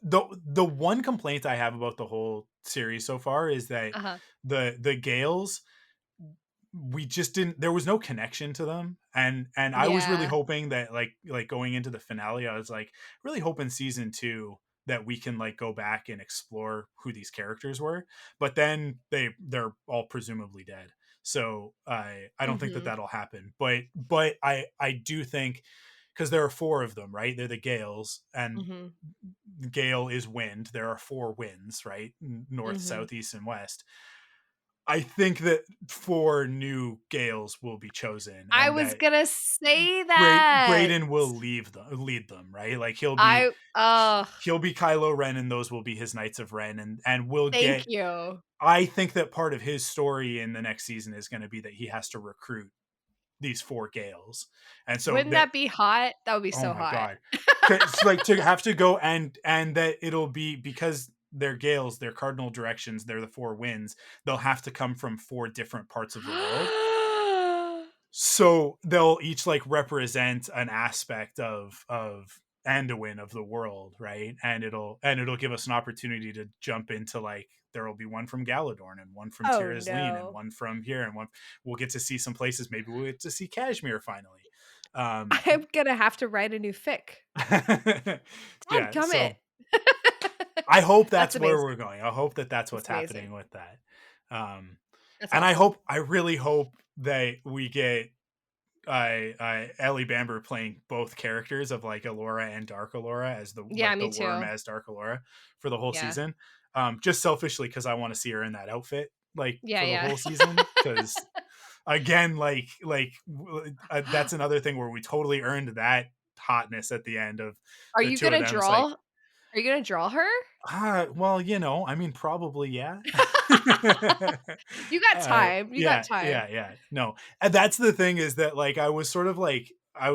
the one complaint I have about the whole series so far is that Uh-huh. the Gales, we just didn't, there was no connection to them, and I was really Yeah. hoping that, like going into the finale, I was like really hoping season 2 that we can like go back and explore who these characters were, but then they're all presumably dead, so I don't think that Mhm. that'll happen, but I do think, because there are four of them, right? They're the Gales, and Mhm. Gale is wind. There are four winds, right? North, Mhm. south, east, and west. I think that four new Gales will be chosen, I and was that gonna say that. Graydon will lead them, right? Like, I oh, he'll be Kylo Ren, and those will be his Knights of Ren, and we'll thank get. you. I think that part of his story in the next season is going to be that he has to recruit these four Gales, and so Wouldn't that, that be hot? That would be oh so my hot. god, it's like to have to go, and that it'll be because they're Gales, they're cardinal directions, they're the four winds. They'll have to come from four different parts of the world, so they'll each like represent an aspect of Anduin, of the world, right? And it'll give us an opportunity to jump into, like, there will be one from Galadorn, and one from Oh, Tir Asleen, and no. one from here, and one, we'll get to see some places. Maybe we'll get to see Kashmir finally. um I'm gonna have to write a new fic. yeah, Dadgummit. so I hope That's that's where amazing. we're going. I hope that that's That's what's amazing. happening with that. um That's and awesome. I really hope that we get Ellie Bamber playing both characters of, like, Alora and Dark Alora, as the, Yeah, like, the me worm too. as Dark Alora for the whole Yeah. season. Just selfishly, because I want to see her in that outfit, like, Yeah, for the yeah. whole season. Because again, that's another thing where we totally earned that hotness at the end of Are the you two of gonna them. It's like, draw are you gonna draw her? well, I mean, probably, yeah. You got time. You got Yeah, time. yeah, yeah. No, and that's the thing, is that, like, I was sort of like, I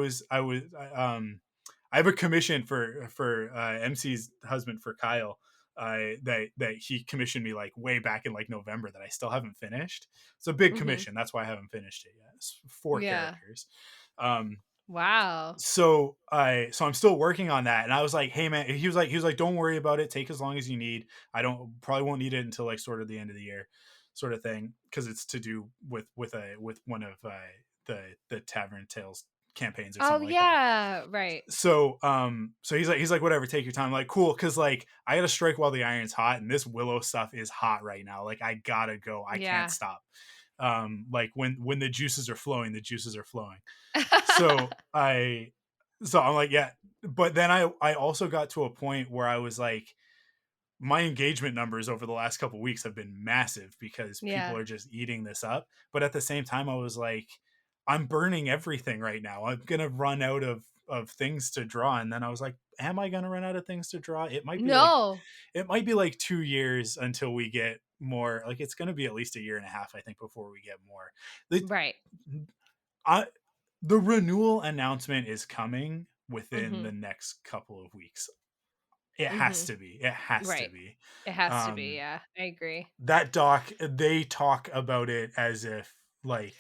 have a commission for MC's husband, for Kyle, that he commissioned me, like, way back in, like, November, that I still haven't finished. It's a big Mhm. commission. That's why I haven't finished it yet. It's four Yeah. characters. Um, Wow. so I'm still working on that, and I was like, hey man, he was like, don't worry about it, take as long as you need. I don't probably won't need it until, like, sort of the end of the year, sort of thing, because it's to do with one of the Tavern Tales campaigns, or Oh, something like that. yeah. Right. So he's like, whatever, take your time. I'm like, cool, because, like, I gotta strike while the iron's hot, and this Willow stuff is hot right now. Like, I gotta go, I can't Yeah. stop. Like, when the juices are flowing, the juices are flowing. So I'm like, yeah. But then I also got to a point where I was like, my engagement numbers over the last couple weeks have been massive, because people Yeah. are just eating this up. But at the same time, I was like, I'm burning everything right now. I'm gonna run out of things to draw. And then I was like, am I gonna run out of things to draw? No. It might be like 2 years until we get more. Like it's gonna be at least a year and a half, I think, before we get more. The Right. I the renewal announcement is coming within Mm-hmm. the next couple of weeks. It has Mm-hmm. to be. It has to Right. be. It has to be. Um, Yeah, I agree. that doc, they talk about it as if like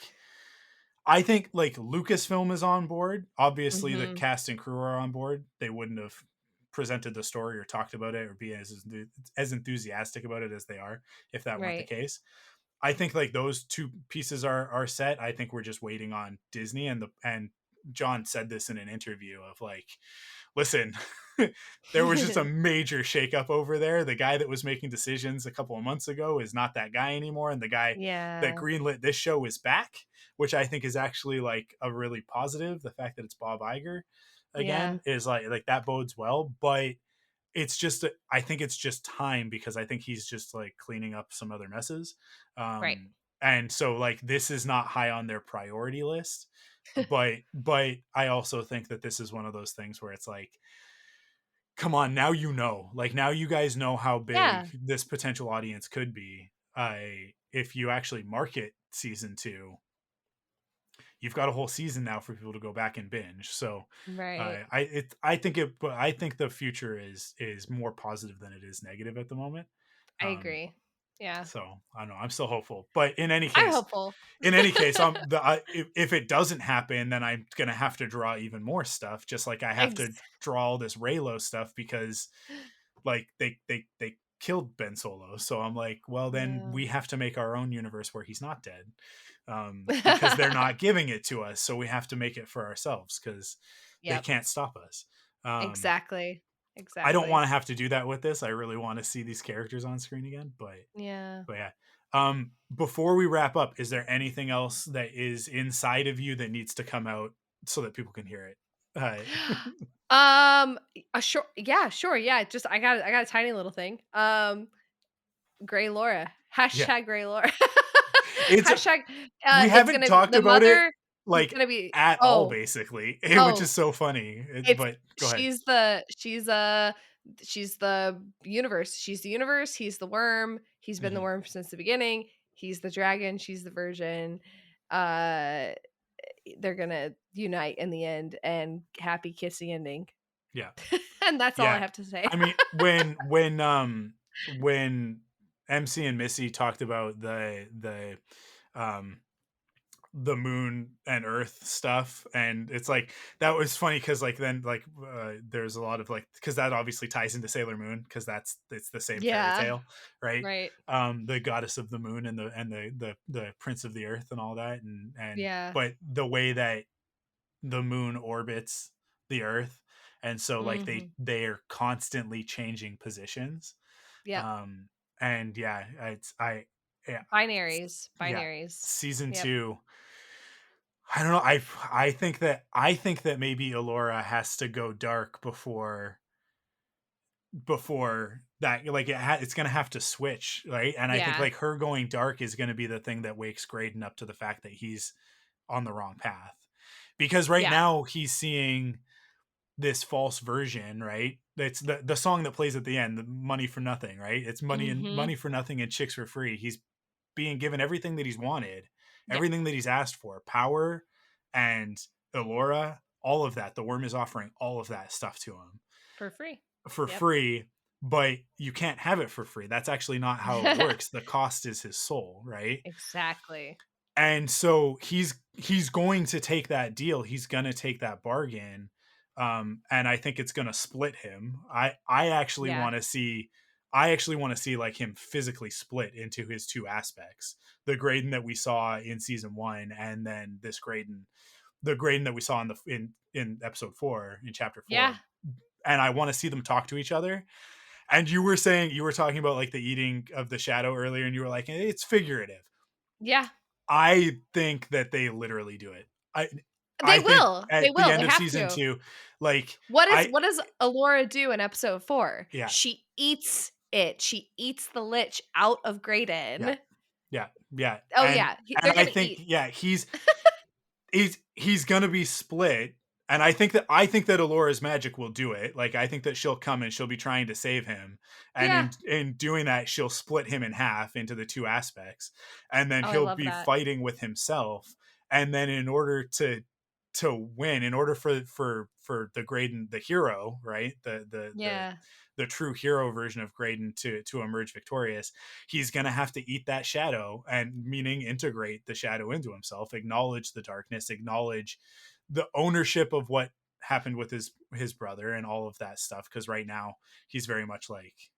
I think like Lucasfilm is on board. Obviously, the Mm-hmm. cast and crew are on board. They wouldn't have presented the story or talked about it or be as enthusiastic about it as they are if that weren't the Right. case. I think like those two pieces are set. I think we're just waiting on Disney and John said this in an interview of like, listen, there was just a major shakeup over there. The guy that was making decisions a couple of months ago is not that guy anymore, and the guy that Yeah. greenlit this show is back, which I think is actually like a really positive. The fact that it's Bob Iger Yeah. again is like that bodes well, but it's just I think it's just time because I think he's just like cleaning up some other messes. Right. And so like this is not high on their priority list, but I also think that this is one of those things where it's like, come on, now you know, like now you guys know how big Yeah. this potential audience could be. If you actually market season 2, you've got a whole season now for people to go back and binge. So Right. I think the future is more positive than it is negative at the moment. I Um, agree. Yeah. so I don't know. I'm still hopeful, but in any I'm case, hopeful. if it doesn't happen, then I'm gonna have to draw even more stuff. Just like I have to Ex- draw all this Raylo stuff because like they killed Ben Solo. So I'm like, well, then Yeah. we have to make our own universe where he's not dead, because they're not giving it to us. So we have to make it for ourselves because they Yep. can't stop us. Um, Exactly. I don't Exactly. want to have to do that with this. I really want to see these characters on screen again, Yeah. but yeah. Before we wrap up, is there anything else that is inside of you that needs to come out so that people can hear it? Sure. Yeah, sure. Yeah. Just I got a tiny little thing. Gray Laura. Yeah, Hashtag Gray Laura. it's Hashtag we it's haven't gonna be talked the about it mother is like gonna be at all, oh, basically, which is oh, so funny. it's But go ahead. she's the universe. She's the universe, he's the worm. He's been the Mhm. worm since the beginning. He's the dragon, she's the virgin. Uh they're gonna unite in the end and happy kissy ending. Yeah, And that's all I yeah. have to say. I mean, when MC and Missy talked about um the moon and earth stuff, and it's like that was funny because like then like there's a lot of like because that obviously ties into Sailor Moon because it's the same fairy Yeah, tale, right? right. The goddess of the moon and the prince of the earth and all that, and Yeah. but the way that the moon orbits the earth, and so like Mhm. they are constantly changing positions. Yep. um and yeah, it's I yeah, Binaries. yeah, Binaries. season Yep. 2. I don't know. I think that maybe Alora has to go dark before that. Like it's gonna have to switch, right? And I think Yeah. like her going dark is gonna be the thing that wakes Graydon up to the fact that he's on the wrong path. Because right Yeah. now he's seeing this false version, right? It's the song that plays at the end, the money for nothing, right? It's Mhm. money for nothing and chicks for free. He's being given everything that he's wanted, Yeah. everything that he's asked for, power and Elora, all of that. The worm is offering all of that stuff to him For free. for Yep. free, but you can't have it for free. That's actually not how it works. The cost is his soul, right? Exactly. And so he's going to take that deal. He's going to take that bargain. And I think it's going to split him. I actually Yeah. want to see I actually want to see like him physically split into his two aspects. The Graydon that we saw in season 1 and then the Graydon that we saw in episode 4 in chapter Yeah. 4. And I want to see them talk to each other. And you were talking about like the eating of the shadow earlier and you were like it's figurative. Yeah. I think that they literally do it. They I think will. They at the will. They end of have season to. 2, like I What does Alora do in episode 4? yeah, She eats it. She eats the lich out of yeah, Graydon. yeah, yeah. Oh And yeah. and They're I gonna think eat. he's gonna be split, and I think that Alora's magic will do it. Like, I think that she'll come and she'll be trying to save him, and Yeah. in doing that, she'll split him in half into the two aspects, and then Oh, I he'll love be that. fighting with himself, and then in order to win, in order for the Graydon, the hero, right, Yeah. the true hero version of Graydon to emerge victorious, he's gonna have to eat that shadow, and meaning integrate the shadow into himself, acknowledge the darkness, acknowledge the ownership of what happened with his brother and all of that stuff. Because right now he's very much like,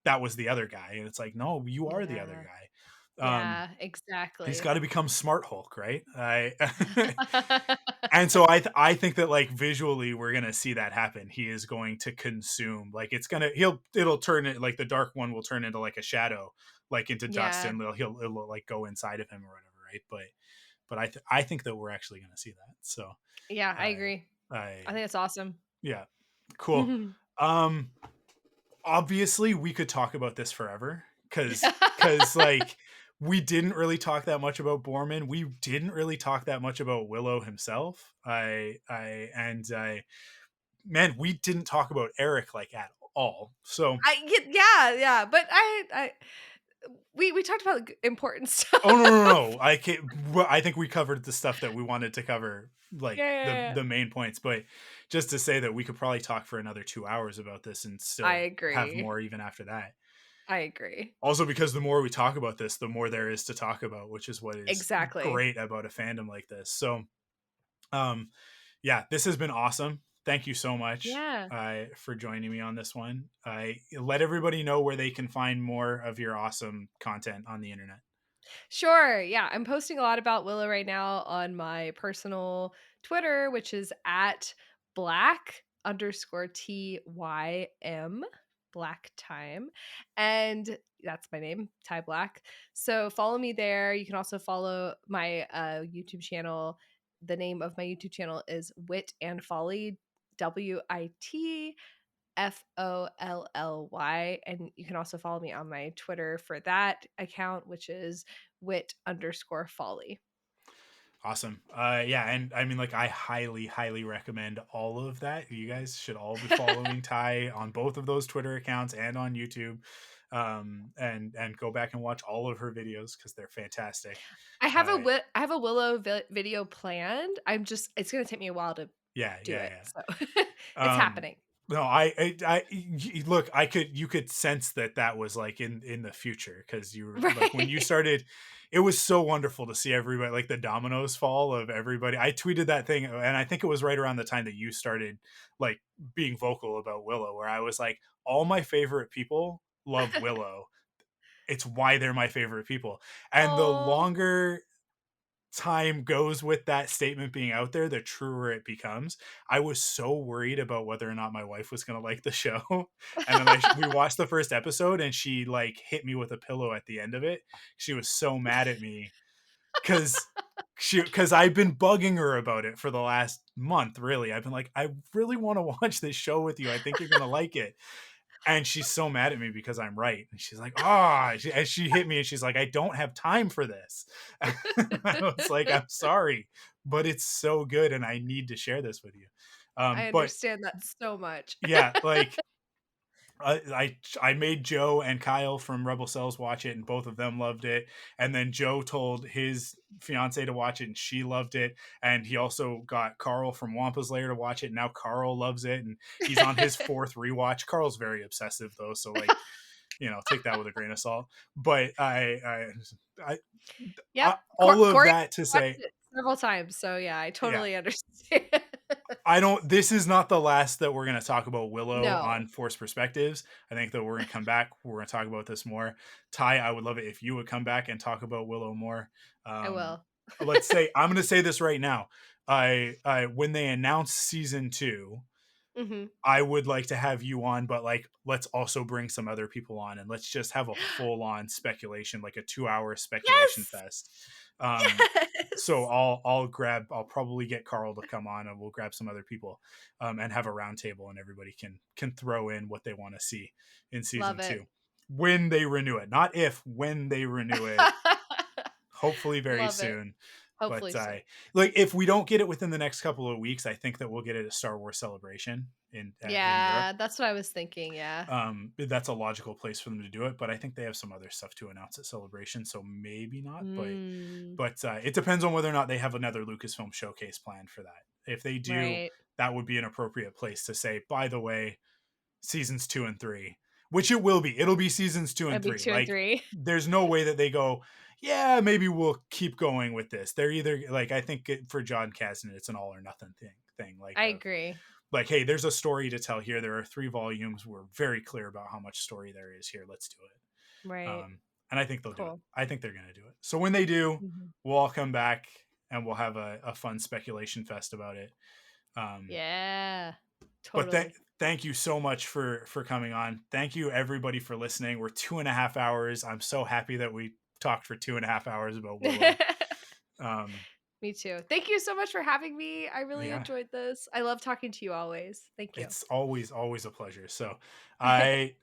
that was the other guy, and it's like, no, you are the other Yeah. guy. Yeah, He's exactly. got to become Smart Hulk, right? And so I think that, like, visually we're gonna see that happen. He is going to consume, like, it'll turn it, like, the dark one will turn into like a shadow, like into dust, Yeah. and it'll like go inside of him or whatever, right? But I think that we're actually gonna see that. So Yeah, I I agree. I I think it's awesome. yeah, cool. Um, Obviously we could talk about this forever, because like, we didn't really talk that much about Borman. We didn't really talk that much about Willow himself. I man, we didn't talk about Eric like at all. So Yeah, yeah, but we talked about important stuff. oh, no, I can't. Well, I think we covered the stuff that we wanted to cover, like Yeah, yeah, yeah. the main points. But just to say that we could probably talk for another 2 hours about this and I still have agree. more even after that. I agree. Also, because the more we talk about this, the more there is to talk about, which is what is Exactly. great about a fandom like this. So, um, yeah, this has been awesome. Thank you so much Yeah. for joining me on this one. I let everybody know where they can find more of your awesome content on the internet. Sure. Yeah. I'm posting a lot about Willow right now on my personal Twitter, which is at black_TYM, Black Time. And that's my name, Ty Black. So follow me there. You can also follow my YouTube channel. The name of my YouTube channel is Wit and Folly, WITFOLLY. And you can also follow me on my Twitter for that account, which is Wit_Folly. Awesome. Yeah, and I mean, like, I highly, highly recommend all of that. You guys should all be following Ty on both of those Twitter accounts and on YouTube. And go back and watch all of her videos because they're fantastic. I have a Willow video planned. It's gonna take me a while to Yeah, do yeah, it, yeah. so it's happening. No, look, you could sense that was like in the future, because you were like, when you Right. started, it was so wonderful to see everybody, like the dominoes fall of everybody. I tweeted that thing, and I think it was right around the time that you started like being vocal about Willow, where I was like, all my favorite people love Willow. It's why they're my favorite people. And the Oh. longer time goes with that statement being out there, the truer it becomes. I was so worried about whether or not my wife was going to like the show. And then we watched the first episode, and she like hit me with a pillow at the end of it. She was so mad at me cuz because I've been bugging her about it for the last month, really. I've been like, I really want to watch this show with you. I think you're going to like it. And she's so mad at me because I'm right. And she's like, and she hit me, and she's like, I don't have time for this. I was like, I'm sorry, but it's so good, and I need to share this with you. I But understand that so much. yeah, like, I made Joe and Kyle from Rebel Cells watch it, and both of them loved it. And then Joe told his fiance to watch it, and she loved it. And he also got Carl from Wampa's Lair to watch it. And now Carl loves it, and he's on his fourth rewatch. Carl's very obsessive though, so like, take that with a grain of salt. But Yep. all of Corey that to watched say, it several times, so yeah, I yeah, totally understand. I don't. This is not the last that we're going to talk about Willow No, on Forced Perspectives. I think that we're going to come back. We're going to talk about this more. Ty, I would love it if you would come back and talk about Willow more. I Um, will. let's say, I'm going to say this right now. I when they announce season 2, Mhm. I would like to have you on, but like, let's also bring some other people on, and let's just have a full on speculation, like a 2-hour speculation Yes! fest. So Yes! I'll probably get Carl to come on, and we'll grab some other people, and have a roundtable, and everybody can throw in what they want to see in season Love it. 2 when they renew it. Not if, when they renew it. Hopefully very Love it. soon. Hopefully so. Like if we don't get it within the next couple of weeks, I think that we'll get it at Star Wars Celebration in Europe. That's what I was thinking. Yeah. That's a logical place for them to do it, but I think they have some other stuff to announce at Celebration, so maybe not. But it depends on whether or not they have another Lucasfilm showcase planned for that. If they do, that would be an appropriate place to say, by the way, seasons 2 and 3, which it will be. It'll be seasons 2 and 3. Like, there's no way that they go, yeah, maybe we'll keep going with this. They're either like, I think for John Kasdan, it's an all or nothing thing. Like, I agree. Like, hey, there's a story to tell here. There are 3 volumes. We're very clear about how much story there is here. Let's do it. Right. And I think they'll do it. I think they're going to do it. So when they do, we'll all come back and we'll have a fun speculation fest about it. Yeah, totally. But thank you so much for coming on. Thank you everybody for listening. We're 2.5 hours. I'm so happy that we talked for 2.5 hours about Willow. Me too. Thank you so much for having me. I really enjoyed this. I love talking to you always. Thank you. It's always a pleasure. So I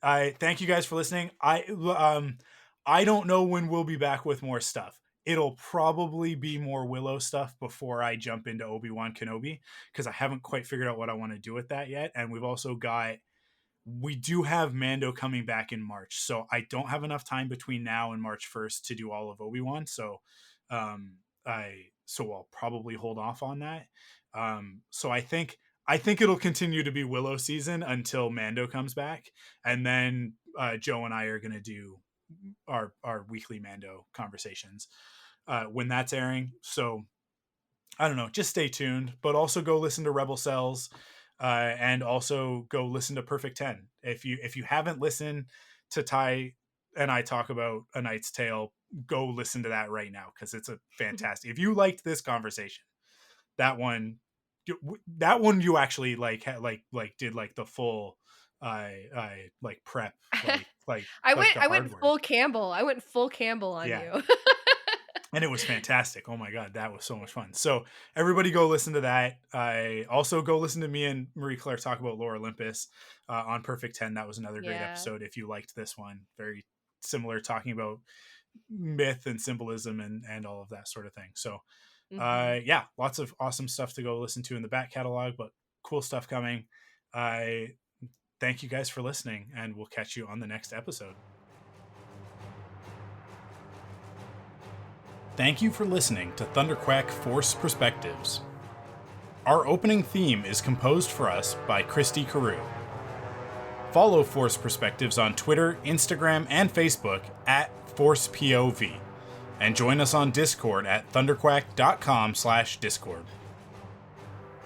thank you guys for listening. I don't know when we'll be back with more stuff. It'll probably be more Willow stuff before I jump into Obi-Wan Kenobi, because I haven't quite figured out what I want to do with that yet. And we do have Mando coming back in March, so I don't have enough time between now and March 1st to do all of Obi-Wan. So I'll probably hold off on that. So I think it'll continue to be Willow season until Mando comes back, and then Joe and I are going to do our weekly Mando conversations when that's airing. So I don't know, just stay tuned, but also go listen to Rebel Cells, and also go listen to Perfect 10. If you haven't listened to Ty and I talk about A Knight's Tale, go listen to that right now, because it's a fantastic. If you liked this conversation, that one you actually did like the full prep. I went full Campbell. I went full Campbell on you. And it was fantastic. Oh my God, that was so much fun. So everybody go listen to that. I also go listen to me and Marie Claire talk about Lore Olympus on Perfect 10. That was another great episode. If you liked this one, very similar, talking about myth and symbolism and all of that sort of thing. So lots of awesome stuff to go listen to in the back catalog, but cool stuff coming. Thank you guys for listening, and we'll catch you on the next episode. Thank you for listening to Thunderquack Force Perspectives. Our opening theme is composed for us by Christy Carew. Follow Force Perspectives on Twitter, Instagram, and Facebook at ForcePOV, and join us on Discord at thunderquack.com/Discord.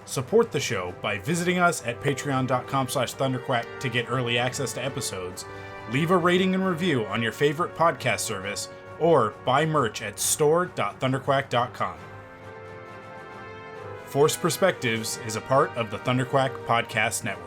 Support the show by visiting us at patreon.com/thunderquack to get early access to episodes, leave a rating and review on your favorite podcast service, or buy merch at store.thunderquack.com. Force Perspectives is a part of the Thunderquack Podcast Network.